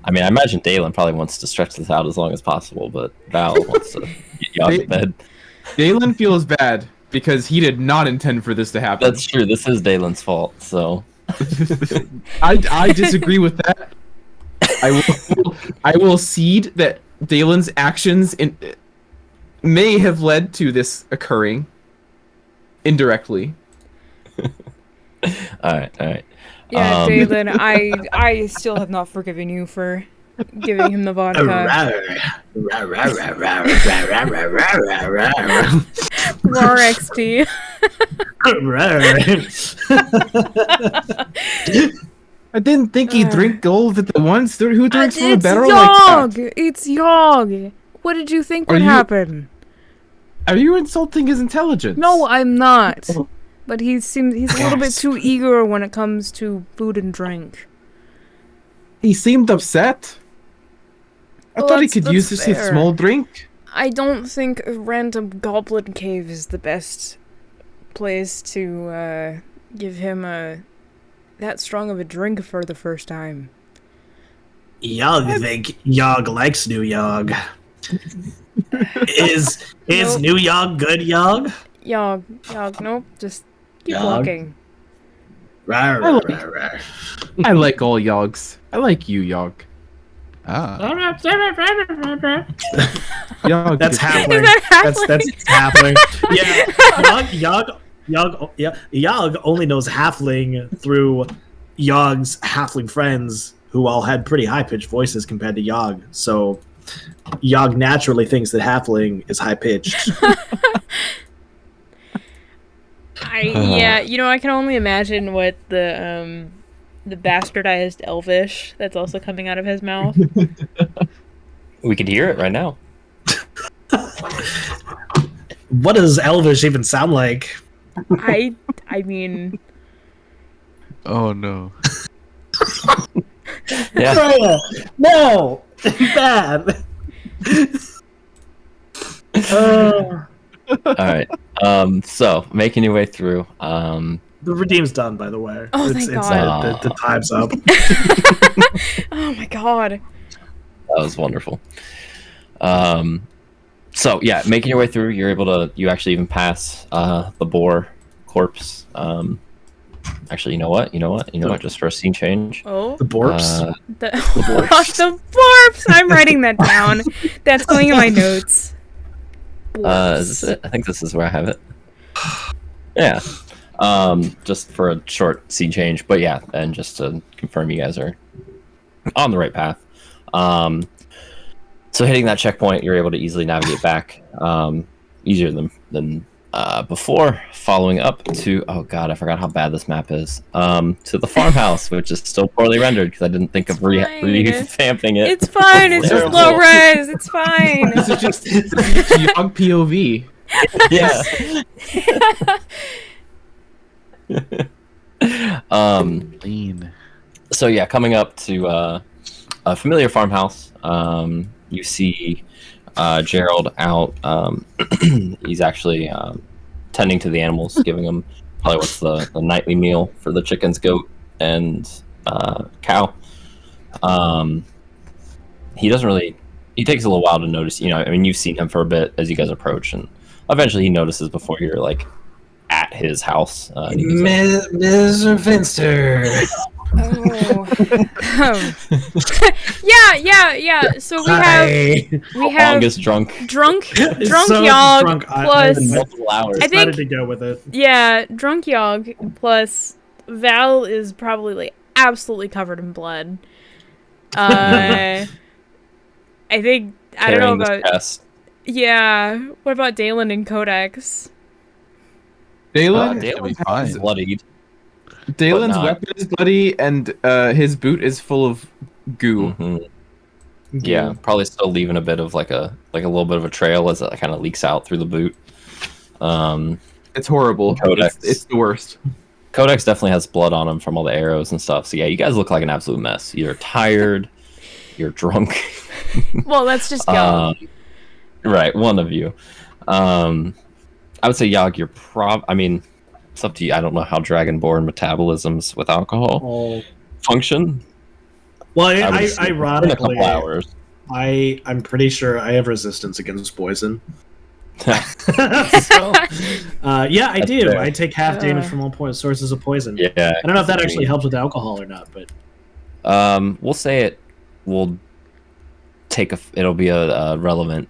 mean, I imagine Daelin probably wants to stretch this out as long as possible, but Val wants to get you out of bed. Daelin feels bad because he did not intend for this to happen. That's true. This is Daelin's fault. So I disagree with that. I will cede that Daelin's actions may have led to this occurring indirectly. all right. Yeah, Daelin, I still have not forgiven you for giving him the vodka. Roar XP. I didn't think he'd drink all of it at once. Who drinks from a barrel Yog! like that? It's Yog! What did you think would happen? Are you insulting his intelligence? No, I'm not. But he's a little bit too eager when it comes to food and drink. He seemed upset. I thought he could use this a small drink. I don't think a random goblin cave is the best place to give him that strong of a drink for the first time. Yog think Yog likes new Yog. Is new Yog good Yog? Yog, nope, just keep Yog? walking. I like all Yogs. I like you, Yog. Yog. That's happening. Is that halfling? That's happening. Yeah, Yog only knows halfling through Yog's halfling friends, who all had pretty high-pitched voices compared to Yog. So Yog naturally thinks that halfling is high-pitched. I can only imagine what the bastardized Elvish that's also coming out of his mouth. we could hear it right now. What does Elvish even sound like? I mean... Oh, no. Yeah. No! Bad! All right. So making your way through. The redeem's done, by the way. Oh, thank God. The time's up. Oh my God. That was wonderful. So yeah, making your way through, you actually even pass the boar corpse. Actually, you know what? Just for a scene change. Oh. The BORPSE? The BORPSE! I'm writing that down. That's going in my notes. Is this it? I think this is where I have it. Yeah. Just for a short scene change, but yeah, and just to confirm you guys are on the right path. So hitting that checkpoint, you're able to easily navigate back, easier than before. Following up to, oh god, I forgot how bad this map is. To the farmhouse, which is still poorly rendered because I didn't think of revamping it. It's fine. It's just low res. It's fine. This is just Yog POV. Yeah. Lean. So yeah, coming up to a familiar farmhouse, you see Gerald out. He's actually tending to the animals, giving them probably what's the nightly meal for the chickens, goat, and cow. He doesn't really. He takes a little while to notice. You've seen him for a bit as you guys approach, and eventually he notices before you're like at his house. Mr. Finster. Oh. Yeah. So we have longest drunk So Yog drunk, plus multiple hours. I think to go with it. yeah, drunk Yog plus Val is probably like absolutely covered in blood. I think I don't know about yeah. What about Daelin and Codex? Daelin's fine. bloodied. Daelin's weapon is bloody, and his boot is full of goo. Mm-hmm. Yeah, probably still leaving a bit of like a little bit of a trail as it kind of leaks out through the boot. It's horrible. Codex. It's the worst. Codex definitely has blood on him from all the arrows and stuff. So yeah, you guys look like an absolute mess. You're tired. You're drunk. Well, that's just Yog. Right, one of you. I would say Yog, you're I mean, it's up to you. I don't know how dragonborn metabolisms with alcohol function. Well, ironically, in a couple hours. I'm pretty sure I have resistance against poison. So, yeah, I do. Fair. I take half damage from all sources of poison. Yeah. I don't know if that actually helps with alcohol or not, but we'll say it will it'll be a relevant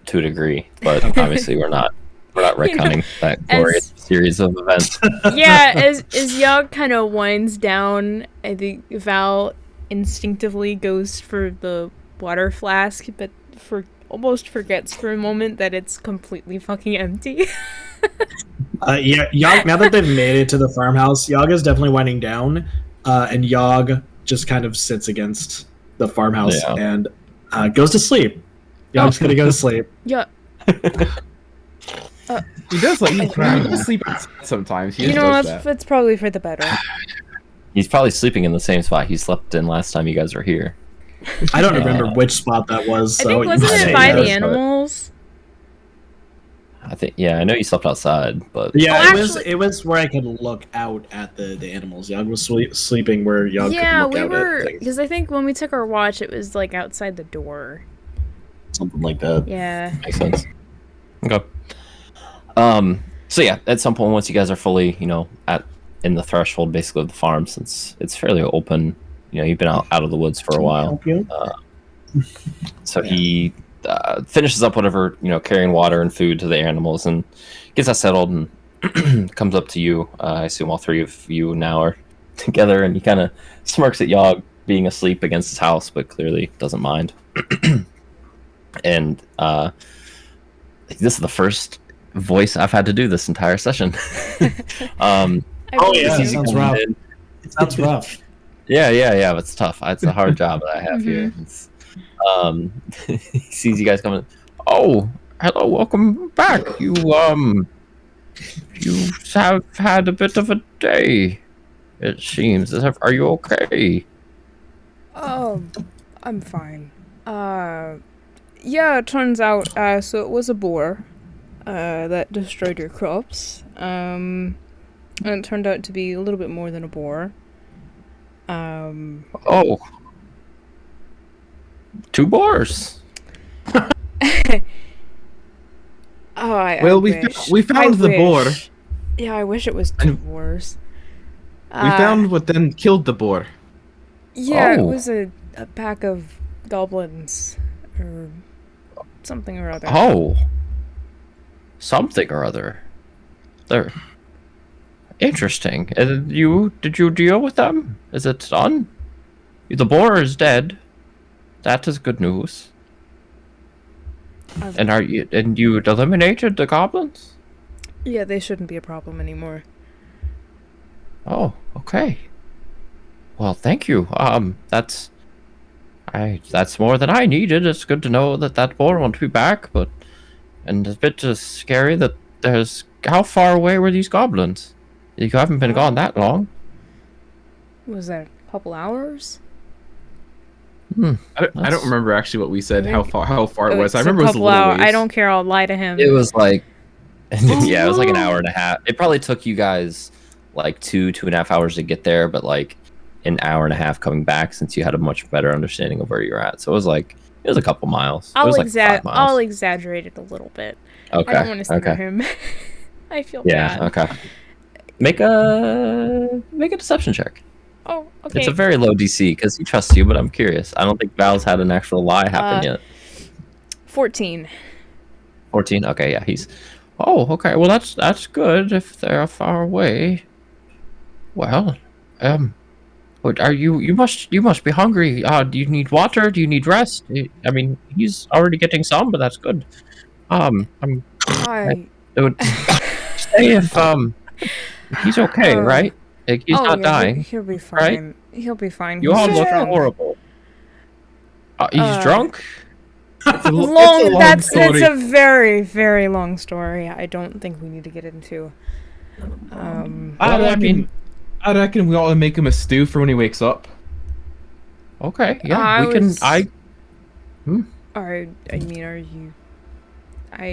to a degree, but obviously we're not retconning that glorious series of events. Yeah, as Yog kind of winds down, I think Val instinctively goes for the water flask, but almost forgets for a moment that it's completely fucking empty. Yeah, Yog, now that they've made it to the farmhouse, Yog is definitely winding down, and Yog just kind of sits against the farmhouse and goes to sleep. Yog's gonna go to sleep. Yeah. He does sleep sometimes. It's probably for the better. He's probably sleeping in the same spot he slept in last time you guys were here. I don't remember which spot that was. I think wasn't it by the animals? I know you slept outside, but yeah, it was where I could look out at the animals. Yog was sleeping where Yog could look out at things. Because I think when we took our watch, it was like outside the door. Something like that. Yeah. Makes sense. Okay. So yeah, at some point, once you guys are fully, in the threshold, basically, of the farm, since it's fairly open, you've been out of the woods for a while. So he finishes up whatever, carrying water and food to the animals and gets that settled and comes up to you. I assume all three of you now are together, and he kind of smirks at Yog being asleep against his house, but clearly doesn't mind. And this is the first voice I've had to do this entire session. It sounds rough. It sounds rough. Yeah, it's tough. It's a hard job that I have here. He sees you guys coming. Oh, hello, welcome back. You have had a bit of a day, it seems. Are you okay? I'm fine. Yeah, it turns out, so it was a boar, that destroyed your crops. And it turned out to be a little bit more than a boar. Oh. 2 boars. We found the boar. Yeah, I wish it was 2 boars. We found what then killed the boar. Yeah, it was a pack of goblins, or something or other. Oh. Something or other. They're interesting. Did you deal with them? Is it done? The boar is dead. That is good news. And you eliminated the goblins? Yeah, they shouldn't be a problem anymore. Oh, okay. Well, thank you. That's more than I needed. It's good to know that boar won't be back, and it's a bit scary that how far away were these goblins? You haven't been gone that long. Was that a couple hours? I don't remember actually what we said. How far it was. I remember it was a little ways. I don't care. I'll lie to him. It was like, it was like an hour and a half. It probably took you guys like 2.5 hours to get there, but like an hour and a half coming back, since you had a much better understanding of where you're at. So it was a couple miles. I'll exaggerate it a little bit. Okay. I don't want to scare him. I feel bad. Yeah. Okay. Make a deception check. Oh, okay. It's a very low DC because he trusts you, but I'm curious. I don't think Val's had an actual lie happen yet. 14. 14. Okay, yeah, he's. Oh, okay. Well, that's good if they're far away. Well, what are you? You must be hungry. Do you need water? Do you need rest? I mean, he's already getting some, but that's good. I would say if he's okay, right? Like, he's not dying. He'll be fine. Right? He'll be fine. You all look horrible. He's drunk. That's a very, very long story. I don't think we need to get into. I reckon we ought to make him a stew for when he wakes up. Okay, yeah, we can. Are you I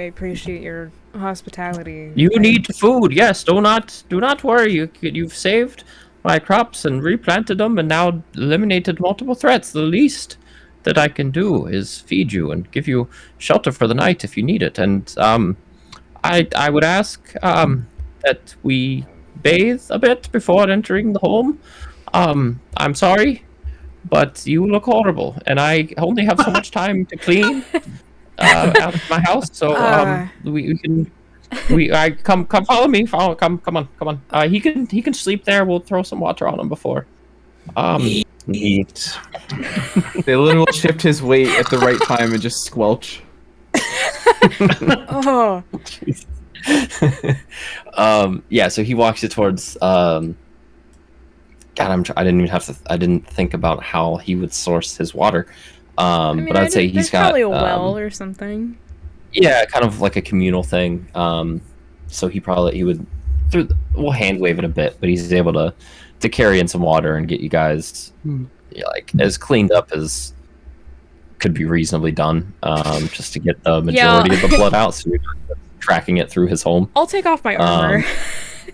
appreciate your hospitality. You need food, yes. Do not worry. You've saved my crops and replanted them, and now eliminated multiple threats. The least that I can do is feed you and give you shelter for the night if you need it. And I would ask that we bathe a bit before entering the home. I'm sorry, but you look horrible, and I only have so much time to clean out of my house. So we can. Come follow me. Come on. He can sleep there. We'll throw some water on him before. Eat. Daelin will shift his weight at the right time and just squelch. Oh. Yeah. So he walks you towards. God, I didn't think about how he would source his water. But I'd say he's got probably a well or something. Yeah, kind of like a communal thing. So he would we'll hand wave it a bit, but he's able to carry in some water and get you guys like as cleaned up as could be reasonably done, just to get the majority of the blood out. So you're tracking it through his home. I'll take off my armor.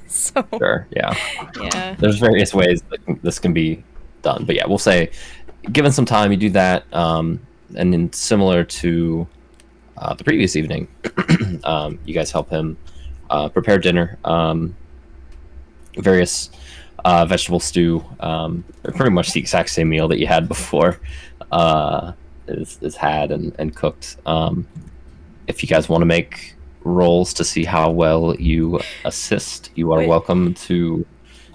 So sure, yeah. There's various ways that this can be done, but yeah, we'll say, given some time, you do that, and then similar to the previous evening, you guys help him prepare dinner. Various vegetable stew, pretty much the exact same meal that you had before, is had and cooked. If you guys want to make rolls to see how well you assist, you are welcome to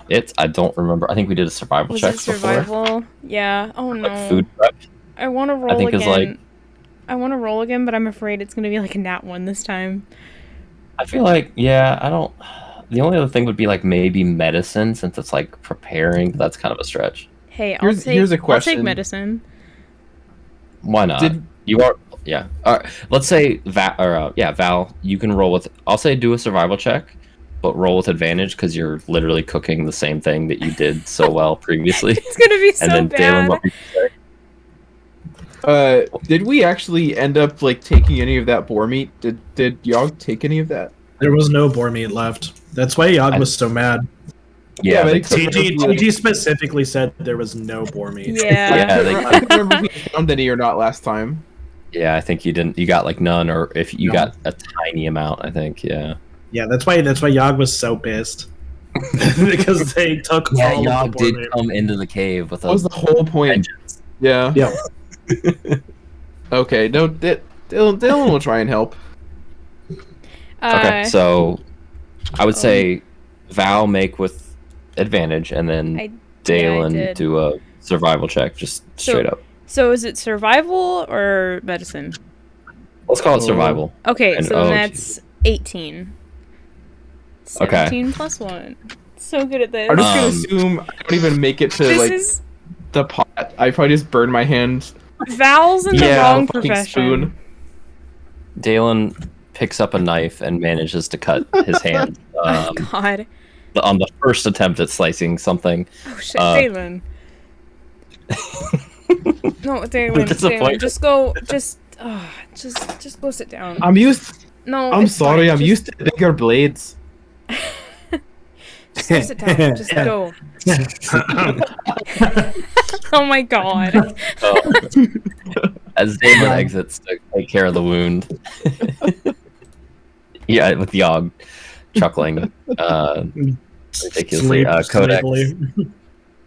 it. I don't remember. I think we did a survival check before. Yeah. Oh no. Like food prep. I want to roll again. I want to roll again, but I'm afraid it's going to be like a nat 1 this time. I feel like, yeah, I don't... The only other thing would be like maybe medicine, since it's like preparing, but that's kind of a stretch. Hey, here's a question. I'll take medicine. Why not? You are... Yeah. All right. Let's say Val, you can roll with... I'll say do a survival check, but roll with advantage because you're literally cooking the same thing that you did so well previously. It's going to be so bad. Daelin, what would you say? Did we actually end up like taking any of that boar meat? Did Yog take any of that? There was no boar meat left. That's why Yog was so mad. Yeah, but TG specifically said there was no boar meat. Yeah. I can't remember if we found any or not last time. Yeah, I think you didn't. You got like none, or if you got a tiny amount, I think. Yeah. Yeah, that's why Yog was so pissed. Because they took all Yog of the boar did meat. come into the cave with that was the whole point. Vengeance. Yeah. Yeah. Okay, no, Daelin will try and help. Okay, so I would say Val make with advantage, and then Daelin do a survival check, just straight up. So is it survival or medicine? Let's call it survival. Okay, so that's 18. 17 plus 1. So good at this. I'm just gonna assume I don't even make it to the pot. I probably just burn my hand. Val's in the wrong profession. Spoon. Daelin picks up a knife and manages to cut his hand. Oh God! On the first attempt at slicing something. Oh shit, Daelin! No, Daelin, just go sit down. I'm sorry. I'm just used to bigger blades. Just go sit down. Just go. Oh my God. As Daelin exits to take care of the wound. Yeah, with Yog chuckling. Ridiculously.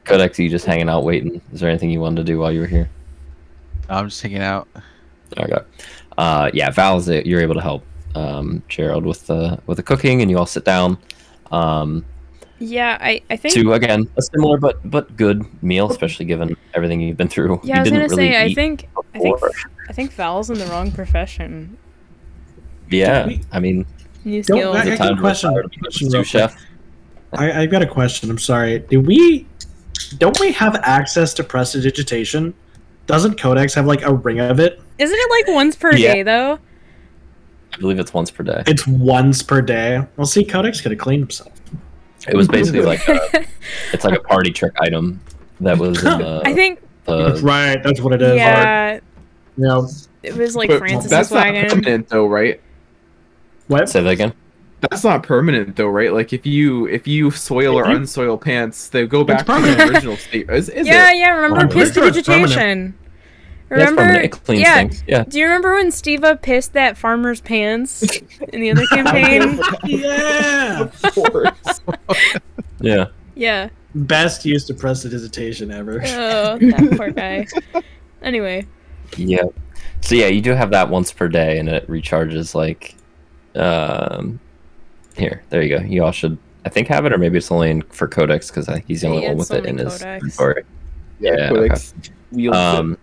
Codex, you just hanging out waiting? Is there anything you wanted to do while you were here? I'm just hanging out. Okay. Yeah, Val, you're able to help Gerald with the cooking, and you all sit down. Yeah, I think to again a similar but good meal, especially given everything you've been through. Yeah, I was gonna say I think Val's in the wrong profession. Yeah, I mean, new skills. I got a question. Chef. I've got a question. I'm sorry. Don't we have access to prestidigitation? Doesn't Codex have like a ring of it? Isn't it like once per day though? I believe it's once per day. It's once per day. Well, see, Codex could have cleaned himself. It was basically like it's like a party trick item that was in the, I think right, that's what it is. Yeah. Yeah. It was like But Francis's that's not wagon. permanent though, right? What? Say that again. That's not permanent though, right? Like if you soil or unsoil pants, they go back to permanent. the original state. Is Yeah, it? yeah. Remember I'm pretty sure it's prestidigitation? That's Remember? permanent. It cleans Yeah. things. Yeah. Do you remember when Steva pissed that farmer's pants in the other campaign? Yeah. Of course. Yeah. Yeah. Best use of prestidigitation ever. Oh, that poor guy. Anyway. Yeah. So yeah, you do have that once per day, and it recharges like. Here, there you go. You all should, I think, have it, or maybe it's only for Codex because I think he's the only one with it in his inventory. Yeah. Codex wields it.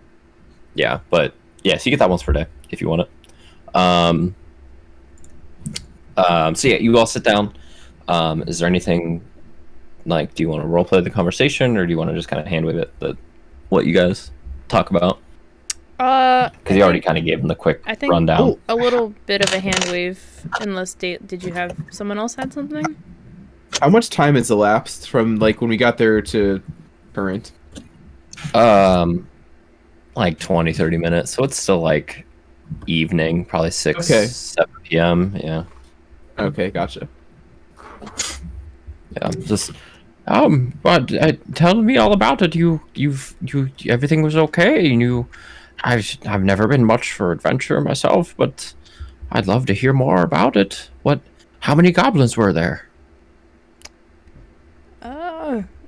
Yeah, but yeah, so you get that once per day if you want it. So yeah, you all sit down. Is there anything like? Do you want to roleplay the conversation, or do you want to just kind of hand wave it? What you guys talk about? Because you already kind of gave him the quick rundown. A little bit of a hand wave. Unless did you have someone else had something? How much time has elapsed from like when we got there to current? Like 20-30 minutes. So it's still like evening, probably 7 p.m. Yeah. Okay, gotcha. Yeah, just but tell me all about it. You everything was okay. I've never been much for adventure myself, but I'd love to hear more about it. How many goblins were there?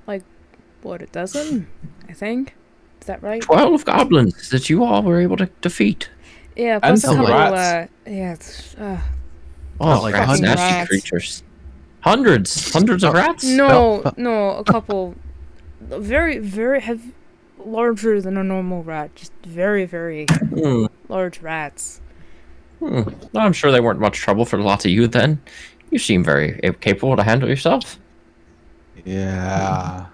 Like what, a dozen? I think. Is that right? 12 goblins that you all were able to defeat. Yeah, plus a some couple. rats. Oh, like rats, nasty rats. creatures. Hundreds of rats. No, a couple. Very, very heavy, larger than a normal rat. Just very, very large rats. Well, I'm sure they weren't much trouble for lots of you then. You seem very capable to handle yourself. Yeah.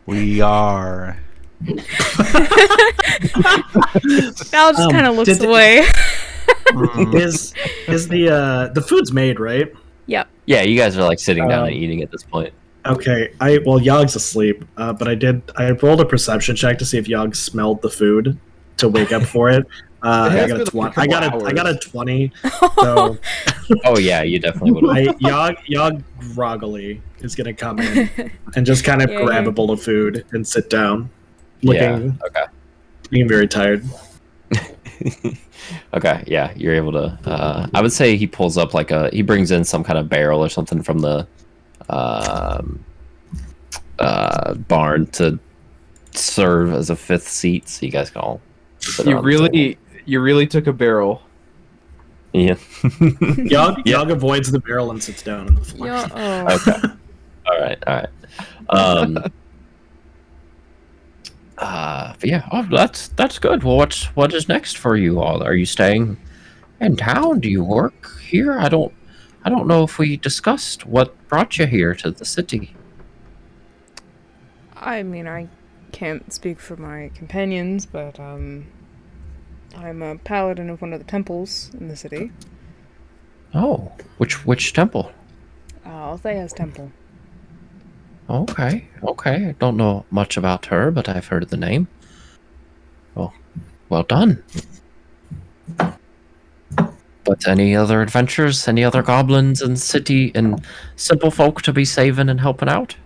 We are. Val just kind of looks away. Is the food's made, right? Yep. Yeah, you guys are like sitting down and eating at this point. Okay. Yog's asleep, but I rolled a perception check to see if Yog smelled the food to wake up for it. I got a 20. I got a 20. So Oh yeah, you definitely would. Yog groggily is gonna come in and just kind of grab a bowl of food and sit down, looking being very tired. Okay, yeah, you're able to. I would say he pulls up he brings in some kind of barrel or something from the barn to serve as a fifth seat, so you guys can all. You really took a barrel. Yeah. Yog avoids the barrel and sits down on the floor. Okay. All right. But yeah, that's good. Well, what is next for you all? Are you staying in town? Do you work here? I don't know if we discussed what brought you here to the city. I mean, I can't speak for my companions, but I'm a paladin of one of the temples in the city. Oh, which temple? Othella's temple. Okay. I don't know much about her, but I've heard of the name. Well done. But any other adventures? Any other goblins in the city and simple folk to be saving and helping out?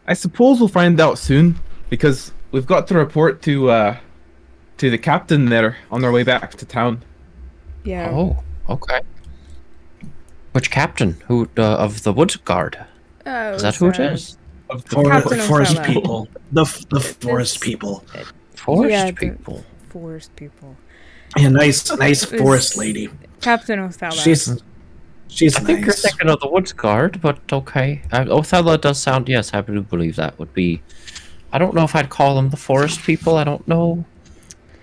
I suppose we'll find out soon, because we've got to report to the captain there on our way back to town. Yeah. Oh, okay. Which captain? Who of the Wood Guard? Is that who it is? Of the Captain forest Othella. people. The forest people. Forest people. Forest people. Yeah, nice forest lady. Captain Othella. She's I think you're nice. thinking of the Woods Guard, but okay. Othella does sound, yes, I do believe that would be. I don't know if I'd call them the forest people. I don't know.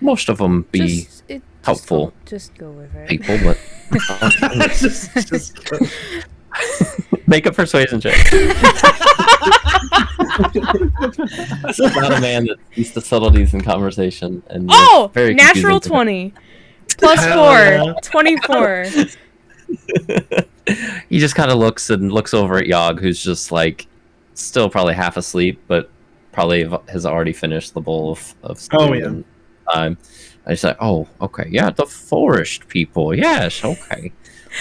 Most of them be helpful. Just go with it. People, but just make a persuasion check. This is not a man that sees the subtleties in conversation. And very natural confusing. 20. Plus 4. 24. He just kind of looks over at Yog, who's just like still probably half asleep, but probably has already finished the bowl of stew. Oh, yeah. And, I just like, oh, okay, yeah, the forest people, yes, okay.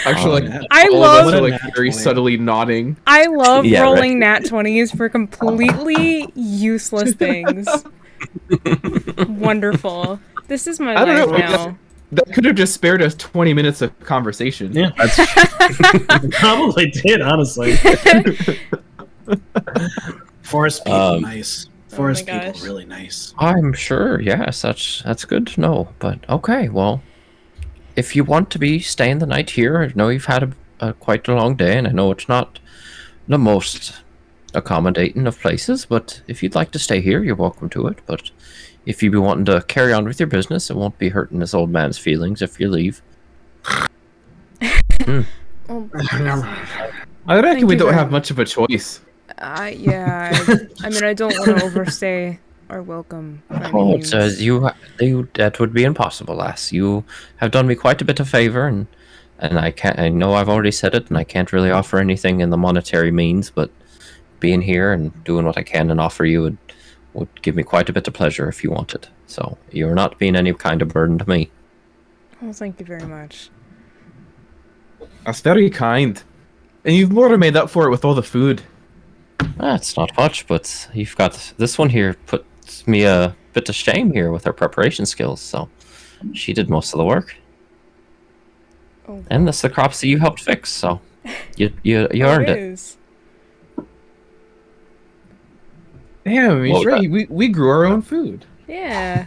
Actually, I all love- of us are like What a nat very 20. subtly nodding. I love Yeah, rolling nat 20s for completely useless things. Wonderful. This is my I don't life know. now. That could have just spared us 20 minutes of conversation. Yeah. Probably did, honestly. Forest people, nice. Forest people, gosh. really nice. I'm sure, yes, that's good to know. But okay, well, if you want to be staying the night here, I know you've had quite a long day, and I know it's not the most accommodating of places, but if you'd like to stay here, you're welcome to it. But if you be wanting to carry on with your business, it won't be hurting this old man's feelings if you leave. Oh, I reckon Thank we you don't very have much of a choice. yeah. I mean, I don't want to overstay our welcome. by any Oh, means. that would be impossible, lass. You have done me quite a bit of favor, and I know I've already said it, and I can't really offer anything in the monetary means, but being here and doing what I can and offer you would give me quite a bit of pleasure if you wanted. So you're not being any kind of burden to me. Well, thank you very much. That's very kind. And you've more than made up for it with all the food. That's not much, but you've got this one here puts me a bit to shame here with her preparation skills. So she did most of the work, Oh, and that's the crops that you helped fix. So you earned it. is. Damn, he's Well, right. We grew our own food. Yeah.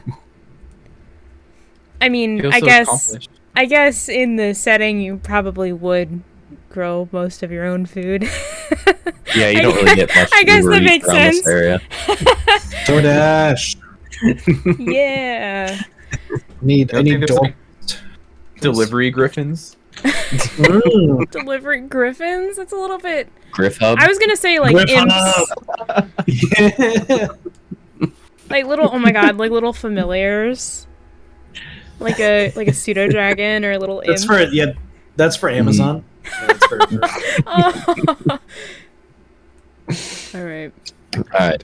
I mean, Feels I so guess accomplished. in the setting you probably would grow most of your own food. Yeah, you don't really get much. I guess that breweries makes around this sense. area. DoorDash. Yeah. I need there's, door. like, delivery griffins. Delivering griffins? That's a little bit. GriffHub. I was gonna say like imps, Yeah. like little. Oh my god, like little familiars, like a pseudo dragon or a little imp. That's for Amazon. Yeah, that's for- Oh. All right. All right.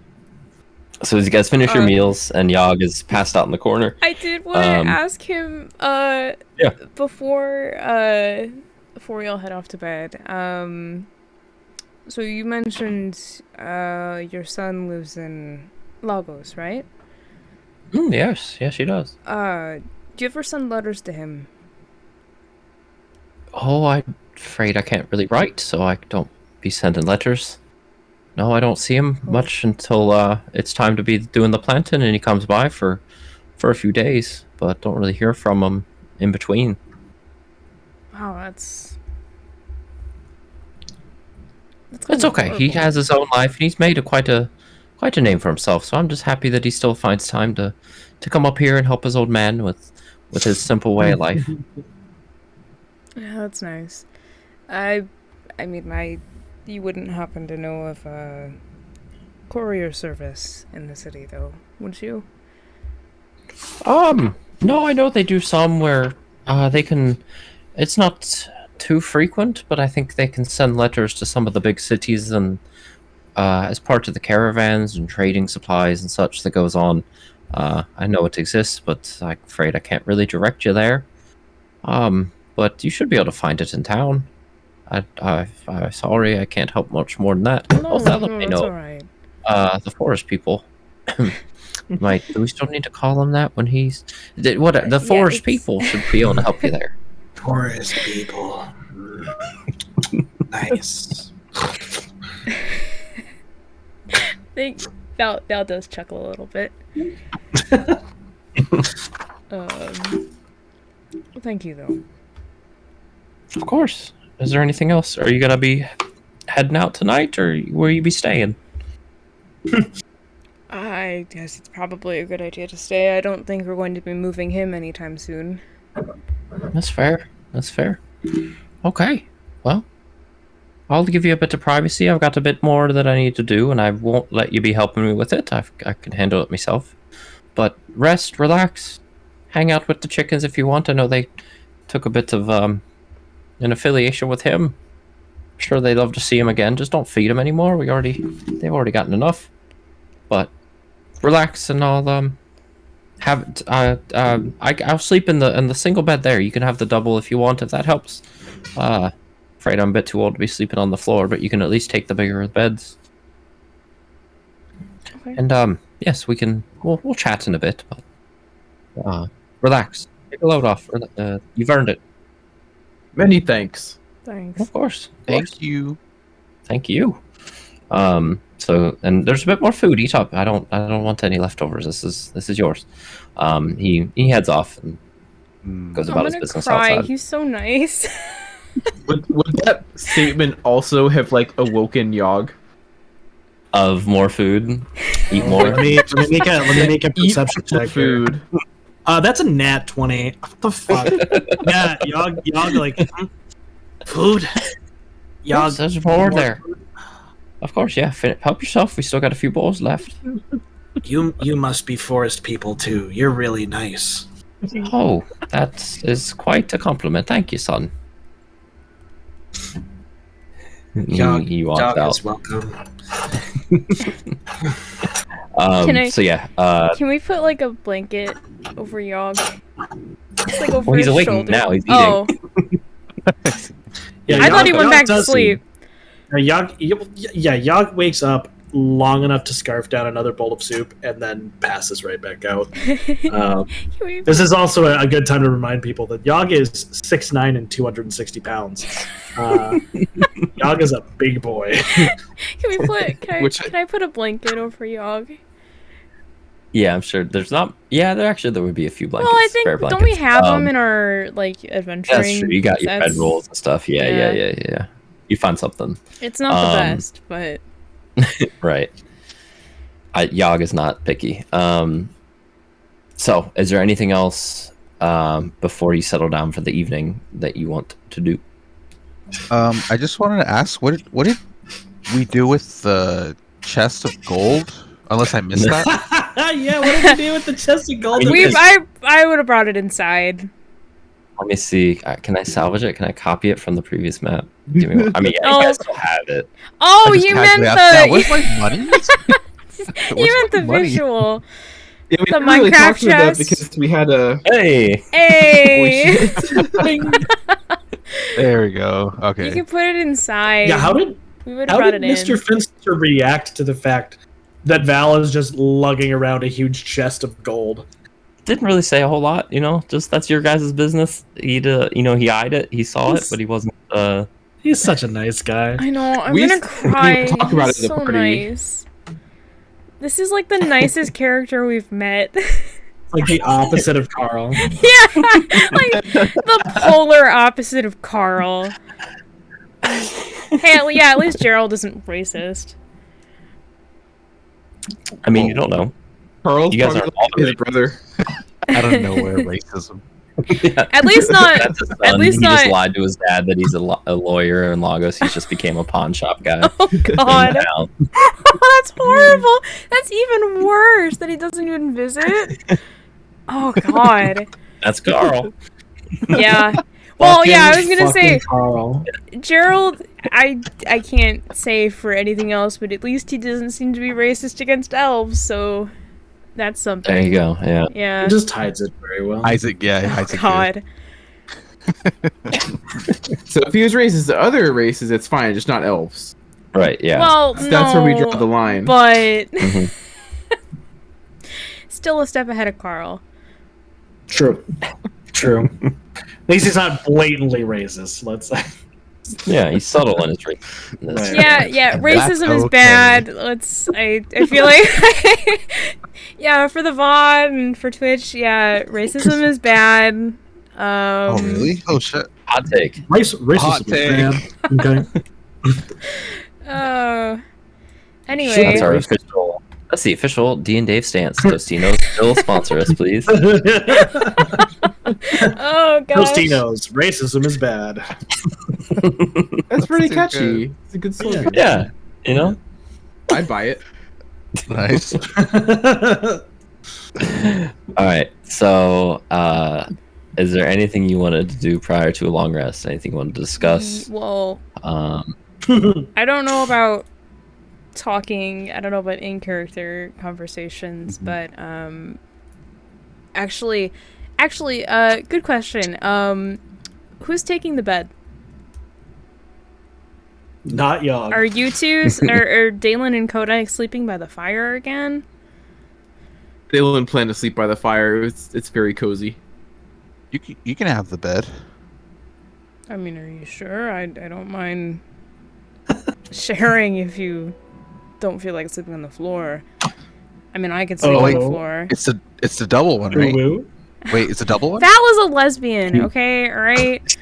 So as you guys finish your meals and Yog is passed out in the corner. I did want to ask him. Yeah. Before we all head off to bed. So you mentioned your son lives in Lagos, right? Yes, he does. Do you ever send letters to him? Oh, I'm afraid I can't really write, so I don't be sending letters. No, I don't see him much until it's time to be doing the planting, and he comes by for a few days, but don't really hear from him in between. Wow, that's It's okay. He has his own life, and he's made quite a name for himself. So I'm just happy that he still finds time to come up here and help his old man with his simple way of life. Yeah, that's nice. I mean, you wouldn't happen to know of a courier service in the city, though, would you? No, I know they do some where they can. It's not too frequent, but I think they can send letters to some of the big cities and as part of the caravans and trading supplies and such that goes on. I know it exists, but I'm afraid I can't really direct you there. But you should be able to find it in town. I'm sorry, I can't help much more than that. Othella may that's know. all right. The forest people. Do we still need to call him that when he's the forest it's- people should be able to help you there. Forest people. Nice. Val does chuckle a little bit. Thank you, though. Of course. Is there anything else? Are you gonna be heading out tonight, or will you be staying? I guess it's probably a good idea to stay. I don't think we're going to be moving him anytime soon. That's fair. Okay. Well, I'll give you a bit of privacy. I've got a bit more that I need to do, and I won't let you be helping me with it. I can handle it myself. But rest, relax, hang out with the chickens if you want. I know they took a bit of an affiliation with him. I'm sure they'd love to see him again. Just don't feed him anymore. They've already gotten enough. But relax, and I'll I'll sleep in the single bed there. You can have the double if you want, if that helps. Afraid I'm a bit too old to be sleeping on the floor, but you can at least take the bigger beds. Okay. And yes, we'll chat in a bit, but relax. Take a load off. You've earned it. Many thanks. Thanks. Of course. Thank you. Thank you. So, and there's a bit more food. Eat up. I don't want any leftovers. This is yours. He heads off and goes about his business outside. He's so nice. Would that statement also have like awoken Yog? Of more food, eat more. Let me make a perception check. Food. That's a nat 20. What the fuck? Yeah, Yog, like food. Yog, there's more there. Of course, yeah. Help yourself. We still got a few bowls left. You must be forest people too. You're really nice. Oh, that is quite a compliment. Thank you, son. He walks Yog out. is welcome. So yeah. Can we put like a blanket over Yog? Just, like, over He's his awake shoulder. now. He's eating. Oh. Yeah, I thought he went back to sleep. Yog wakes up long enough to scarf down another bowl of soup and then passes right back out. This is also a good time to remind people that Yog is 6'9" and 260 pounds. Yog is a big boy. Can I put a blanket over Yog? Yeah, I'm sure there's not. Yeah, there would be a few blankets. Well, I think spare blankets. Don't we have them in our like adventuring? That's true. You got your bedrolls and stuff. Yeah. You find something. It's not the best, but right. Yog is not picky. So, is there anything else before you settle down for the evening that you want to do? I just wanted to ask, what did we do with the chest of gold? Unless I missed that. Yeah, what did we do with the chest of gold? I would have brought it inside. Let me see. Can I salvage it? Can I copy it from the previous map? Give me one. I mean, yeah, you guys still have it. Oh, you meant the. Where's my money? You meant the visual. Yeah, we the didn't really Minecraft talk to that chest. because we had a. Hey. There we go. Okay. You can put it inside. Yeah, how did Mr. Finster react to the fact that Val is just lugging around a huge chest of gold? Didn't really say a whole lot, just that's your guys' business. He eyed it, he saw it, but he wasn't, He's such a nice guy. I know, I'm gonna cry. Talk about it at the so party. Nice. This is like the nicest character we've met. Like the opposite of Carl. Yeah, like the polar opposite of Carl. Hey, at least Gerald isn't racist. I mean, you don't know. Carl's You guys probably are all his brother. I don't know where racism. Yeah. At least not. At least he not. just lied to his dad that he's a lawyer in Lagos. He just became a pawn shop guy. Oh God, that's horrible. That's even worse. That he doesn't even visit. Oh God. That's Carl. Yeah. Well, yeah. I was gonna say, Carl. Gerald. I can't say for anything else, but at least he doesn't seem to be racist against elves. So that's something. There you go. Yeah. Yeah. He just hides it very well. Isaac, yeah, Isaac. God. So if he was racist to other races, it's fine, just not elves. Right. Yeah. Well, That's where we draw the line. But Mhm. still a step ahead of Carl. True. At least he's not blatantly racist, let's say. Yeah, he's subtle in his racism. Yeah, racism is okay. bad. I feel like yeah, for the VOD and for Twitch, yeah, racism is bad. Oh really? Oh shit. Hot take. Racism Hot is bad. Okay. Anyway. That's our official. That's the official D&Dave stance. Tostitos still sponsor us, please. Oh gosh. Tostitos, racism is bad. That's pretty too catchy. good. It's a good slogan. Yeah, I'd buy it. Nice. All right. So, is there anything you wanted to do prior to a long rest? Anything you wanted to discuss? Well, Um, I don't know about talking. I don't know about in character conversations, but actually, good question. Who's taking the bed? Not Yog. Are you two, are Daelin and Codex sleeping by the fire again? Daelin planned to sleep by the fire. It's very cozy. You can have the bed. I mean, are you sure? I don't mind sharing if you don't feel like sleeping on the floor. I mean, I could sleep on the floor. It's the double one, right? Ooh. Wait, it's a double one? Val is a lesbian, okay? All right?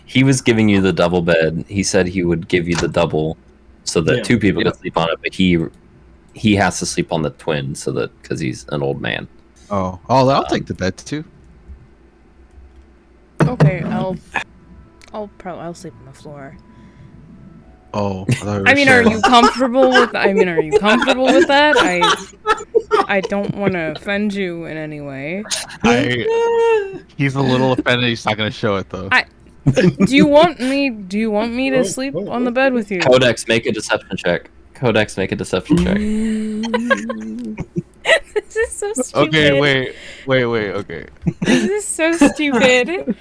He was giving you the double bed. He said he would give you the double so that two people could sleep on it, but he has to sleep on the twin so that because he's an old man. Oh, I'll take the bed too. Okay, I'll sleep on the floor. Oh, I mean, are you comfortable with? Are you comfortable with that? I don't want to offend you in any way. He's a little offended. He's not going to show it though. Do you want me to sleep on the bed with you? Codex, make a deception check. This is so stupid. Okay, wait. Okay. This is so stupid.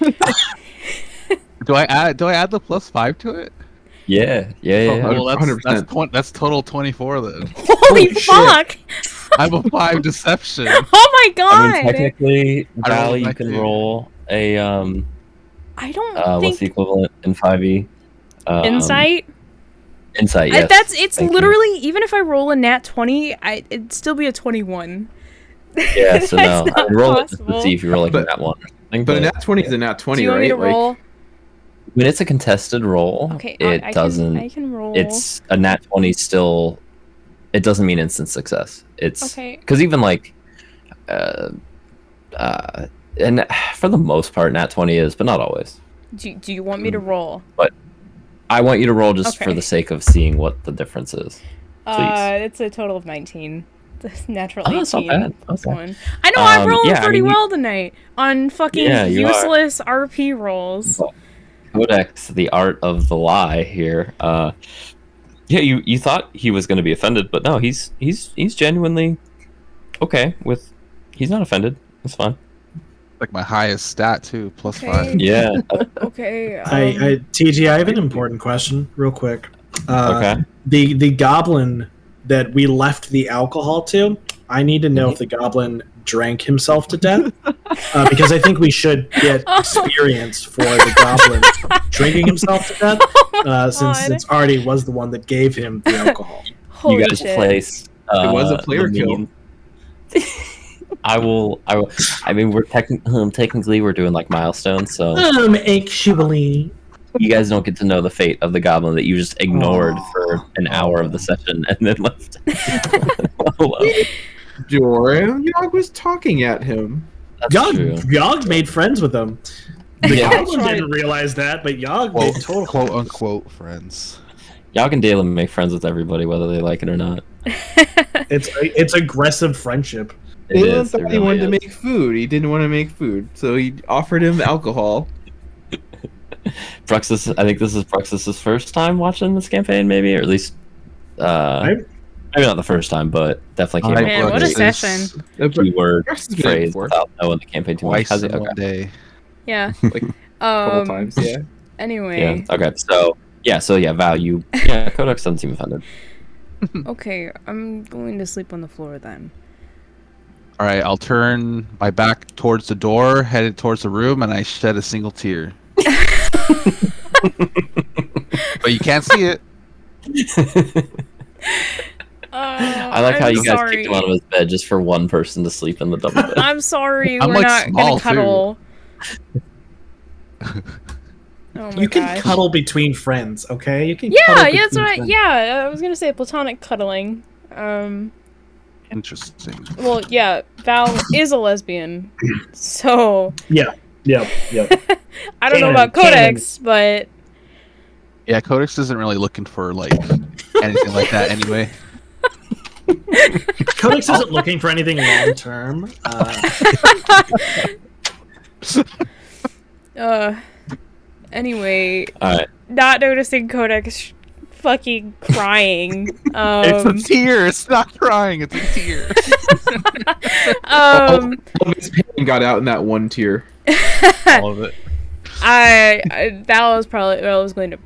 Do I add the +5 to it? Yeah. Well, that's 100%. That's total 24 then. Holy fuck! I have a 5 deception. Oh my god! I mean, technically, Val, you can roll a I don't think what's the equivalent in 5e? Insight. Insight. Yes. It's literally even if I roll a nat 20, it'd still be a 21. Yeah. So no, I would roll it possible. to see if you roll like a nat 1. But a nat 20 is a nat 20, Do you want right? me to roll? When it's a contested roll, Okay, it doesn't. I can roll. It's a nat 20 still. It doesn't mean instant success. It's okay. Because even like, and for the most part, nat 20 is, but not always. Do you want me to roll? But I want you to roll just Okay. for the sake of seeing what the difference is. Please. It's a total of 19. Natural 18. That's not bad. That's Okay. one. I know I'm rolling pretty you- well tonight on fucking you are. useless RP rolls. Codex, the art of the lie here. You thought he was going to be offended, but no, he's genuinely okay with. He's not offended. It's fine. Like my highest stat too, Okay. +5. Yeah. Okay. TG, I have an important question, real quick. Okay. The goblin that we left the alcohol to, I need to know if the goblin drank himself to death, because I think we should get experience for the goblin drinking himself to death, since it already was the one that gave him the alcohol. Holy You guys shit. place. It was a player the kill. mean- I will. I mean, we're technically we're doing like milestones, so Actually. you guys don't get to know the fate of the goblin that you just ignored for an hour of the session and then left. alone. Joram, Yog was talking at him. That's true. Yog made friends with them. The Yeah. goblin didn't realize that, but Yog made total Quote unquote friends. Y'all can Daelin make friends with everybody, whether they like it or not. It's aggressive friendship. It Daelin is, thought it he really wanted to is. make food. He didn't want to make food, so he offered him alcohol. Bruxus, I think this is Bruxus's first time watching this campaign, maybe, or at least, maybe not the first time, but definitely came Man, up what with a session. Uh, keyword Bruxus has been phrase before. without knowing the campaign too much. Twice in Okay. one day. Yeah. Like a couple times, yeah. Anyway. Yeah. Okay. So value. Yeah. Codex doesn't seem offended. Okay, I'm going to sleep on the floor then. All right, I'll turn my back towards the door, headed towards the room, and I shed a single tear. But you can't see it. I like how I'm you guys sorry. kicked him out of his bed just for one person to sleep in the double bed. I'm sorry, I'm, we're like, not small, gonna cuddle. Oh my You can gosh. cuddle between friends, okay? You can. Yeah, cuddle yeah, that's between what I. friends. Yeah, I was gonna say platonic cuddling. Interesting. Well, yeah, Val is a lesbian, so Yeah. I don't know Canon, about Codex, but Yeah, Codex isn't really looking for like anything like that anyway. Codex isn't looking for anything long term. anyway, All right. not noticing Codex fucking crying. It's a tear. It's not crying. It's a tear. All of his pain got out in that one tear. All of it. Val was going to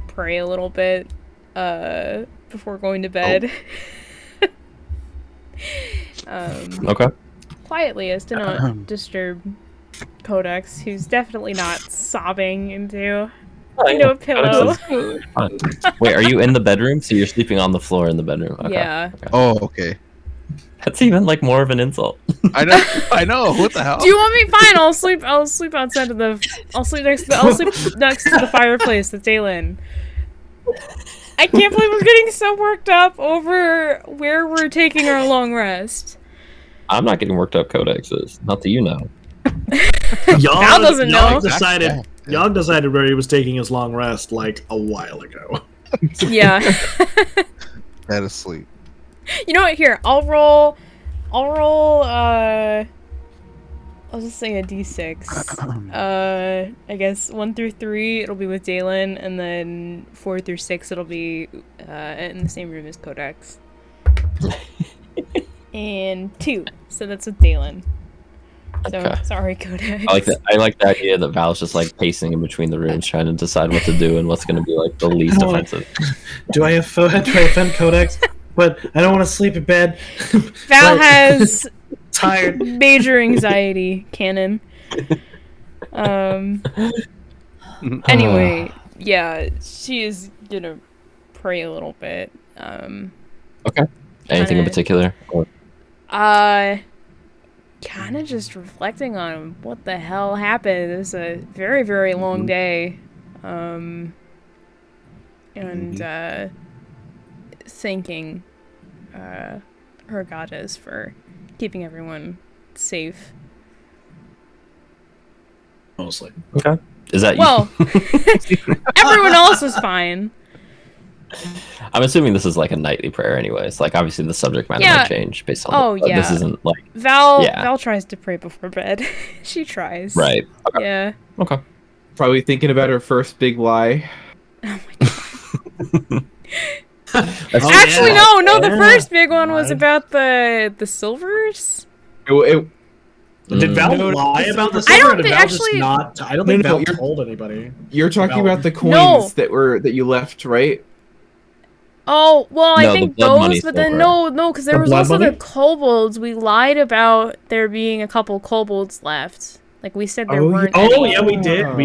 pray a little bit before going to bed. Okay. Quietly, as to not disturb Codex, who's definitely not sobbing into a pillow. Wait, are you in the bedroom? So you're sleeping on the floor in the bedroom? Okay. Yeah. Okay. Oh, okay. That's even like more of an insult. I know. What the hell? Do you want me? Fine. I'll sleep outside of the. I'll sleep next to the fireplace with Daelin. I can't believe we're getting so worked up over where we're taking our long rest. I'm not getting worked up. Codex is. Not that you know. Val doesn't know. Yog decided where he was taking his long rest like a while ago. Yeah. Dead asleep. You know what? Here, I'll roll. I'll just say a d6. I guess 1 through 3 it'll be with Daelin, and then 4 through 6 it'll be in the same room as Codex. And 2, so that's with Daelin. So Okay. sorry, Codex. I like the idea that Val's just like pacing in between the rooms, trying to decide what to do and what's going to be like the least offensive. Do I offend Codex? But I don't want to sleep in bed. Val has tired. major anxiety, canon. Anyway, yeah, she is gonna pray a little bit. Okay. Anything in particular? Or... kind of just reflecting on what the hell happened. It was a very, very long day. And thanking her goddess for keeping everyone safe. Mostly. Okay. Is that well, everyone else was fine. I'm assuming this is like a nightly prayer anyways. Like obviously the subject matter might change based on this isn't like Val tries to pray before bed. She tries. Right. Okay. Yeah. Okay. Probably thinking about her first big lie. Oh my god. Actually, no. The first big one was about the silvers. Did Val lie about the silver? I don't think Val told anybody. You're talking about the coins that you left, right? Oh, well, I think those, but then no, because there was also the kobolds. We lied about there being a couple kobolds left. Like, we said there weren't any. Oh, yeah, we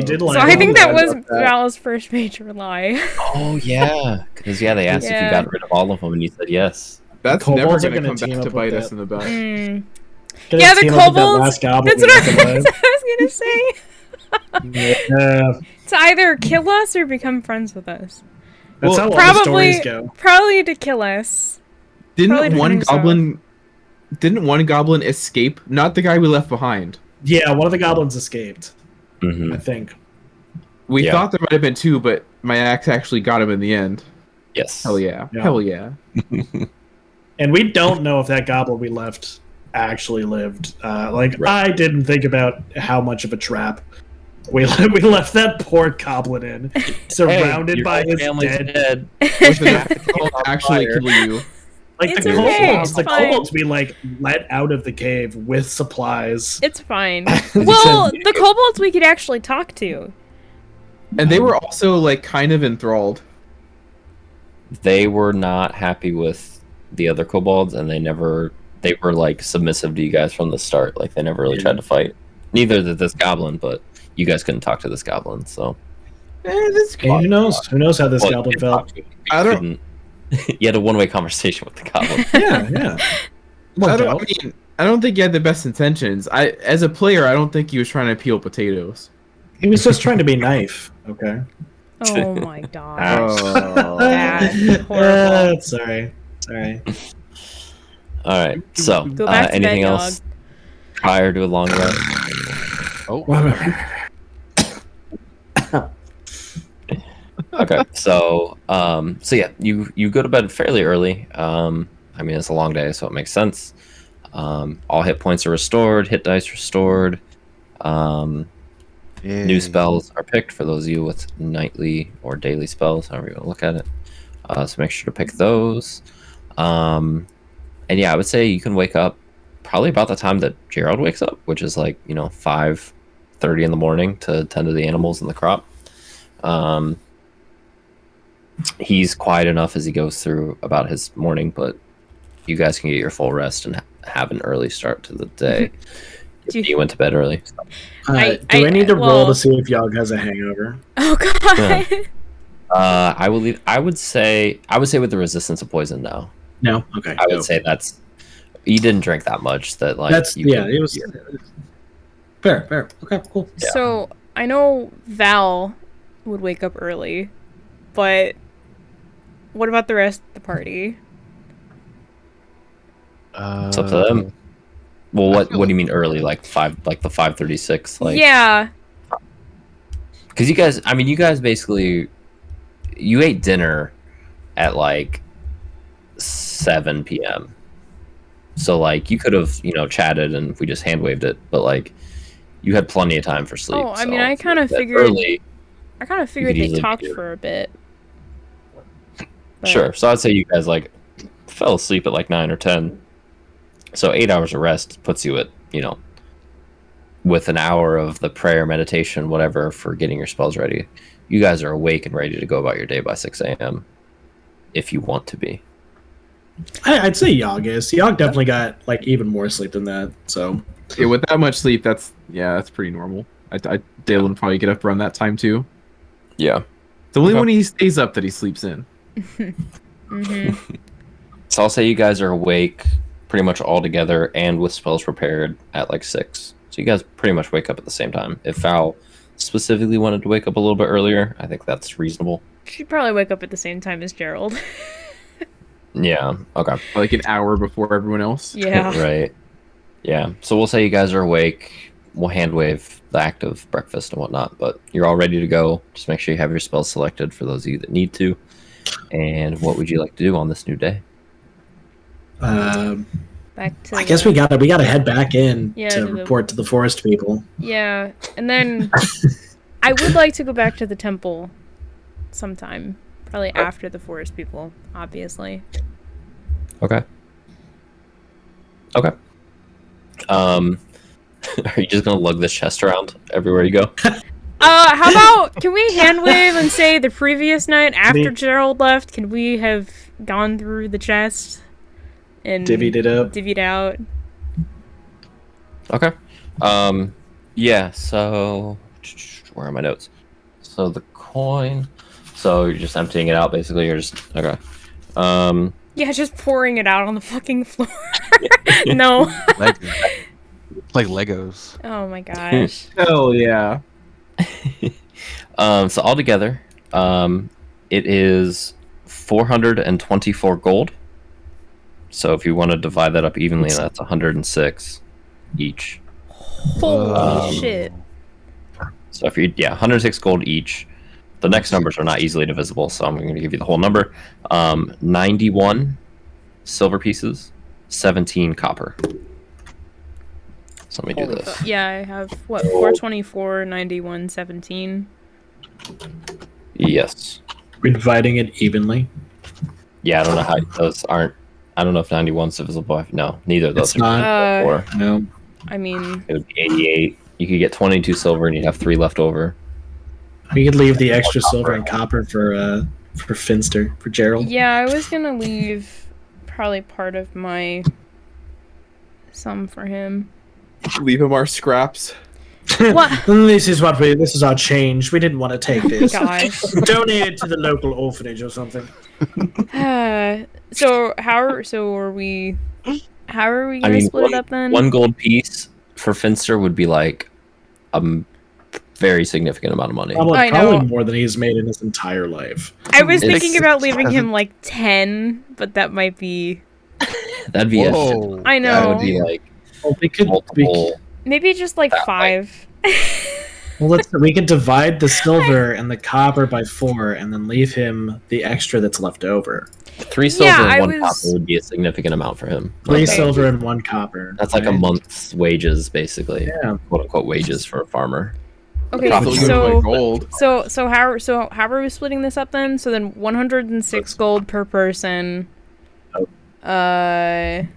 did lie. So I think that was Val's first major lie. Oh, yeah. Because, they asked if you got rid of all of them, and you said yes. That's never going to come back to bite us in the butt. Yeah, the kobolds. That's what I was going to say. Yeah. To either kill us or become friends with us. That's how all the stories go. Probably to kill us. Didn't one goblin escape? Not the guy we left behind. Yeah, one of the goblins escaped. I think. We thought there might have been 2, but my axe actually got him in the end. Yes. Hell yeah. Hell yeah. And we don't know if that goblin we left actually lived. I didn't think about how much of a trap we left that poor goblin in, surrounded by his dead. Actually kill you. Like the kobolds we let out of the cave with supplies. It's fine. Well, the kobolds we could actually talk to. And they were also kind of enthralled. They were not happy with the other kobolds, and they were submissive to you guys from the start. Like they never really tried to fight. Neither did this goblin, but you guys couldn't talk to this goblin, so. Who knows? Who knows how this goblin felt? You had a one-way conversation with the goblin. Yeah. I don't think he had the best intentions. As a player, I don't think he was trying to peel potatoes. He was just trying to be nice. Okay. Oh my god. Horrible. Sorry. All right. So, go back to anything bed, else dog. prior to a long rest? Okay. So you go to bed fairly early. It's a long day, so it makes sense. All hit points are restored. Hit dice restored. New spells are picked for those of you with nightly or daily spells, however you want to look at it. So make sure to pick those. And yeah, I would say you can wake up probably about the time that Gerald wakes up, which is like, 5:30 in the morning to tend to the animals in the crop. He's quiet enough as he goes through about his morning, but you guys can get your full rest and have an early start to the day. You went to bed early. Do I need to roll to see if Yog has a hangover? Oh god. Yeah. I would say with the resistance of poison, no. No. Okay. I would say that's you didn't drink that much. That like it was fair. Okay, cool. Yeah. So I know Val would wake up early, but what about the rest of the party? It's up to them. Well, what do you mean early? Like the 5:36? Like yeah. Because you guys basically you ate dinner at like 7 p.m. So like you could have chatted and we just hand waved it, but like you had plenty of time for sleep. Oh, I mean, I kind of figured they talked for a bit. But... Sure. So I'd say you guys like fell asleep at like 9 or 10. So 8 hours of rest puts you at with an hour of the prayer, meditation, whatever for getting your spells ready. You guys are awake and ready to go about your day by 6 a.m. if you want to be. I'd say Yog is. Yog definitely got like even more sleep than that. So yeah, with that much sleep, that's pretty normal. Daelin would probably get up around that time too. Yeah, it's only when he stays up that he sleeps in. Mm-hmm. So I'll say you guys are awake pretty much all together and with spells prepared at like 6. So you guys pretty much wake up at the same time. If Val specifically wanted to wake up a little bit earlier, I think that's reasonable. She'd probably wake up at the same time as Gerald. Yeah, okay. Like an hour before everyone else? Yeah. Right. Yeah, so we'll say you guys are awake. We'll hand wave the act of breakfast and whatnot, but you're all ready to go. Just make sure you have your spells selected for those of you that need to. And what would you like to do on this new day? Back to I guess we gotta head back in to report to the forest people. Yeah, and then I would like to go back to the temple sometime. Probably after the forest people, obviously. Okay. Are you just gonna lug this chest around everywhere you go? How about, can we hand wave and say the previous night after Gerald left, can we have gone through the chest and divvied out? Okay. Yeah, so where are my notes? So the coin. So you're just emptying it out, basically. You're just okay. Yeah, just pouring it out on the fucking floor. No. Like Legos. Oh my gosh. Hell yeah. So altogether, it is 424 gold. So if you want to divide that up evenly, that's 106 each. Holy shit. So if 106 gold each. The next numbers are not easily divisible, so I'm going to give you the whole number. 91 silver pieces, 17 copper. So let me do this. Yeah, I have, 424, 91, 17? Yes. We're dividing it evenly. Yeah, I don't know how those aren't. I don't know if 91's divisible. No, neither of those it's not. No. I mean, it would be 88. You could get 22 silver and you'd have 3 left over. We could leave the extra silver and copper for Finster, for Gerald. Yeah, I was gonna leave probably part of my some for him. Leave him our scraps. What? This is our change. We didn't want to take this. Gosh. Donate it to the local orphanage or something. So how are we gonna split it up then? 1 gold piece for Finster would be like very significant amount of money. Probably more than he's made in his entire life. I was thinking about leaving him like 10, but that might be. That'd be. I know. That would be like. Well, we could maybe just like 5. Well, we could divide the silver and the copper by 4, and then leave him the extra that's left over. 3 silver and 1 copper would be a significant amount for him. 3 silver and 1 copper. That's like a month's wages, basically. Yeah. "Quote unquote" wages for a farmer. Okay, gold. So how are we splitting this up then? So then 106 gold per person. 22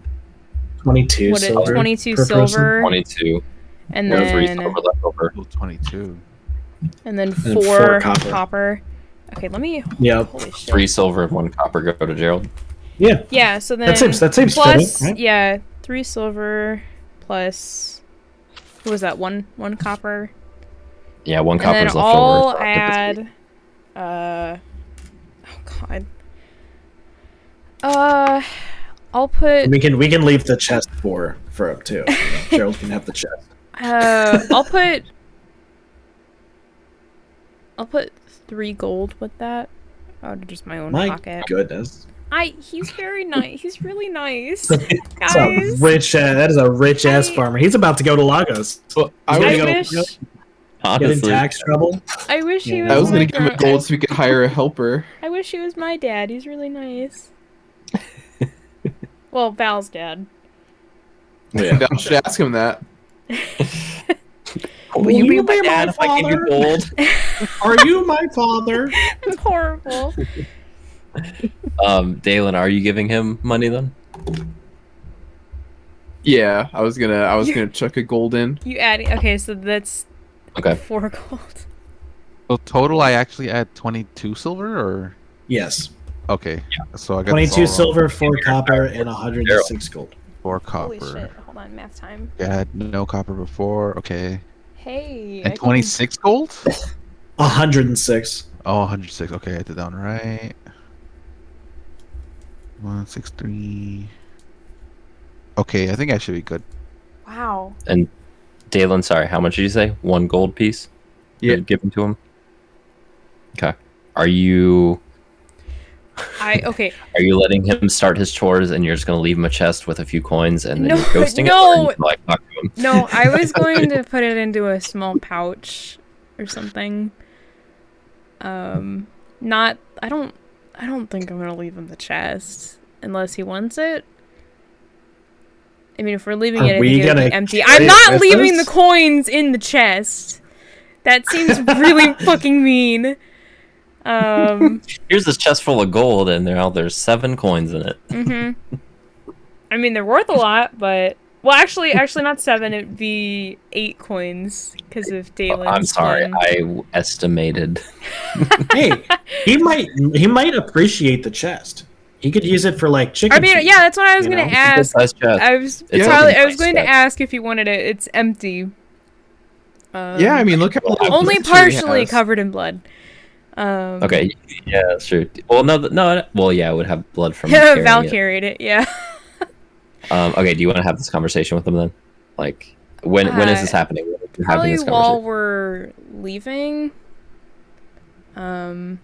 silver. 22 silver. 22. And then 3 silver left over. 22. And then 4 copper. Okay, let me. Yep. Holy shit. 3 silver and 1 copper go to Gerald. Yeah. Yeah. So then that seems plus fitting, right? yeah 3 silver plus what was that 1 copper. Yeah, 1 And copper's then left I'll over. add. Oh god. I'll put. We can leave the chest for up too. Gerald can have the chest. I'll put 3 gold with that. Out of just my own pocket. My goodness. He's very nice. He's really nice. That is a rich ass farmer. He's about to go to Lagos. Well, I wish. Get in tax trouble. I wish he was. I was gonna give him gold so we could hire a helper. I wish he was my dad. He's really nice. Well, Val's dad. Yeah. Val should ask him that. Will you be my dad if I give you gold? Are you my father? That's horrible. Daelin, are you giving him money then? Yeah, I was gonna chuck a gold in. You adding? Okay, so that's Okay. 4 gold. So total, I actually add 22 silver, or Yes. okay. Yeah. So I got 22 silver, 4 copper, and 106 gold. 4 Holy copper. shit! Hold on, math time. I had no copper before. Okay. Hey. And 26 gold. 106. Oh, 106. Okay, I did that one right. 163. Okay, I think I should be good. Wow. And Daelin, sorry, how much did you say? 1 gold piece? Yeah. Given to him? Okay. Are you Okay. Are you letting him start his chores and you're just gonna leave him a chest with a few coins and then No, you're ghosting no. it? Or you, like, talk to him? No, I was going to put it into a small pouch or something. Not. I don't think I'm gonna leave him the chest unless he wants it. I mean, if we're leaving it, I think it would be empty. I'm not leaving the coins in the chest. That seems really fucking mean. Here's this chest full of gold, and there's 7 coins in it. Mm-hmm. I mean, they're worth a lot, but well, actually, not 7. It'd be 8 coins because of Daelin's. I'm sorry, one. I estimated. Hey, he might appreciate the chest. He could use it for like chicken. I mean, yeah, that's what I was gonna ask. I was going to ask if you wanted it. It's empty. Yeah, I mean, look how only partially covered in blood. Okay, yeah, that's true. Well, no. Well, yeah, it would have blood from Val carried it. Yeah. Okay, do you want to have this conversation with them then? Like, when is this happening? When are you having this probably while we're leaving. And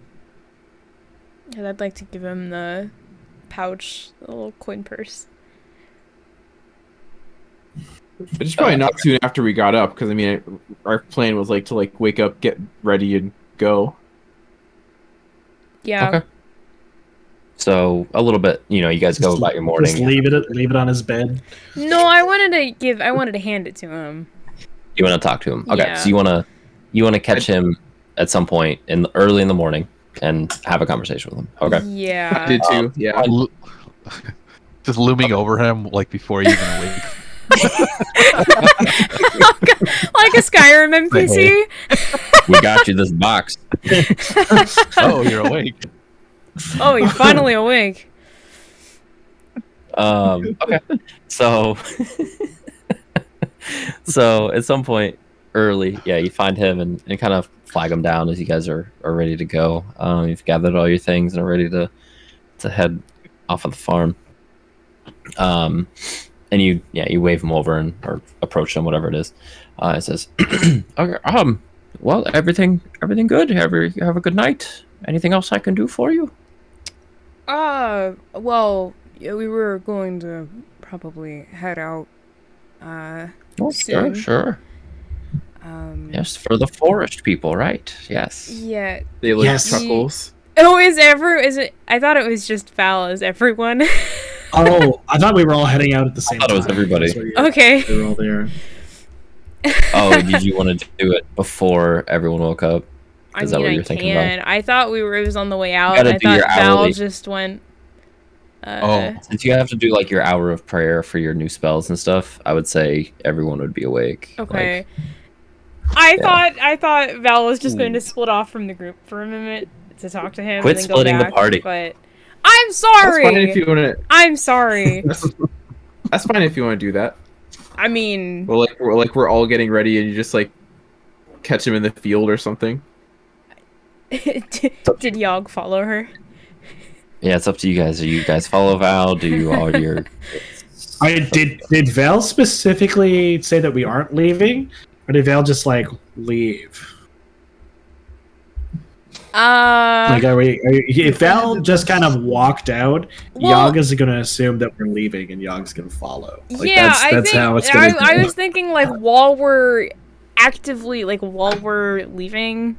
I'd like to give him the pouch, the little coin purse. It's probably not soon after we got up, because I mean, our plan was to wake up, get ready, and go. Yeah. Okay. So a little bit, you guys go about your morning. Just leave it on his bed. No, I wanted to hand it to him. You want to talk to him? Okay, Yeah. so you want to catch him at some point early in the morning and have a conversation with him. Okay. Yeah. I did too. Yeah. Just looming over him before you even awake. Like a Skyrim NPC. We got you this box. Oh, you're awake. Oh, you're finally awake. Okay. So at some point early, yeah, you find him and kind of flag him down as you guys are ready to go. You've gathered all your things and are ready to head off of the farm. And you wave him over or approach him, whatever it is. It says, okay, well, everything good. Have a good night. Anything else I can do for you? Well, yeah, we were going to probably head out, soon. Sure. Yes, for the forest people, right? Yes. Yeah. They look chuckles. Oh, is it? I thought it was just Val. Is everyone? Oh, I thought we were all heading out at the same time. I thought it was everybody. Okay. We were all there. Oh, did you want to do it before everyone woke up? I mean, I can. I thought it was on the way out. I thought Val just went. Since you have to do like your hour of prayer for your new spells and stuff, I would say everyone would be awake. Okay. I thought Val was just going to split off from the group for a minute to talk to him. Quit and then splitting go back, the party. But I'm sorry. That's fine if you want to. I'm sorry. That's fine if you want to do that. I mean, well, we're all getting ready, and you just like catch him in the field or something. Did Yog follow her? Yeah, it's up to you guys. Do you guys follow Val? Do you all your? Did Val specifically say that we aren't leaving, or did Val just like leave? Like, if Val just kind of walked out, Yog is going to assume that we're leaving, and Yog's going to follow. Like, yeah, that's how it's going to go. I was thinking, like, while we're leaving,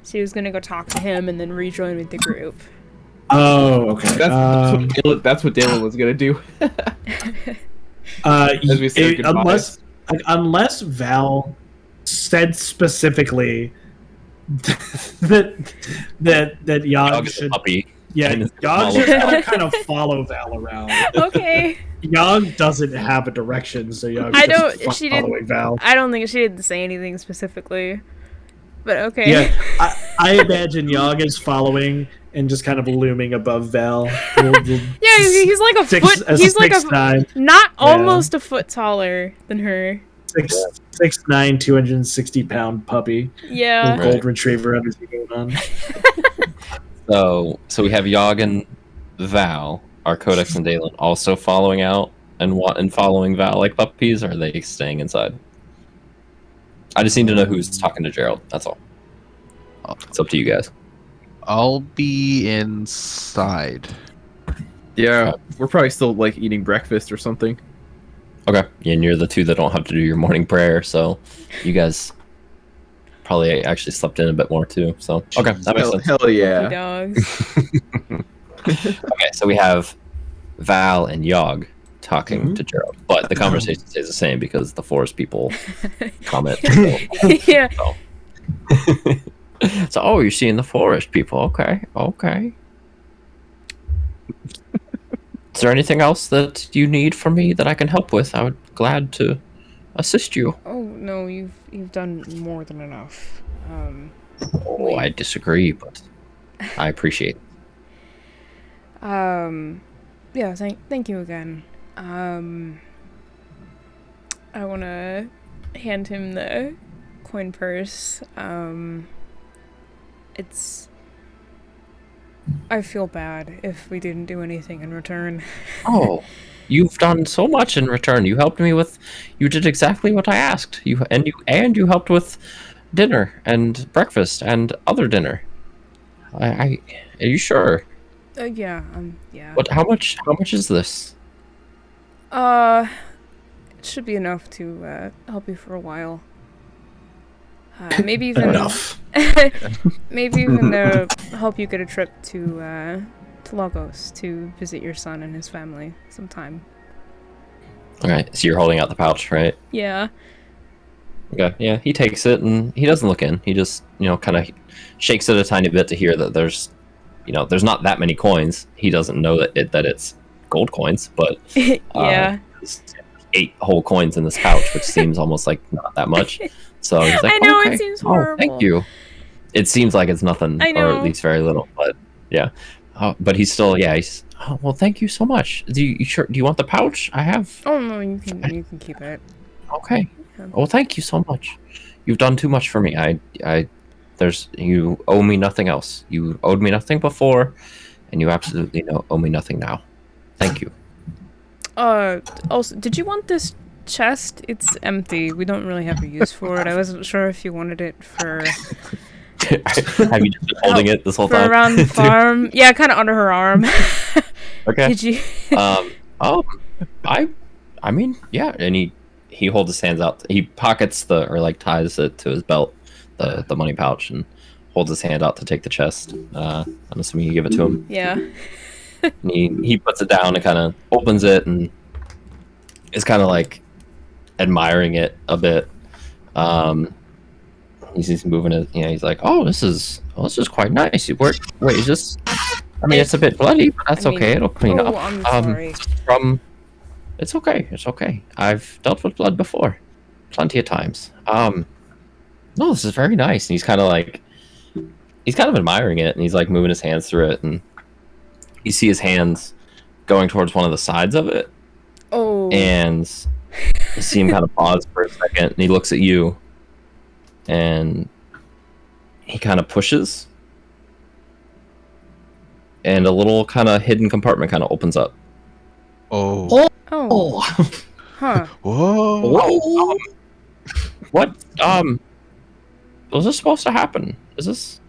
she was going to go talk to him and then rejoin with the group. Oh, okay. That's what Daelin was going to do. As we said goodbye. Unless Val said specifically that Yog should, Yog should kind of follow Val around. Okay. Yog doesn't have a direction, so Yog following Val. I don't think she didn't say anything specifically, but okay. Yeah, I imagine Yog is following and just kind of looming above Val. Yeah, he's like a foot. He's like not almost a foot taller than her. 6'9", 260-pound puppy. Yeah. With gold retriever energy going on. So we have Yog and Val, our Codex and Daelin, also following out and following Val like puppies, or are they staying inside? I just need to know who's talking to Gerald. That's all. It's up to you guys. I'll be inside. Yeah, we're probably still like eating breakfast or something. Okay, yeah, and you're the two that don't have to do your morning prayer, so you guys probably actually slept in a bit more too. So okay, that makes sense. Hell yeah. Dogs. Okay, so we have Val and Yog talking to Gerald, but the conversation stays the same because the forest people comment. Yeah. So, you're seeing the forest people. Okay. Is there anything else that you need from me that I can help with? I would glad to assist you. Oh no, you've done more than enough. I disagree, but I appreciate it. Yeah, thank you again. I want to hand him the coin purse. I feel bad if we didn't do anything in return. Oh, you've done so much in return. You helped me with. You did exactly what I asked. You helped with dinner and breakfast and other dinner. Are you sure? Yeah. Yeah. What? How much is this? It should be enough to help you for a while. Maybe even enough. Maybe even help you get a trip to Lagos to visit your son and his family sometime. Okay, so you're holding out the pouch, right? Yeah. Okay, yeah, he takes it and he doesn't look in. He just, kind of shakes it a tiny bit to hear that there's not that many coins. He doesn't know that it's gold coins, but yeah. 8 whole coins in this pouch, which seems almost like not that much. So he's like, I know, okay. It seems horrible. Thank you. It seems like it's nothing, or at least very little, but yeah. But he's still, he's. Oh, well, thank you so much. Do you want the pouch? I have. Oh no, you can keep it. Okay. Yeah. Well, thank you so much. You've done too much for me. You owe me nothing else. You owed me nothing before, and you absolutely owe me nothing now. Thank you. Also, did you want this chest? It's empty. We don't really have a use for it. I wasn't sure if you wanted it for. Have you just been holding it this whole time? Around the farm. Yeah, kind of under her arm. Okay. Did you? I mean, yeah. And he holds his hands out. He pockets ties it to his belt, the money pouch, and holds his hand out to take the chest. I'm assuming you give it to him. Yeah. And he puts it down and kind of opens it and is kind of like admiring it a bit. He's moving it. He's like, "Oh, this is quite nice. Wait, is this? I mean, it's a bit bloody, but that's okay. It'll clean up. I'm sorry. It's okay. It's okay. I've dealt with blood before, plenty of times. No, this is very nice." And he's kind of admiring it, and he's like moving his hands through it, and you see his hands going towards one of the sides of it. Oh. And you see him kind of pause for a second, and he looks at you, and he kind of pushes, and a little kind of hidden compartment kind of opens up. Oh. Oh. Huh. Whoa. What? Was this supposed to happen? Is this?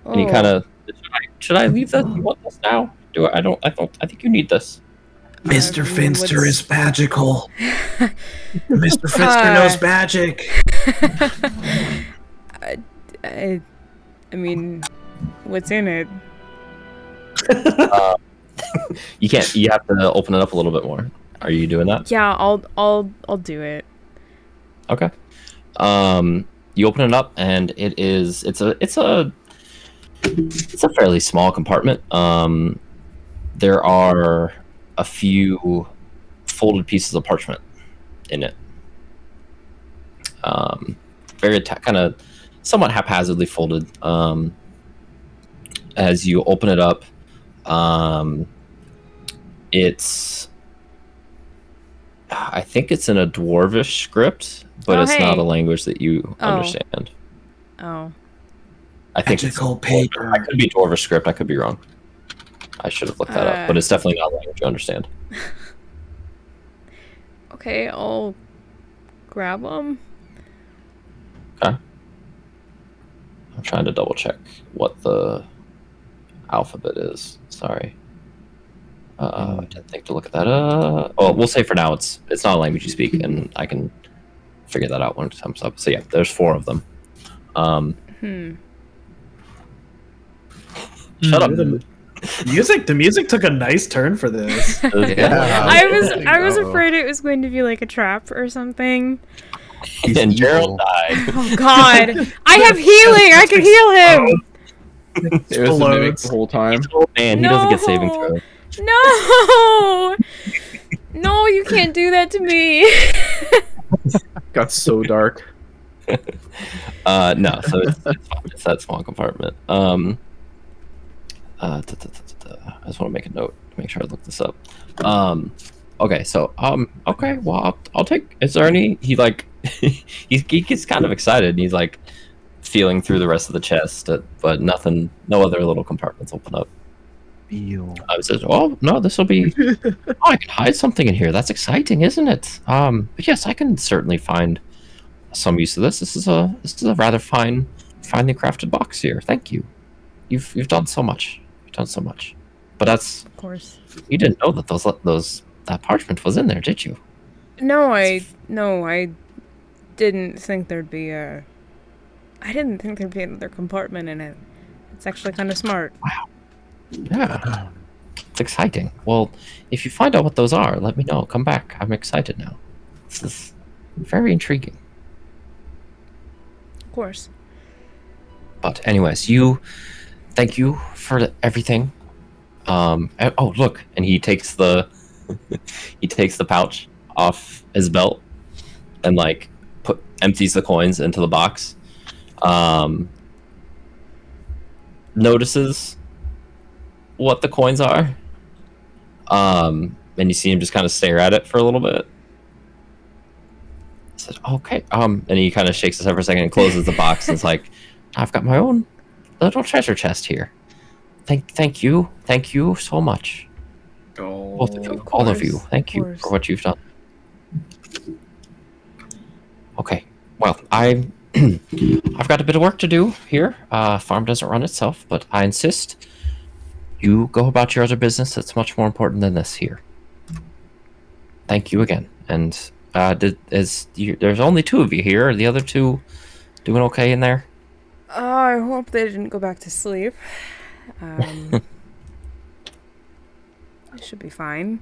Oh. And he kind of, should I leave this? You want this now? I think you need this. Mr. Finster is magical. Mr. Finster knows magic. I mean, what's in it? You can't. You have to open it up a little bit more. Are you doing that? Yeah, I'll do it. Okay. You open it up, and it's a fairly small compartment. There are a few folded pieces of parchment in it. Very kind of somewhat haphazardly folded. As you open it up, I think it's in a dwarvish script, but it's not a language that you understand. Oh. I think Magical paper. I could be dwarvish script. I could be wrong. I should have looked that up, but it's definitely not a language you understand. Okay, I'll grab them. Okay. I'm trying to double check what the alphabet is. Sorry. I didn't think to look at that. Well, we'll say for now it's not a language you speak, and I can figure that out when it comes up. So yeah, there's 4 of them. Shut up. The music took a nice turn for this. Yeah. I was afraid it was going to be like a trap or something. And Gerald died. Oh God! I have healing. I can heal him. It was a mimic the whole time. Man, he doesn't get saving throw. No! No, you can't do that to me. Got so dark. No, so it's that small compartment. I just want to make a note to make sure I look this up. Okay, so okay, well I'll take. Is there any? He like he gets kind of excited, and he's like feeling through the rest of the chest, but nothing. No other little compartments open up. I said, "Oh no, this will be. Oh, I can hide something in here. That's exciting, isn't it? But yes, I can certainly find some use of this. This is a rather finely crafted box here. Thank you. You've done so much. You've done so much. But that's of course. You didn't know that that parchment was in there, did you? No, I didn't think there'd be I didn't think there'd be another compartment in it. It's actually kind of smart. Wow. Yeah. It's exciting. Well, if you find out what those are, let me know. Come back. I'm excited now. This is very intriguing. Of course. But anyways, thank you for everything. Oh look, and he takes the pouch off his belt and like empties the coins into the box. Notices what the coins are. And you see him just kind of stare at it for a little bit. I said, okay. And he kind of shakes his head for a second and closes the box. And it's like, I've got my own little treasure chest here. Thank you so much. Both of you, all of you. Thank you for what you've done. Okay. Well, I've got a bit of work to do here. Farm doesn't run itself, but I insist you go about your other business. It's much more important than this here. Thank you again. And there's only 2 of you here. Are the other 2 doing okay in there? I hope they didn't go back to sleep. It should be fine.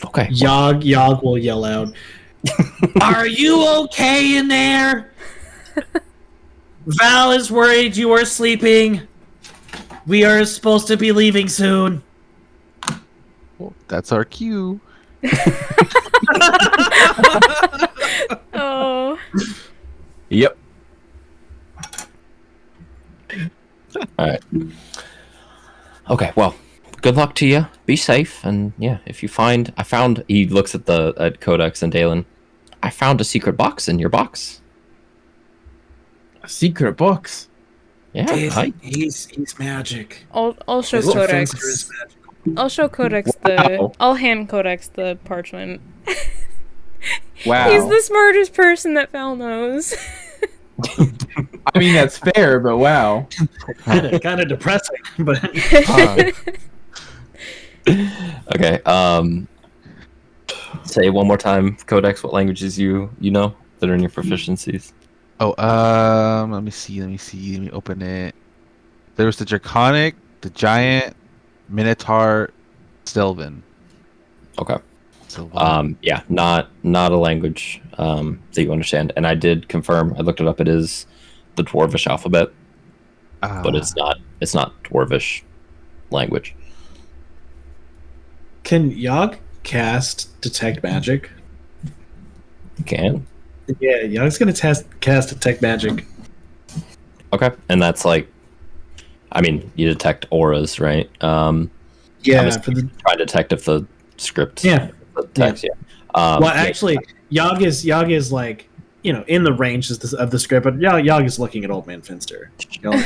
Okay. Yog will yell out, Are you okay in there? Val is worried you are sleeping. We are supposed to be leaving soon. Well, that's our cue. Oh. Yep. All right. Okay. Well, good luck to you. Be safe, and yeah, if you find, he looks at Codex and Daelin. I found a secret box in your box. A secret box. Yeah. He's magic. I'll show Mr. Codex. Finster is magical. I'll show Codex I'll hand Codex the parchment. Wow. He's the smartest person that Val knows. I mean, that's fair, but wow. Kind of depressing, but Okay. Say one more time, Codex, what languages you know that are in your proficiencies. Oh, let me see. Let me open it. There was the Draconic, the Giant, Minotaur, Sylvan. Okay. Yeah, not a language that you understand. And I did confirm. I looked it up. It is the Dwarvish alphabet, but it's not Dwarvish language. can Yog cast Detect Magic? You can. Yeah, Yog's gonna cast Detect Magic. Okay, and that's like, I mean, you detect auras, right? Yeah, for the try to detect if the script. Yeah. The text. Yeah. Well, actually, Yog is like, you know, in the range of the script, but Yog is looking at Old Man Finster. Yog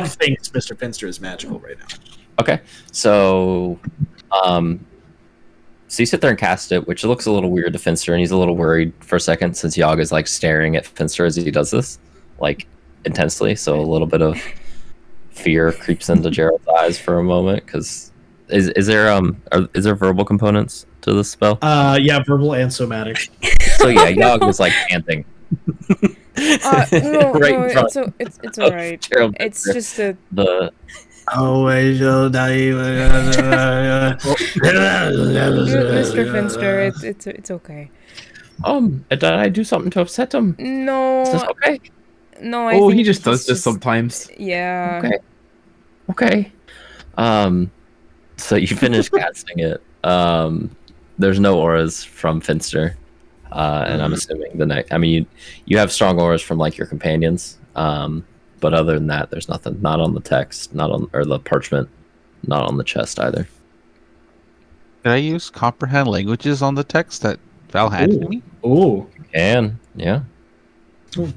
thinks Mr. Finster is magical right now. Okay, so you sit there and cast it, which looks a little weird to Finster, and he's a little worried for a second since Yog is like staring at Finster as he does this, like intensely. So a little bit of fear creeps into Gerald's eyes for a moment, because is there verbal components to this spell? Yeah, verbal and somatic. So yeah, Yog is like panting. No, Right no, it's alright. Gerald, It's just a Always so naive. Mr. Finster. It's okay. Did I do something to upset him? No. Is this okay? No, I Oh, think he just does it's this sometimes. Yeah. Okay. So you finish casting it. There's no auras from Finster, and I'm assuming the next. I mean, you have strong auras from like your companions, but other than that, there's nothing. Not on the text, or the parchment, not on the chest either. Did I use comprehend languages on the text that Val handed me? Ooh. Can yeah. I mean,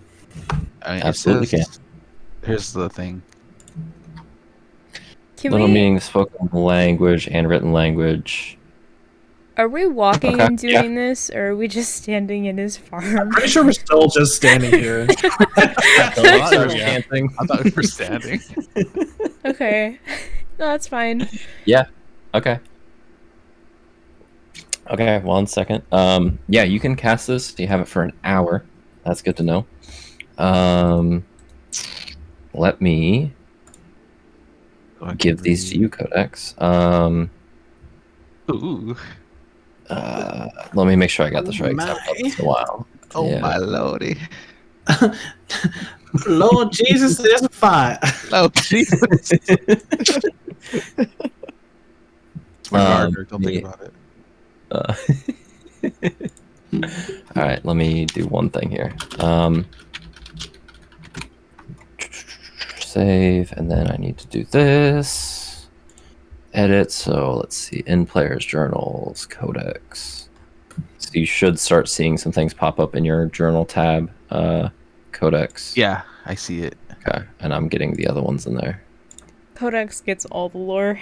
Absolutely can. Here's the thing. Little meaning spoken language and written language. Are we walking Okay, and doing this, or are we just standing in his farm? Pretty sure we're still just standing here. I thought we were standing. Okay. No, that's fine. Yeah. Okay. Okay, 1 second. Yeah, you can cast this. You have it for an hour. That's good to know. Let me give these to you, Codex. Ooh. Let me make sure I got this right, 'cause I've done this in a while. Oh Yeah. my lordy. Lord Jesus, there's a fire. Oh Jesus. It's my gardener, don't think about it. All right, let me do one thing here. Save, and then I need to do this. Edit. So let's see. In players' journals, Codex. So you should start seeing some things pop up in your journal tab, Codex. Yeah, I see it. Okay, and I'm getting the other ones in there. Codex gets all the lore.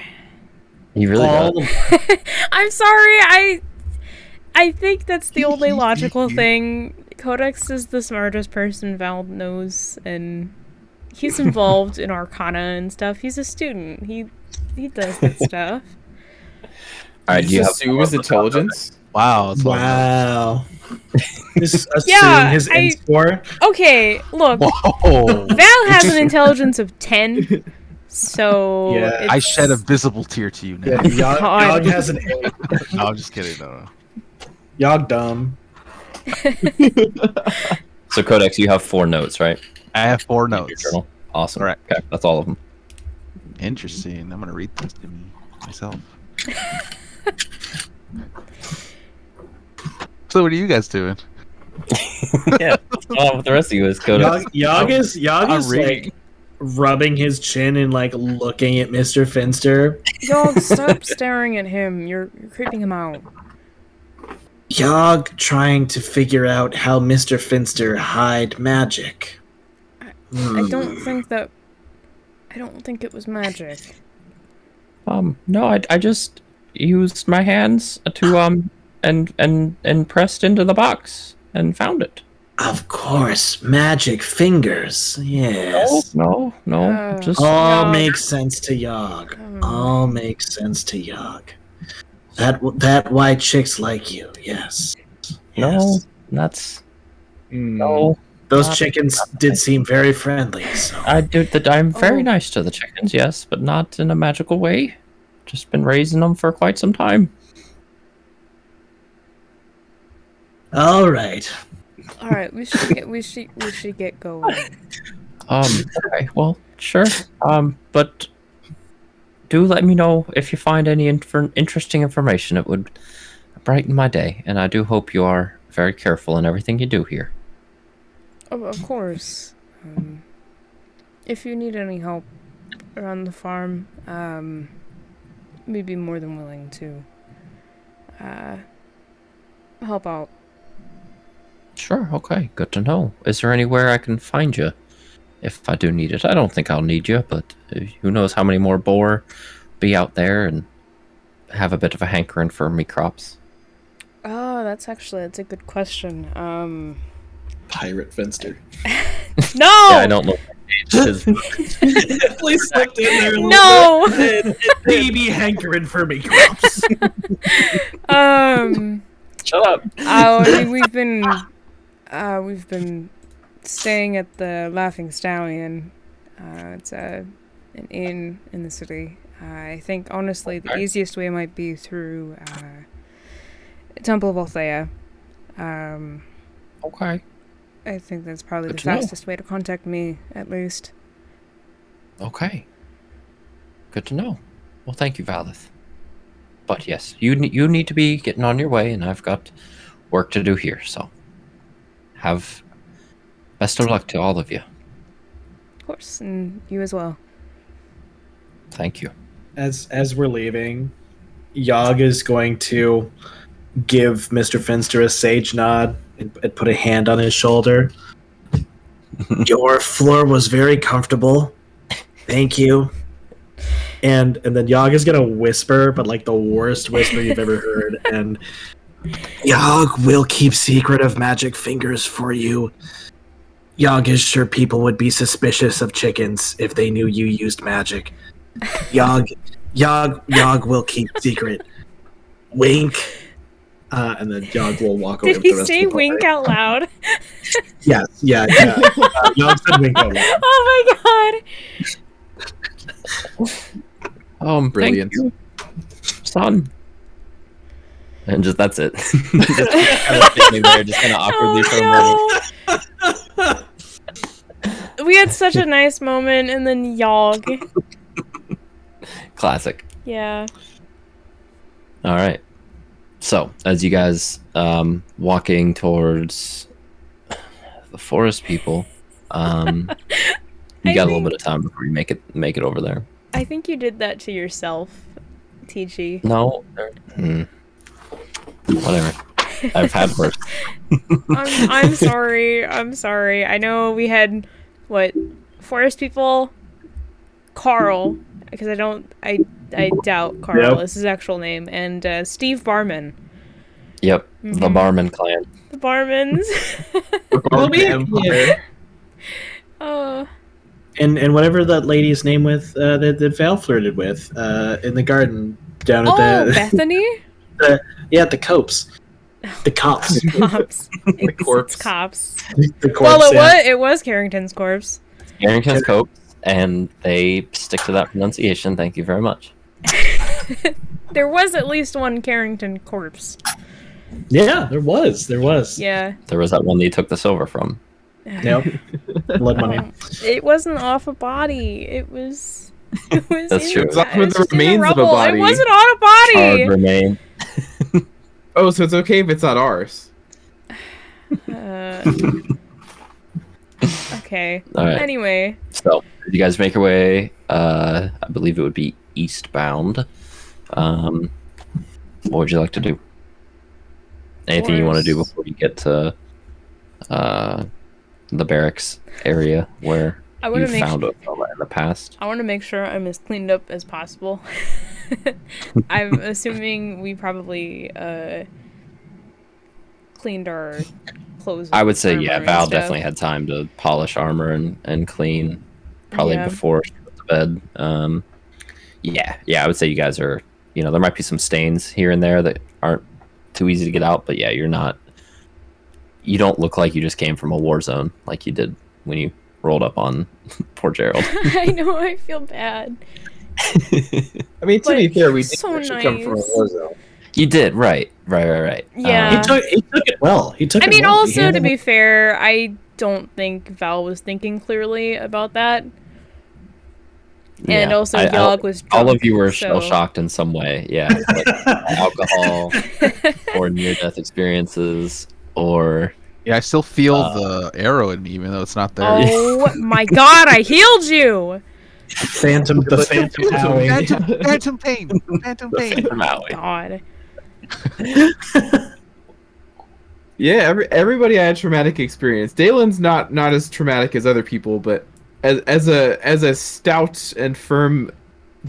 He really does. I'm sorry, I think that's the only logical thing. Codex is the smartest person Val knows, and he's involved in Arcana and stuff. He's a student. He does that stuff. All right, do you have sous intelligence? Wow. Wow. Just assume Yeah, his int score. Okay, look. Whoa. Val has an intelligence of 10, so Yeah, I shed a visible tear to you now. Yeah, Yog has an 8. No, I'm just kidding. No. Yog dumb. So Codex, you have 4 notes, right? I have 4 In your notes. journal. Awesome. Correct. Okay, that's all of them. Interesting. I'm gonna read this to me myself. So what are you guys doing? Yeah. With the rest of you is Codex. Yog is like rubbing his chin and like looking at Mr. Finster. Yog, stop staring at him. You're creeping him out. Yog trying to figure out how Mr. Finster hide magic. I don't think it was magic. No, I just used my hands to and pressed into the box and found it. Of course, magic fingers. Yes. No. Just All makes sense to Yog. All makes sense to Yog. That why chicks like you. Yes. no. That's no. Those chickens did seem very friendly. So. I'm very nice to the chickens, yes, but not in a magical way. Just been raising them for quite some time. All right. All right, we should get going. Okay, well, sure. But do let me know if you find any interesting information. It would brighten my day, and I do hope you are very careful in everything you do here. Oh, of course. If you need any help around the farm, we'd be more than willing to help out. Sure, okay, good to know. Is there anywhere I can find you if I do need it? I don't think I'll need you, but who knows how many more boar be out there and have a bit of a hankering for meat crops. Oh, that's a good question. Pirate Finster. No! Yeah, I don't know. Please slipped in there. No! Baby hankering for me crops. Shut up. I mean, we've been staying at the Laughing Stallion. It's an inn in the city. I think honestly the easiest way might be through Temple of Othella. Okay. I think that's probably the fastest way to contact me, at least. Okay. Good to know. Well, thank you, Valith. But yes, you need to be getting on your way, and I've got work to do here, so have best of luck to all of you. Of course, and you as well. Thank you. As we're leaving, Yog is going to give Mr. Finster a sage nod and put a hand on his shoulder. Your floor was very comfortable. Thank you. And then Yog is gonna whisper, but like the worst whisper you've ever heard. And Yog will keep secret of magic fingers for you. Yog is sure people would be suspicious of chickens if they knew you used magic. Yog will keep secret. Wink. And then Yog will walk over. Did he say wink out loud? Yes, yeah. Yog said wink out loud. Oh my god! Brilliant. Thank you, son. And that's it. Just kind of standing there, just kind of awkwardly for a moment. We had such a nice moment, and then Yog. Classic. Yeah. All right. So, as you guys walking towards the forest people, you got a little bit of time before you make it over there. I think you did that to yourself, TG. No. Whatever. I've had worse. I'm sorry. I'm sorry. I know we had forest people, Carl, because I doubt Carl is his actual name, and Steve Barman. Yep, the Barman clan. The Barmans. Empire. Oh. And whatever that lady's name that Val flirted with in the garden down at the Bethany? the Copes. The cops. Cops. The corpse. It's cops. The corpse, It was Carrington's corpse. Carrington's coat, and they stick to that pronunciation. Thank you very much. There was at least one Carrington corpse. Yeah, there was. Yeah. There was that one that you took the silver from. Yep. Blood money. It wasn't off a body. It was. That's true. It's off with the remains of a body. It wasn't on a body. Hard remain. Oh, so it's okay if it's not ours. Okay. All right. Anyway. So, you guys make your way, I believe it would be eastbound. What would you like to do? Anything you want to do before you get to the barracks area where you found Othella in the past? I want to make sure I'm as cleaned up as possible. I'm assuming we probably cleaned our clothes. I would say, yeah, Val definitely had time to polish armor and clean, probably before she went to bed. Yeah, I would say you guys are, there might be some stains here and there that aren't too easy to get out, but yeah, you don't look like you just came from a war zone like you did when you rolled up on poor Gerald. I know, I feel bad. I mean, to be fair, we did so actually come from a war zone. You did, right. Yeah. He took it well. I mean, also, to be fair, I don't think Val was thinking clearly about that. And also, Yog was drunk. All of you were shell-shocked in some way. Yeah. Like alcohol, or near-death experiences, or... Yeah, I still feel the arrow in me, even though it's not there. Oh my god, I healed you! Phantom pain. Phantom pain. God. Yeah, everybody had a traumatic experience. Daelin's not as traumatic as other people, but as a stout and firm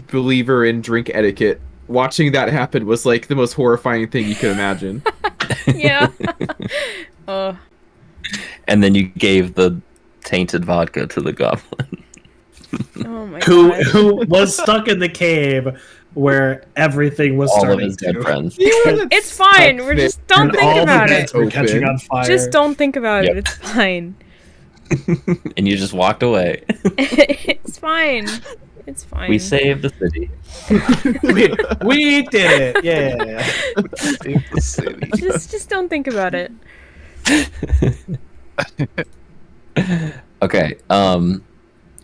believer in drink etiquette, watching that happen was like the most horrifying thing you could imagine. Yeah. And then you gave the tainted vodka to the goblin. Oh my god. Who was stuck in the cave where everything was all starting of his dead friends. It's fine. We're just don't think about it. We're catching on fire. Just don't think about it. It's fine. And you just walked away. It's fine. It's fine. We saved the city. we did it. Yeah. Saved the city. Just don't think about it. Okay.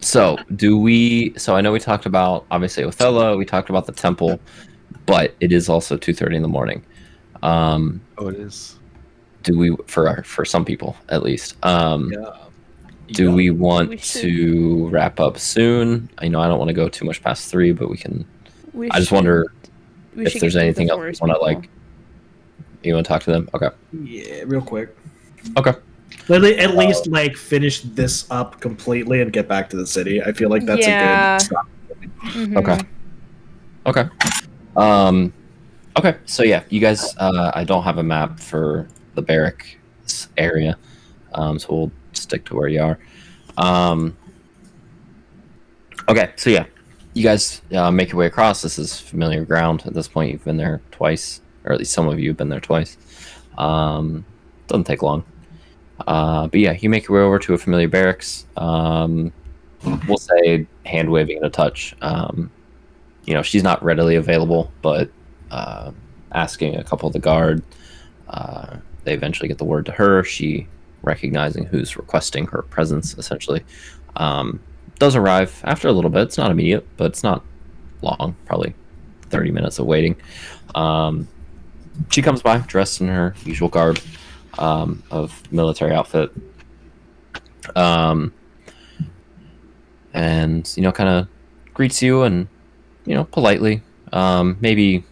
So I know we talked about obviously Othella, we talked about the temple, but it is also 2:30 in the morning. It is. Do we for some people at least? Do we want to wrap up soon? I know I don't want to go too much past 3, but we can. I just wonder if there's anything else you want to like. You want to talk to them? Okay. Yeah, real quick. Okay. At least like finish this up completely and get back to the city. I feel like that's a good stop. Mm-hmm. Okay. Okay. So yeah, you guys. I don't have a map for the barracks area, so we'll stick to where you are. Okay. So yeah, you guys make your way across. This is familiar ground at this point. You've been there twice, or at least some of you have been there twice. Doesn't take long. But yeah, you make your way over to a familiar barracks. We'll say hand waving and a touch. She's not readily available, but asking a couple of the guard, they eventually get the word to her. She, recognizing who's requesting her presence, essentially, does arrive after a little bit. It's not immediate, but it's not long, probably 30 minutes of waiting. She comes by dressed in her usual garb. Of military outfit, and kind of greets you and politely, maybe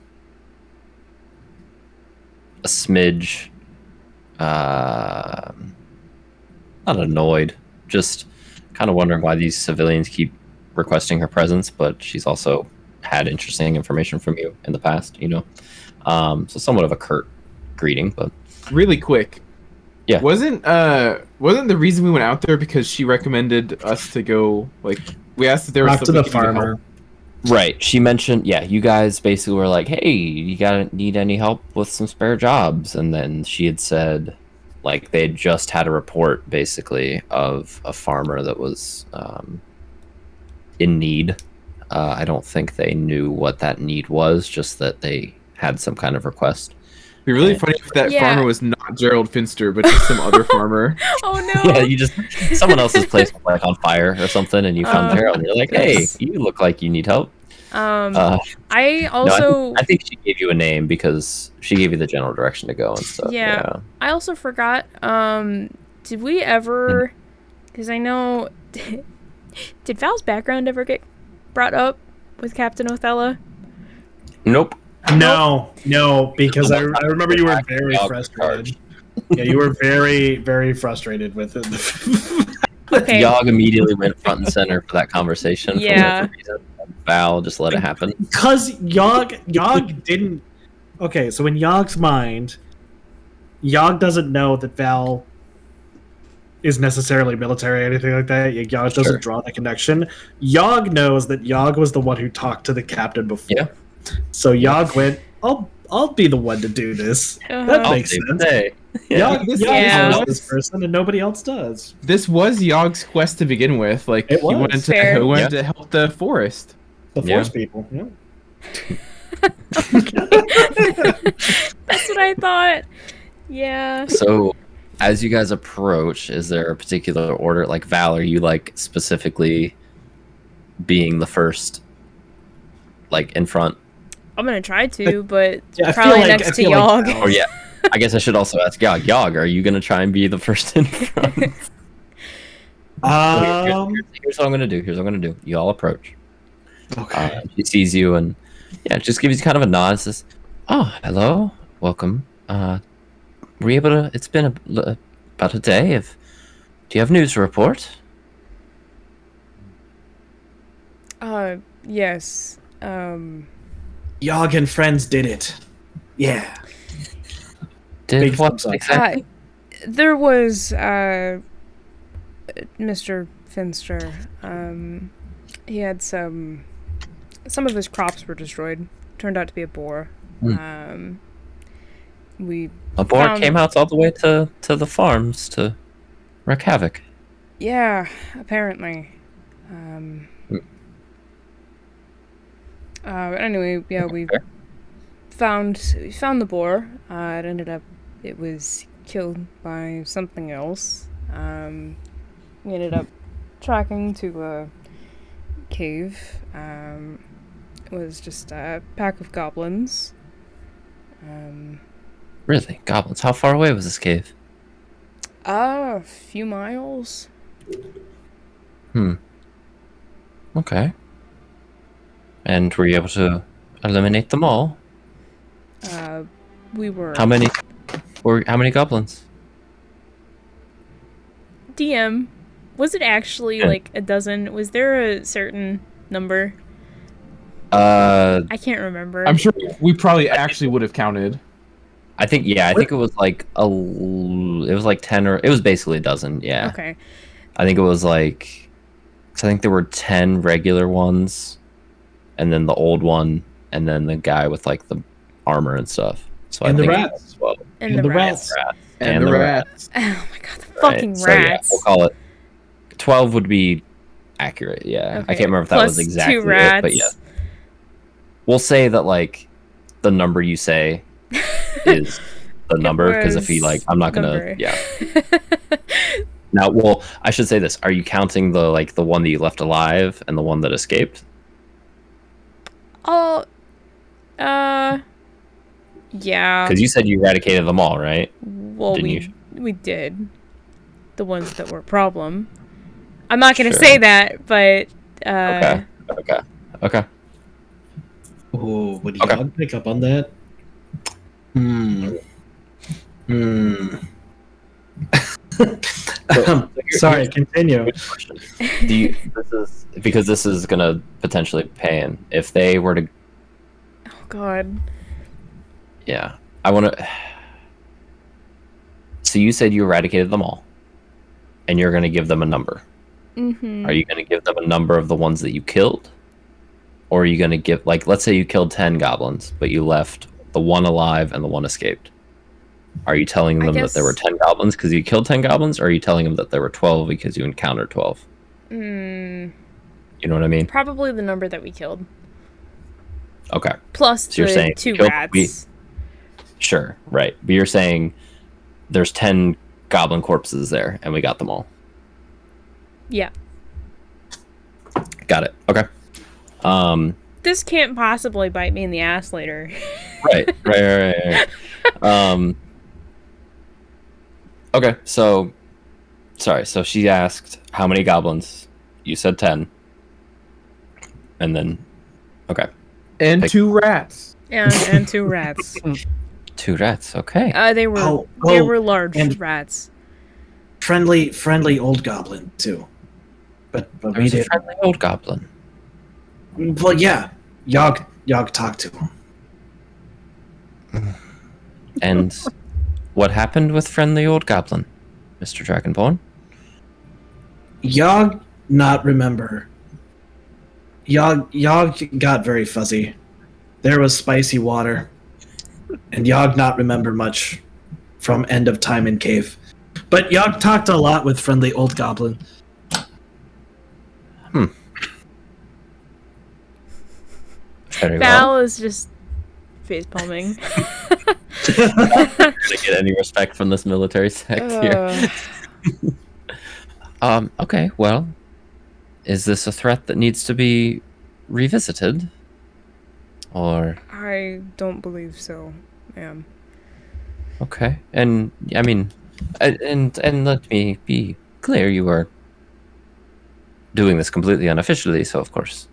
a smidge, not annoyed, just kind of wondering why these civilians keep requesting her presence, but she's also had interesting information from you in the past, so somewhat of a curt greeting, but really quick. Yeah. Wasn't the reason we went out there because she recommended us to go, like, we asked if there was to the farmer. Right. She mentioned, you guys basically were like, hey, you need any help with some spare jobs? And then she had said, like, they just had a report basically of a farmer that was in need. I don't think they knew what that need was, just that they had some kind of request. It'd be really funny if that farmer was not Gerald Finster, but just some other farmer. Oh no! Yeah, you just someone else's place was like on fire or something, and you found Gerald. And you're like, hey, you look like you need help. I also I think she gave you a name because she gave you the general direction to go and stuff. Yeah. I also forgot. Did we ever? Because I know, did Val's background ever get brought up with Captain Othella? Nope. No, because I remember you were very frustrated. Yeah, you were very, very frustrated with it. Okay. Yog immediately went front and center for that conversation. Yeah. For whatever reason. Val just let it happen. Because Yog didn't... Okay, so in Yog's mind, Yog doesn't know that Val is necessarily military or anything like that. Yog doesn't draw the connection. Yog knows that Yog was the one who talked to the captain before. Yeah. So Yog went, I'll be the one to do this. That makes sense. Yeah. Yog knows this person and nobody else does. This was Yog's quest to begin with. Like he wanted to help the forest. The forest people. Yeah. That's what I thought. Yeah. So as you guys approach, is there a particular order? Like Val, are you like specifically being the first, like in front? I'm gonna try to, but Yeah, probably next to Yog. Oh yeah. I guess I should also ask Yog. Yog, are you gonna try and be the first in front? Here's what I'm gonna do. You all approach. Okay. She sees you and just gives you kind of a nod. Says, "Oh, hello, welcome. Were you able to? It's been about a day. Do you have news to report?" Yes. Yog and friends did it. Yeah. Did what exactly? There was Mr. Finster. He had some of his crops were destroyed. Turned out to be a boar. A boar came out all the way to the farms to wreak havoc. Yeah, apparently. Anyway, we found the boar. It was killed by something else. We ended up tracking to a cave. It was just a pack of goblins. Really? Goblins? How far away was this cave? A few miles. Okay. And were you able to eliminate them all? We were. How many goblins? DM, was it actually like a dozen? Was there a certain number? I can't remember. I'm sure we probably actually would have counted. I think it was like 10 or it was basically a dozen. Yeah. Okay. I think it was like, so I think there were 10 regular ones, and then the old one, and then the guy with like the armor and stuff. So and I the think rats. And the rats. And the rats. Oh my god, the fucking So, rats. we'll call it 12 would be accurate. Yeah. Okay. I can't remember if that Plus was exactly 2 rats. it, but yeah. We'll say that like the number you say is the number, because if he like, I'm not gonna Now, well, I should say this: are you counting the one that you left alive and the one that escaped? Oh, yeah. Because you said you eradicated them all, right? Well, we did. The ones that were a problem. I'm not gonna say that, but Okay. Oh, would Yog pick up on that? Sorry, continue. Because this is gonna potentially pay in if they were to. Oh God. Yeah, I want to. So you said you eradicated them all, and you're gonna give them a number. Mm-hmm. Are you gonna give them a number of the ones that you killed, or are you gonna give let's say you killed 10 goblins, but you left the one alive and the one escaped? Are you telling them that there were 10 goblins because you killed 10 goblins, or are you telling them that there were 12 because you encountered 12? You know what I mean? Probably the number that we killed. Okay. Plus so you're saying 2 rats. Sure, right. But you're saying there's 10 goblin corpses there, and we got them all. Yeah. Got it. Okay. This can't possibly bite me in the ass later. Right. Okay, so... Sorry, so she asked how many goblins. You said 10. And then... Okay. And 2 rats. And 2 rats. 2 rats, okay. They were large rats. Friendly old goblin, too. But There's a friendly old goblin. Well, yeah. Yog talked to him. And what happened with friendly old goblin, Mr. Dragonborn? Yog not remember. Yog got very fuzzy. There was spicy water. And Yog not remember much from end of time in cave. But Yog talked a lot with friendly old goblin. Very Val well. is just face palming. To get any respect from this military sect here. Okay, well, is this a threat that needs to be revisited? Or... I don't believe so, ma'am. Okay, and I mean, and let me be clear, you are doing this completely unofficially, so of course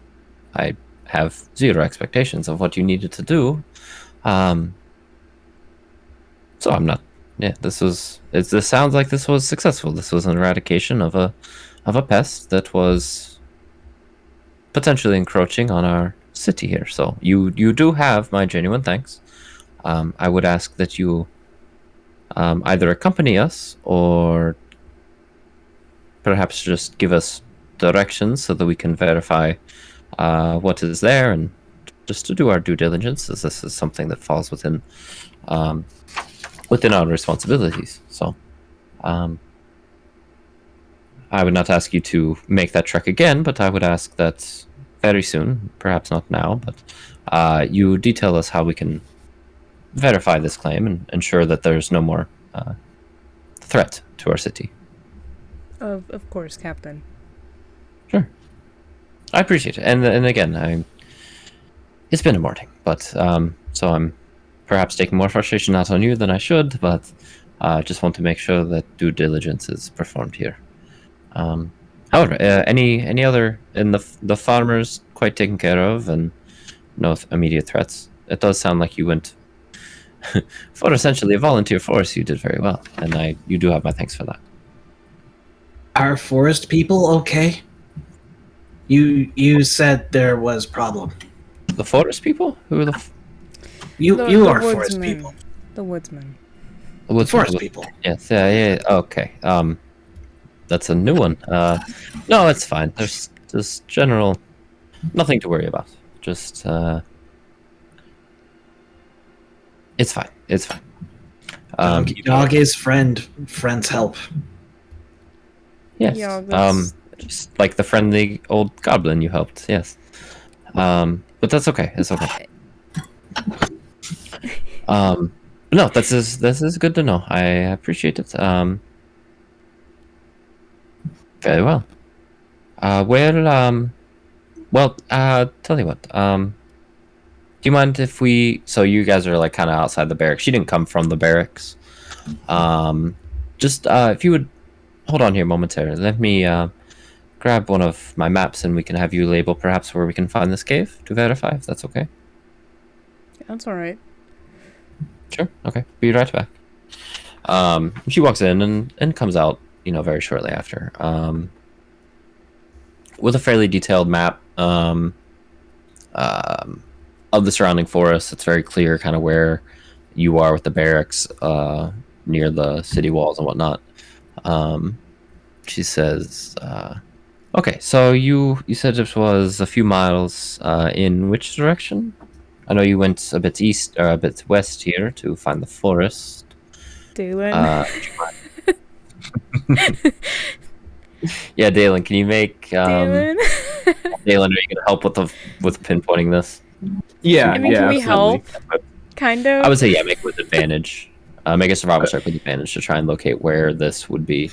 I have 0 expectations of what you needed to do. So I'm not... Yeah, this sounds like this was successful. This was an eradication of a pest that was potentially encroaching on our city here. So you do have my genuine thanks. I would ask that you either accompany us or perhaps just give us directions so that we can verify what is there, and just to do our due diligence, as this is something that falls within our responsibilities. So I would not ask you to make that trek again, but I would ask that very soon, perhaps not now, but you detail us how we can verify this claim and ensure that there's no more threat to our city. Of course, Captain. Sure. I appreciate it. And again, it's been a morning, but so I'm perhaps taking more frustration out on you than I should, but just want to make sure that due diligence is performed here. However, any other, and the farmers quite taken care of, and no immediate threats. It does sound like you went for essentially a volunteer force. You did very well, and you do have my thanks for that. Are forest people okay? You said there was problem. The forest people? Who are you are forest people. The woodsmen. The forest people. Yes, yeah. Okay. That's a new one. No, it's fine. There's just general, nothing to worry about. Just it's fine. It's fine. Dog is friends help. Yes. Yeah, just like the friendly old goblin you helped. Yes. But that's okay. It's okay. No, this is good to know. I appreciate it. Very well. Tell you what. Do you mind if so you guys are like kind of outside the barracks. She didn't come from the barracks. Just if you would hold on here momentarily. Let me grab one of my maps and we can have you label perhaps where we can find this cave to verify, if that's okay. That's all right. Sure. Okay. Be right back. She walks in and comes out, very shortly after, with a fairly detailed map of the surrounding forest. It's very clear kind of where you are with the barracks near the city walls and whatnot. She says, okay, so you said it was a few miles in which direction? I know you went a bit east or a bit west here to find the forest. Daelin. Yeah, Daelin, can you make Daelin? Daelin, are you gonna help with pinpointing this? Yeah, I mean, yeah, can we absolutely. help? Kind of. I would say make it with advantage. Make a survival check with advantage to try and locate where this would be.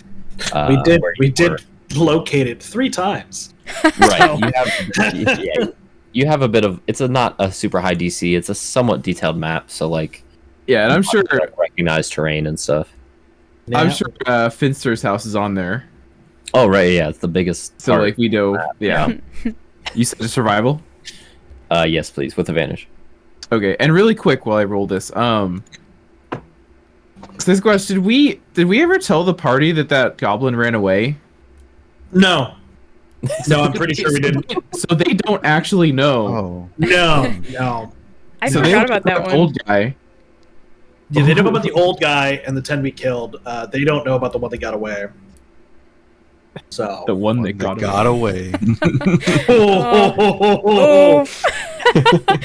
We did locate it 3 times. Right. You have a bit of. It's not a super high DC. It's a somewhat detailed map. So like. Yeah, and I'm sure recognize terrain and stuff. Yeah. I'm sure Finster's house is on there. Oh right, yeah, it's the biggest. So like we know, yeah. You said survival. Yes, please, with advantage. Okay, and really quick while I roll this, so this question: did we ever tell the party that goblin ran away? No. No, I'm pretty sure we didn't. So they don't actually know. Oh. No. I forgot about that one. Old guy. Yeah, they know about the old guy and the 10 we killed. They don't know about the one that got away. So the one that got away.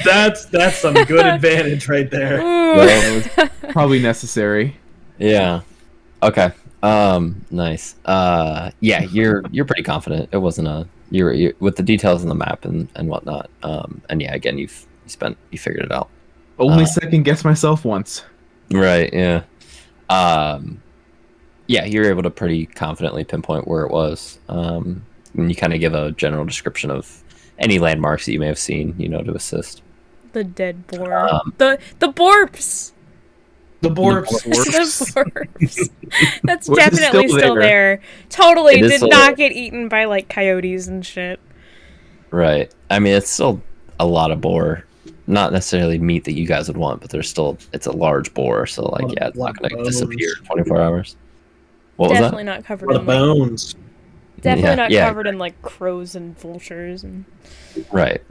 That's some good advantage right there. That was probably necessary. Yeah. Okay. Nice. Yeah, you're pretty confident. It wasn't you're with the details on the map and whatnot. And yeah, again, you figured it out. Only second guess myself once. Right. Yeah. Yeah, you're able to pretty confidently pinpoint where it was. And you kind of give a general description of any landmarks that you may have seen, to assist. The dead boar. The BORPSE. The BORPSE. The BORPSE. That's definitely still there. Totally did not get eaten by like coyotes and shit. Right. I mean, it's still a lot of boar. Not necessarily meat that you guys would want, but it's a large boar, so like it's not gonna disappear in 24 hours. What was that? Definitely not covered in bones. Definitely not covered in like crows and vultures and. Right,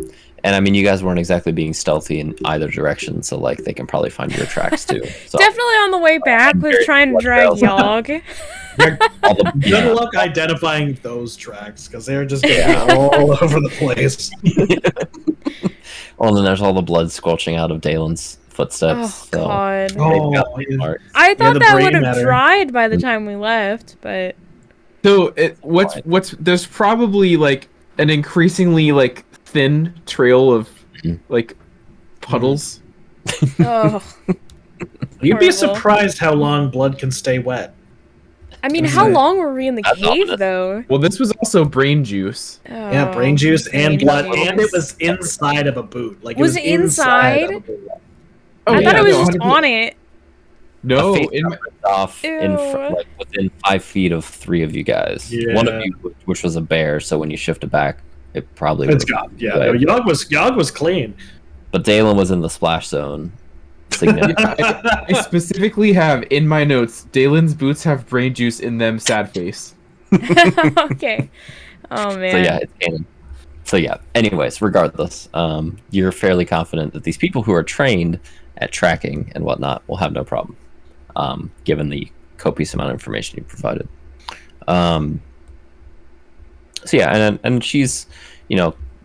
and I mean, you guys weren't exactly being stealthy in either direction, so like they can probably find your tracks too. So. Definitely on the way back was trying to drag Yog. Good luck identifying those tracks because they're just all over the place. Well, and then there's all the blood squelching out of Daelin's footsteps. Oh, God. So I thought that would have dried by the time we left, but... So, there's probably, like, an increasingly, like, thin trail of, like, puddles. Oh. You'd be surprised how long blood can stay wet. I mean, how long were we in the cave, though? Well, this was also brain juice. Oh, yeah, brain juice and blood, and it was inside of a boot. Like, was it inside? Of a boot. I thought it was just on it. No, within 5 feet of 3 of you guys. Yeah. One of you, which was a bear, so when you shifted back, it probably it's gone. Yeah, no, Yog was clean, but Daelin was in the splash zone. I specifically have in my notes, Daelin's boots have brain juice in them, sad face. Okay. Oh, man. So yeah, it's canon. So yeah, anyways, regardless, you're fairly confident that these people who are trained at tracking and whatnot will have no problem, given the copious amount of information you provided. So yeah, and she's,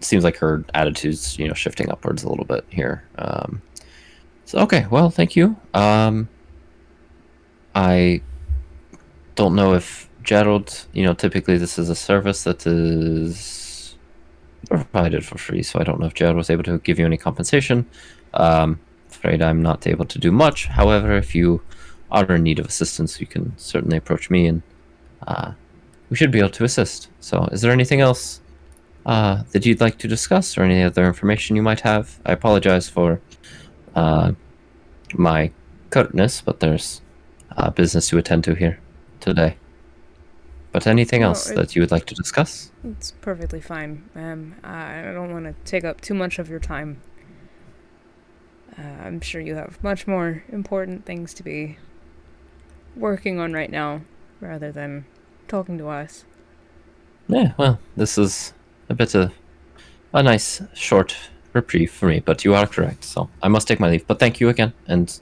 seems like her attitude's, shifting upwards a little bit here. So, okay, well, thank you. I don't know if Gerald, typically this is a service that is provided for free, so I don't know if Gerald was able to give you any compensation. Afraid I'm not able to do much. However, if you are in need of assistance, you can certainly approach me, and we should be able to assist. So, is there anything else that you'd like to discuss, or any other information you might have? I apologize for my curtness, but there's business to attend to here today. But anything else that you would like to discuss? It's perfectly fine. I don't want to take up too much of your time. I'm sure you have much more important things to be working on right now, rather than talking to us. Yeah, well, this is a bit of a nice short reprieve for me, but you are correct, so I must take my leave. But thank you again, and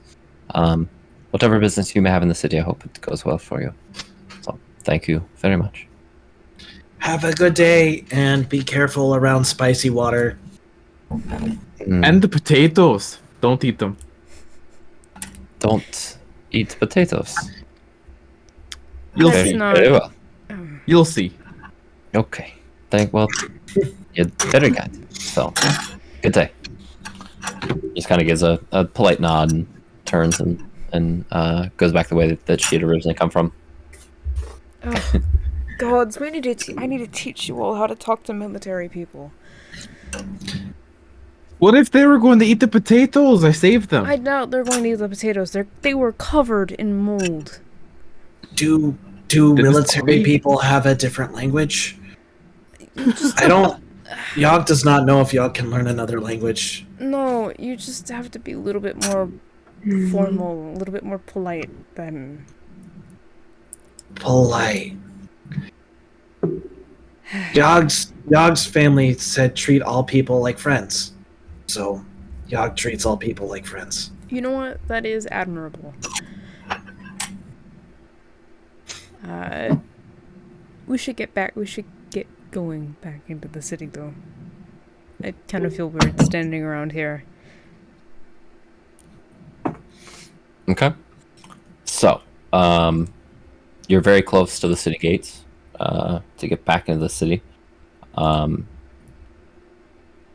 whatever business you may have in the city, I hope it goes well for you. So thank you very much. Have a good day, and be careful around spicy water. And the potatoes. Don't eat them. Don't eat potatoes. You'll see. Very well. You'll see. Okay. You're very kind. So, good day. just kind of gives a polite nod and turns and goes back the way that she had originally come from. Oh, gods, I need to teach you all how to talk to military people. What if they were going to eat the potatoes? I saved them. I doubt they're going to eat the potatoes. They were covered in mold. Do military people have a different language? I don't. Yog does not know if Yog can learn another language. No, you just have to be a little bit more formal, a little bit more polite than... Polite. Yog's family said treat all people like friends. So, Yog treats all people like friends. You know what? That is admirable. We should get going back into the city, though. I kind of feel weird standing around here. Okay. So, you're very close to the city gates to get back into the city.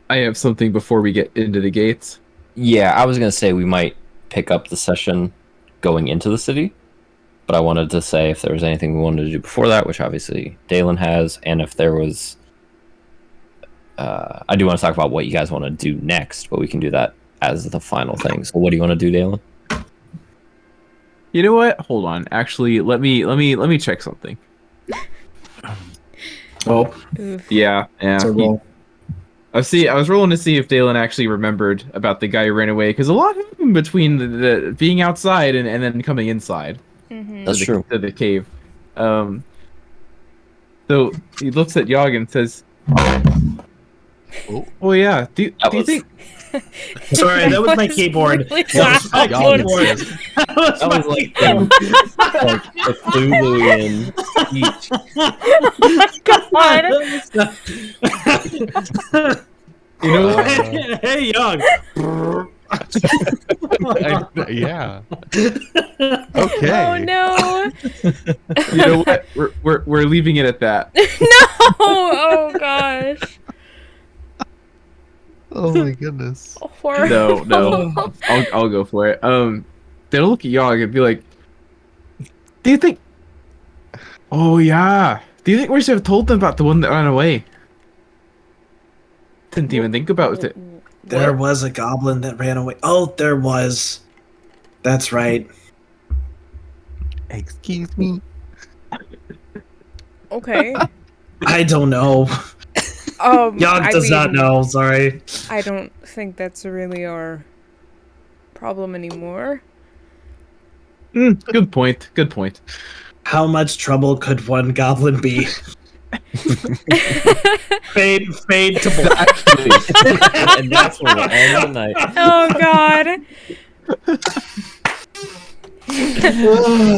I have something before we get into the gates. Yeah, I was going to say we might pick up the session going into the city, but I wanted to say if there was anything we wanted to do before that, which obviously Daelin has, and if there was... I do want to talk about what you guys want to do next, but we can do that as the final thing. So what do you want to do, Daelin? You know what? Hold on. Actually, let me check something. Oh. Oof. Yeah. I was rolling to see if Daelin actually remembered about the guy who ran away, because a lot happened between the being outside and then coming inside. Mm-hmm. That's true. To the cave. So he looks at Yog and says, "Oh yeah, do you think?" Sorry, that was my keyboard. Really That was my loud. keyboard. That was like the Cthulhuian speech. God. You know what? Hey, Yog. Yeah. Okay. Oh no! You know what? We're leaving it at that. No! Oh gosh. Oh my goodness. Horrible. No. I'll go for it. They'll look at Yog and be like, "Do you think? Oh yeah. Do you think we should have told them about the one that ran away? Didn't even think about it." There was a goblin that ran away. Oh, there was. That's right. Excuse me. Okay. I don't know. Yog does not know. Sorry. I don't think that's really our problem anymore. Good point. Good point. How much trouble could one goblin be? fade to black. And that's where we'll end the night. Oh god.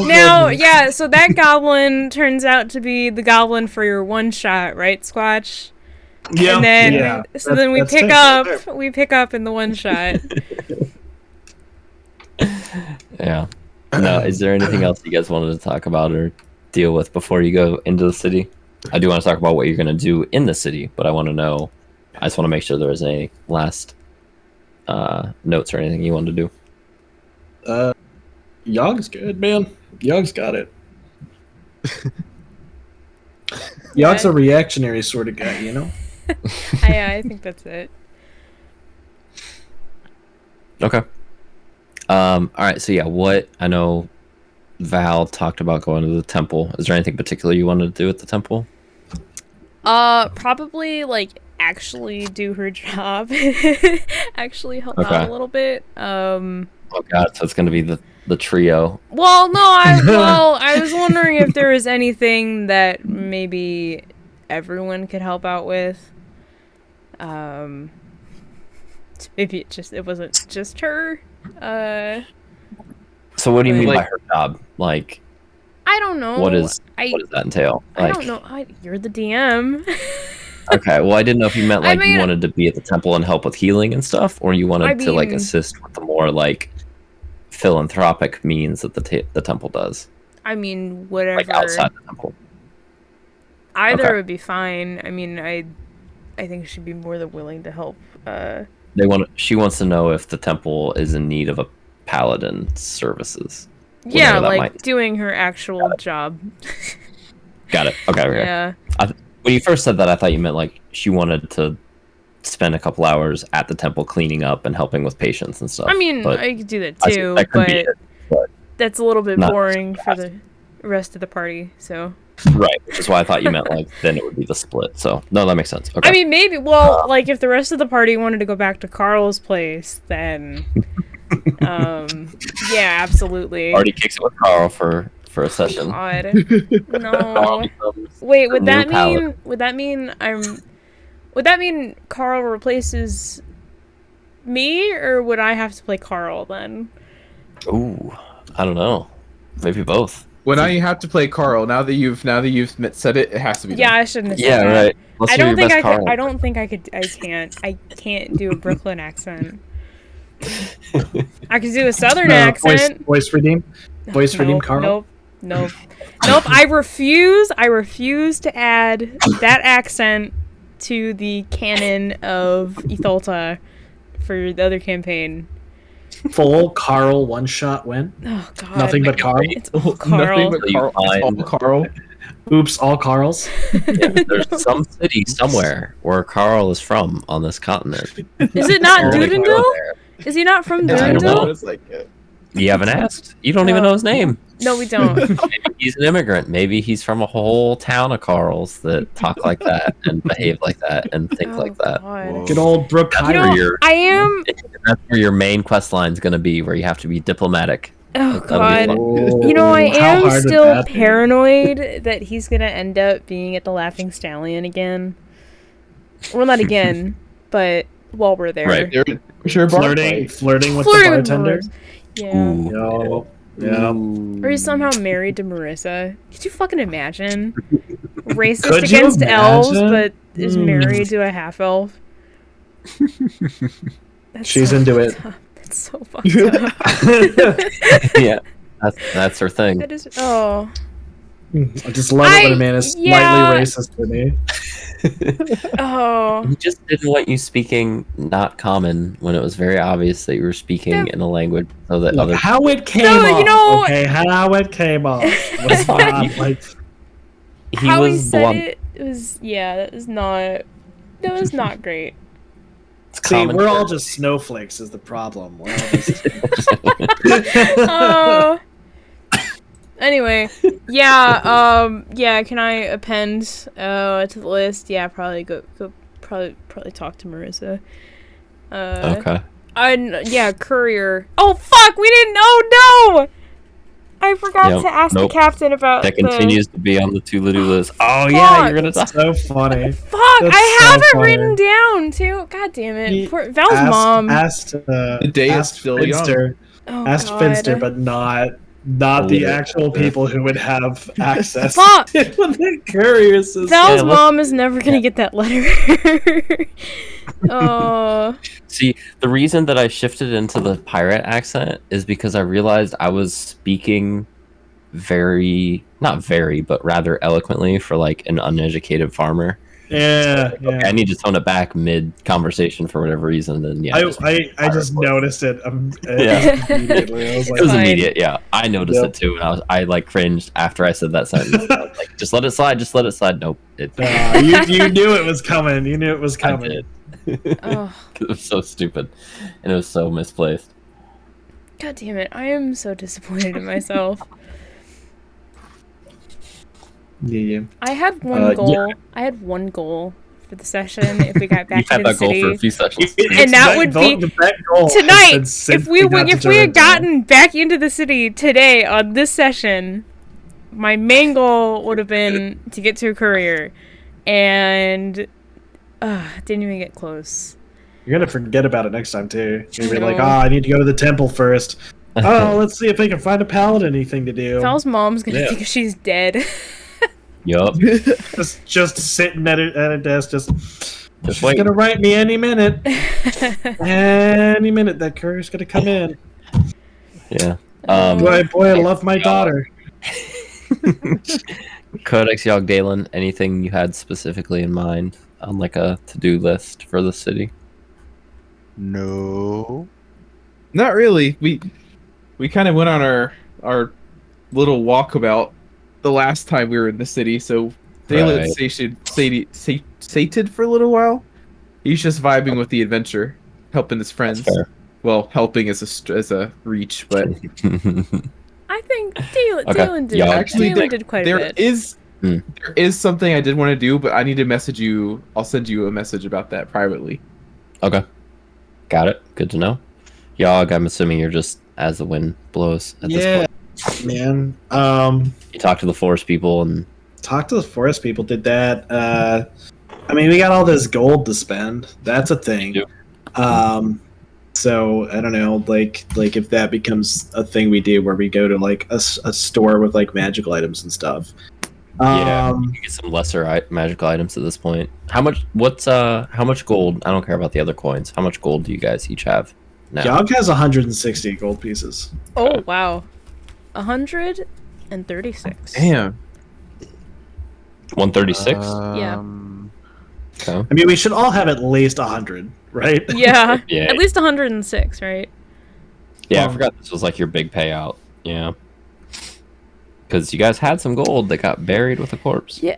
Now, yeah, so that goblin turns out to be the goblin for your one shot, right, Squatch? Yeah. And then yeah. then we pick up in the one shot. Yeah. No, is there anything else you guys wanted to talk about or deal with before you go into the city? I do want to talk about what you're going to do in the city, but I just want to make sure there is any last notes or anything you want to do. Yog's good, man. Yog's got it. Yog's a reactionary sort of guy, you know? I think that's it. Okay. All right. So yeah, I know Val talked about going to the temple. Is there anything particular you wanted to do at the temple? Probably like actually do her job. Actually help out a little bit. Oh god, so it's gonna be the trio. Well, no, I was wondering if there was anything that maybe everyone could help out with. Maybe it wasn't just her. So what do you mean by her job? Like, I don't know. What does that entail? I don't know. You're the DM. Okay, well, I didn't know if you meant like you wanted to be at the temple and help with healing and stuff, or you wanted to like assist with the more like philanthropic means that the temple does. I mean, whatever. Like outside the temple. Either would be fine. I mean, I think she'd be more than willing to help She wants to know if the temple is in need of a paladin services. Yeah, like doing her actual job. Got it. Okay. Yeah. When you first said that, I thought you meant like she wanted to spend a couple hours at the temple cleaning up and helping with patients and stuff. I mean, I could do that too, but that's a little bit boring for the rest of the party. So. Right, which is why I thought you meant like then it would be the split. So no, that makes sense. Okay. I mean, maybe. Well, like if the rest of the party wanted to go back to Carl's place, then, yeah, absolutely. Already kicks it with Carl for a session. God, no. Wait, would that mean Carl replaces me, or would I have to play Carl then? Ooh, I don't know. Maybe both. Well, now you have to play Carl. Now that you've said it, it has to be. Yeah, done. I shouldn't have said that. Right. I don't think I could. I don't think I could. I can't do a Brooklyn accent. I could do a Southern accent. Voice redeem. Voice redeem, Carl. Nope. I refuse. I refuse to add that accent to the canon of Othella for the other campaign. Full Carl one-shot win. Oh God! Nothing but Carl. It's all Carl. Nothing but Carl. It's all Carl. Oops, all Carls. Yeah, there's some city somewhere where Carl is from on this continent. Is it not Dudendil? Is he not from Dudendil? You haven't asked. You don't even know his name. No, we don't. Maybe he's an immigrant. Maybe he's from a whole town of Carls that talk like that and behave like that and think like that. Good old Brooke. I am. That's where your main quest line is going to be, where you have to be diplomatic. Oh God! I am still paranoid that he's gonna end up being at the Laughing Stallion again. Well, not again, but while we're there. Right. Sure, flirting with the bartender. Yeah. Yeah. Or he's somehow married to Marissa. Could you fucking imagine? Racist against elves, but is married to a half elf. She's into it. That's so fucked up. Yeah, that's her thing. That is. Oh. I just love it when a man is slightly racist to me. Oh. He just didn't want you speaking not common when it was very obvious that you were speaking in a language so that other. How it came off. Okay, how it came off. Was not like. How he said it was that was not great. See, we're all just snowflakes is the problem. We're all just... Anyway, can I append to the list? Yeah, probably probably talk to Marissa. Okay. Courier. Oh fuck, we didn't. Oh no! I forgot to ask the captain about that. Continues to be on the to-do list. Oh fuck. Yeah, you're gonna die. So funny. Fuck, I have it written down too. God damn it. Val's mom asked Finster. Asked Finster, but not the actual people who would have access Fuck. to the courier system. Val's mom is never gonna get that letter. Oh. See, the reason that I shifted into the pirate accent is because I realized I was speaking not very, but rather eloquently for like an uneducated farmer. Yeah, so, okay, I need to tone it back mid-conversation for whatever reason. Then I just noticed it. Immediately. I was like, it was immediate. Yeah, I noticed it too, and I like cringed after I said that sentence. I was like, just let it slide. Just let it slide. Nope. You knew it was coming. You knew it was coming. I did. It was so stupid, and it was so misplaced. God damn it! I am so disappointed in myself. Yeah. I had one goal. Yeah. I had one goal for the session. If we got back into the city, goal for a few sessions, and that would be tonight. If we had gotten back into the city today on this session, my main goal would have been to get to a courier, and didn't even get close. You're gonna forget about it next time too. You're gonna be like, I need to go to the temple first. Let's see if I can find a paladin anything to do. Val's mom's gonna think she's dead. Yup. just sitting at a desk, she's wait. Gonna write me any minute. Any minute that courier's gonna come in. Yeah. Boy, I love my daughter. Codex Daelin, anything you had specifically in mind on like a to-do list for the city? No. Not really. We kind of went on our little walkabout the last time we were in the city, so Daelin sated for a little while. He's just vibing with the adventure, helping his friends. Well, helping as a reach, but I think Daelin did. Actually, Daelin did quite a bit. There is something I did want to do, but I need to message you. I'll send you a message about that privately. Okay. Got it. Good to know. Yog, I'm assuming you're just as the wind blows at this point. Man. You talked to the forest people and... Talked to the forest people, did that. I mean, we got all this gold to spend. That's a thing. Yep. So, I don't know, like if that becomes a thing we do where we go to, like, a store with, like, magical items and stuff. Yeah, you can get some lesser magical items at this point. How much gold? I don't care about the other coins. How much gold do you guys each have now? Yog has 160 gold pieces. Oh, wow. 136. Damn. 136? Yeah. Okay. I mean, we should all have at least 100, right? Yeah. Yeah. At least 106, right? Yeah, I forgot this was like your big payout. Yeah. Because you guys had some gold that got buried with a corpse. Yeah.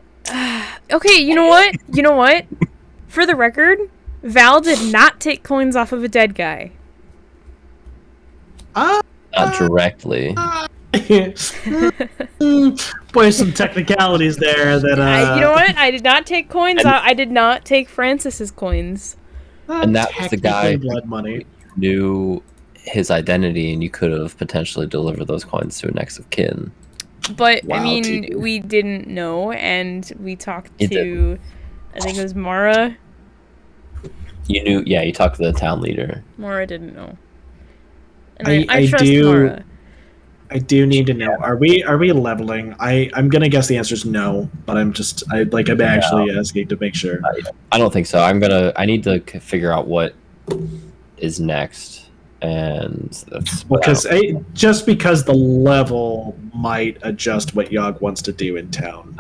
Okay, you know what? For the record, Val did not take coins off of a dead guy. Not directly. Boy, some technicalities there that you know what? I did not take coins off. I did not take Francis's coins. And that was the guy blood money. Who knew his identity, and you could have potentially delivered those coins to a next of kin. But, Wow, I mean, TJ. we didn't know, and we talked to, I think it was Mara. You knew, yeah, you talked to the town leader. Mara didn't know. And I trust do- Mara. I do need to know. Are we leveling? I'm gonna guess the answer is no, but I'm actually asking to make sure. I don't think so. I need to figure out what is next, and that's Because just because the level might adjust what Yog wants to do in town.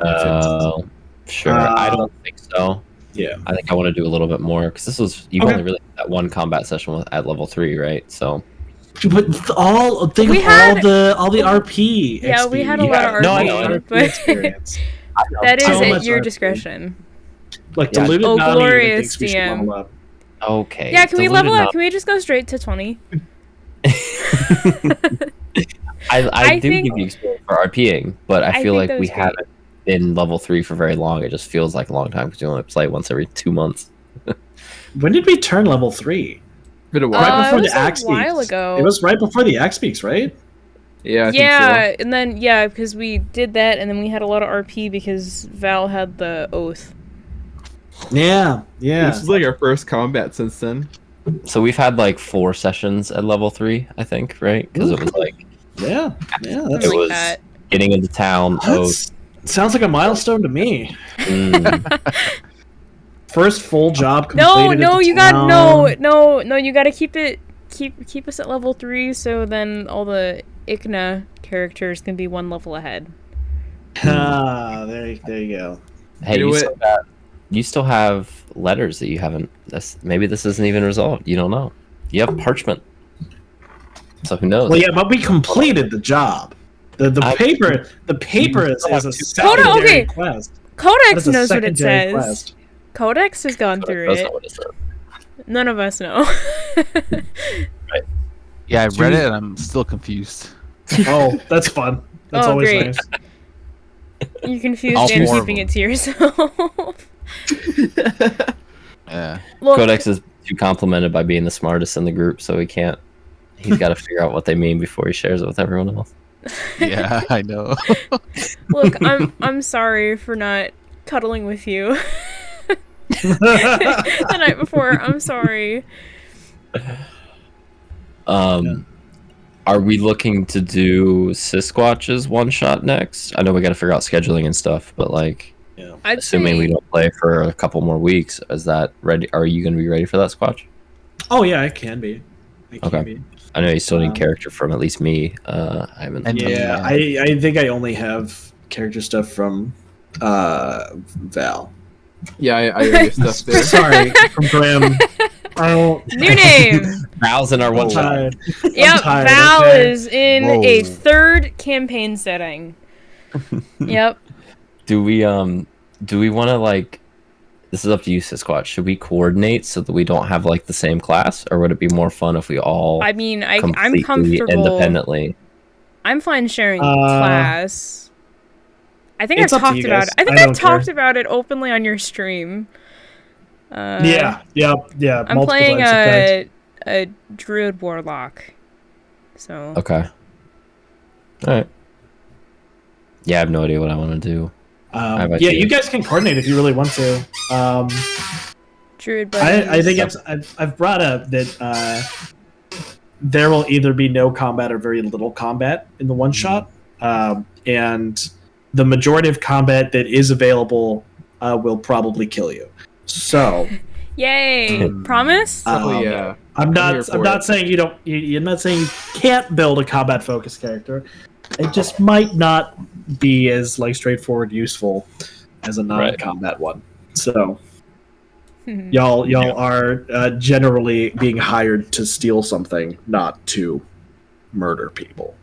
Sure. I don't think so. Yeah. I think I want to do a little bit more because you've only really had that one combat session at level 3, right? So. But all the RP. Yeah, we had a lot of RP. No, I know. But experience. that is So at much your RP. discretion. Like Yeah. diluted Oh, Nani even glorious thinks we should DM. level up. Okay. Yeah, can we level diluted up? Can we just go straight to 20? I do think- give you experience for RPing, but I feel think like that we was great. haven't been level 3 for very long. It just feels like a long time because we only play once every 2 months. When did we turn level 3? Been a while. Right before it was the axe a while speaks. ago. It was right before the axe speaks, right? Yeah, I Yeah, think and then because we did that, and then we had a lot of RP because Val had the oath. Yeah, so. yeah. This is like our first combat since then. So we've had like 4 sessions at level 3, I think, right? Because it was like Yeah, yeah. Something That's, It like was- that. getting into town. sounds like a milestone to me. Mm, First full job No, completed. no, at the you got town. no. You gotta keep us at level 3, so then all the Ikna characters can be one level ahead. Ah, there you go. hey, You know you still have letters that you haven't. Maybe this isn't even resolved. You don't know. You have parchment. So who knows? Well, yeah, but we completed the job. The paper is a secondary okay. quest. That Codex is a knows what it secondary says. quest. Codex has gone through That's it. not what it said. None of us know. Yeah, I read it and I'm still confused. Oh, that's fun. That's Oh, always great. nice. You're confused All and 4 of keeping them. it to yourself. Yeah. Well, Codex is too complimented by being the smartest in the group, so he can't. He's got to figure out what they mean before he shares it with everyone else. Yeah, I know. look, I'm sorry for not cuddling with you the night before. I'm sorry. Are we looking to do Sasquatch's one shot next? I know we got to figure out scheduling and stuff, but like, I'd assuming say we don't play for a couple more weeks, is that ready? Are you going to be ready for that Squatch? Oh yeah, I can be. I can Okay. be. I know you still need character from at least me. I haven't. And- Yeah, I think I only have character stuff from Val. Yeah, I already stuff there. Sorry, from Graham. New name. Val's in our one shot. Yep, Val is in a third campaign setting. Yep. Do we want to like? This is up to you, Sisquatch. Should we coordinate so that we don't have like the same class, or would it be more fun if we all? I mean, I'm comfortable independently. I'm fine sharing class. I think I've talked about it. I think I've talked about it openly on your stream. Yeah. I'm playing a druid warlock. So. Okay. All right. Yeah, I have no idea what I want to do. You guys can coordinate if you really want to. Druid buddies. I think I've brought up that there will either be no combat or very little combat in the one shot, and the majority of combat that is available will probably kill you. So, yay! Promise? Yeah. I'm not saying you don't. You're not saying you can't build a combat focused character. It just might not be as like straightforward useful as a non-combat one. So y'all are generally being hired to steal something, not to murder people.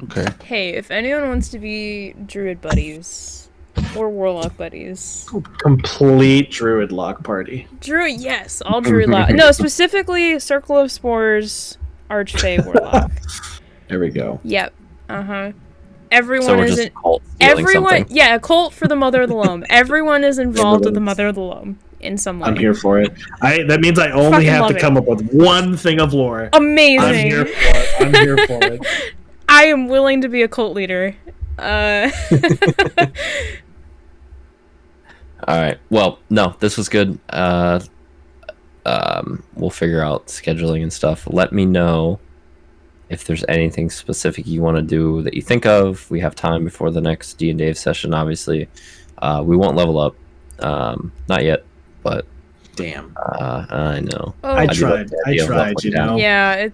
Okay. Hey, if anyone wants to be druid buddies or warlock buddies, complete druid lock party. Druid, yes, all druid lock. No, specifically Circle of Spores, Archfey warlock. There we go. Yep. Everyone is in. Something. Yeah, a cult for the Mother of the Loam. Everyone is involved with the Mother of the Loam in some way. I'm here for it. That means I only have to come up with one thing of lore. Amazing. I'm here for it. I am willing to be a cult leader. All right. Well, no, this was good. We'll figure out scheduling and stuff. Let me know if there's anything specific you want to do that you think of. We have time before the next D&Dave session, obviously. We won't level up. Not yet, but... Damn. I know. Oh. I tried, you know? Yeah,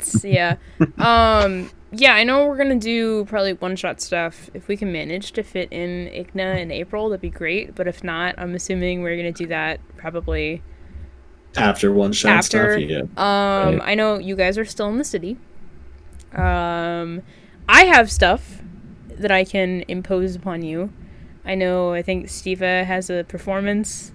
yeah, I know we're going to do probably one-shot stuff. If we can manage to fit in Igna in April, that'd be great. But if not, I'm assuming we're going to do that probably... After one-shot stuff, yeah. Right. I know you guys are still in the city. I have stuff that I can impose upon you. I think Steva has a performance.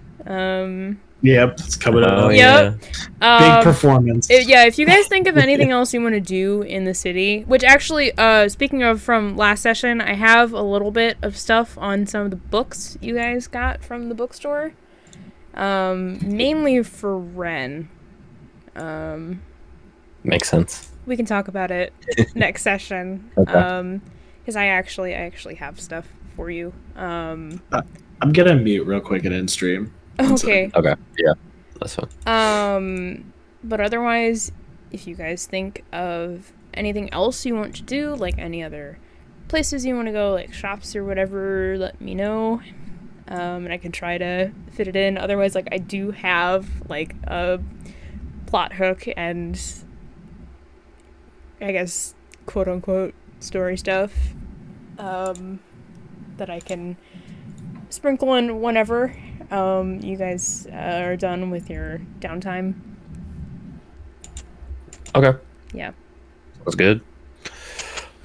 Yep, it's coming up. Yep. Big performance. If you guys think of anything else you want to do in the city, which actually, speaking of from last session, I have a little bit of stuff on some of the books you guys got from the bookstore. Mainly for Ren. Makes sense. We can talk about it next session. Okay. Because I actually have stuff for you. I'm gonna mute real quick and end stream. Okay. Okay. Yeah, that's fine. But otherwise, if you guys think of anything else you want to do, like any other places you want to go, like shops or whatever, let me know. And I can try to fit it in. Otherwise, like I do have like a plot hook and I guess quote unquote story stuff that I can sprinkle in whenever you guys are done with your downtime. Okay. Yeah. That's good.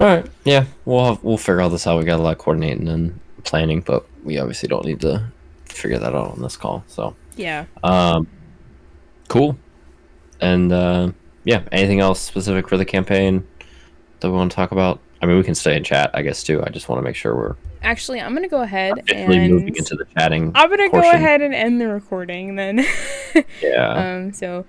All right. Yeah, we'll figure all this out. We got a lot of coordinating and planning, but we obviously don't need to figure that out on this call. So yeah. Cool. And yeah, anything else specific for the campaign that we want to talk about? I mean, we can stay in chat, I guess, too. I just want to make sure we're... Actually, I'm going to go ahead and... moving into the chatting I'm going to go ahead and end the recording, then. Yeah. So,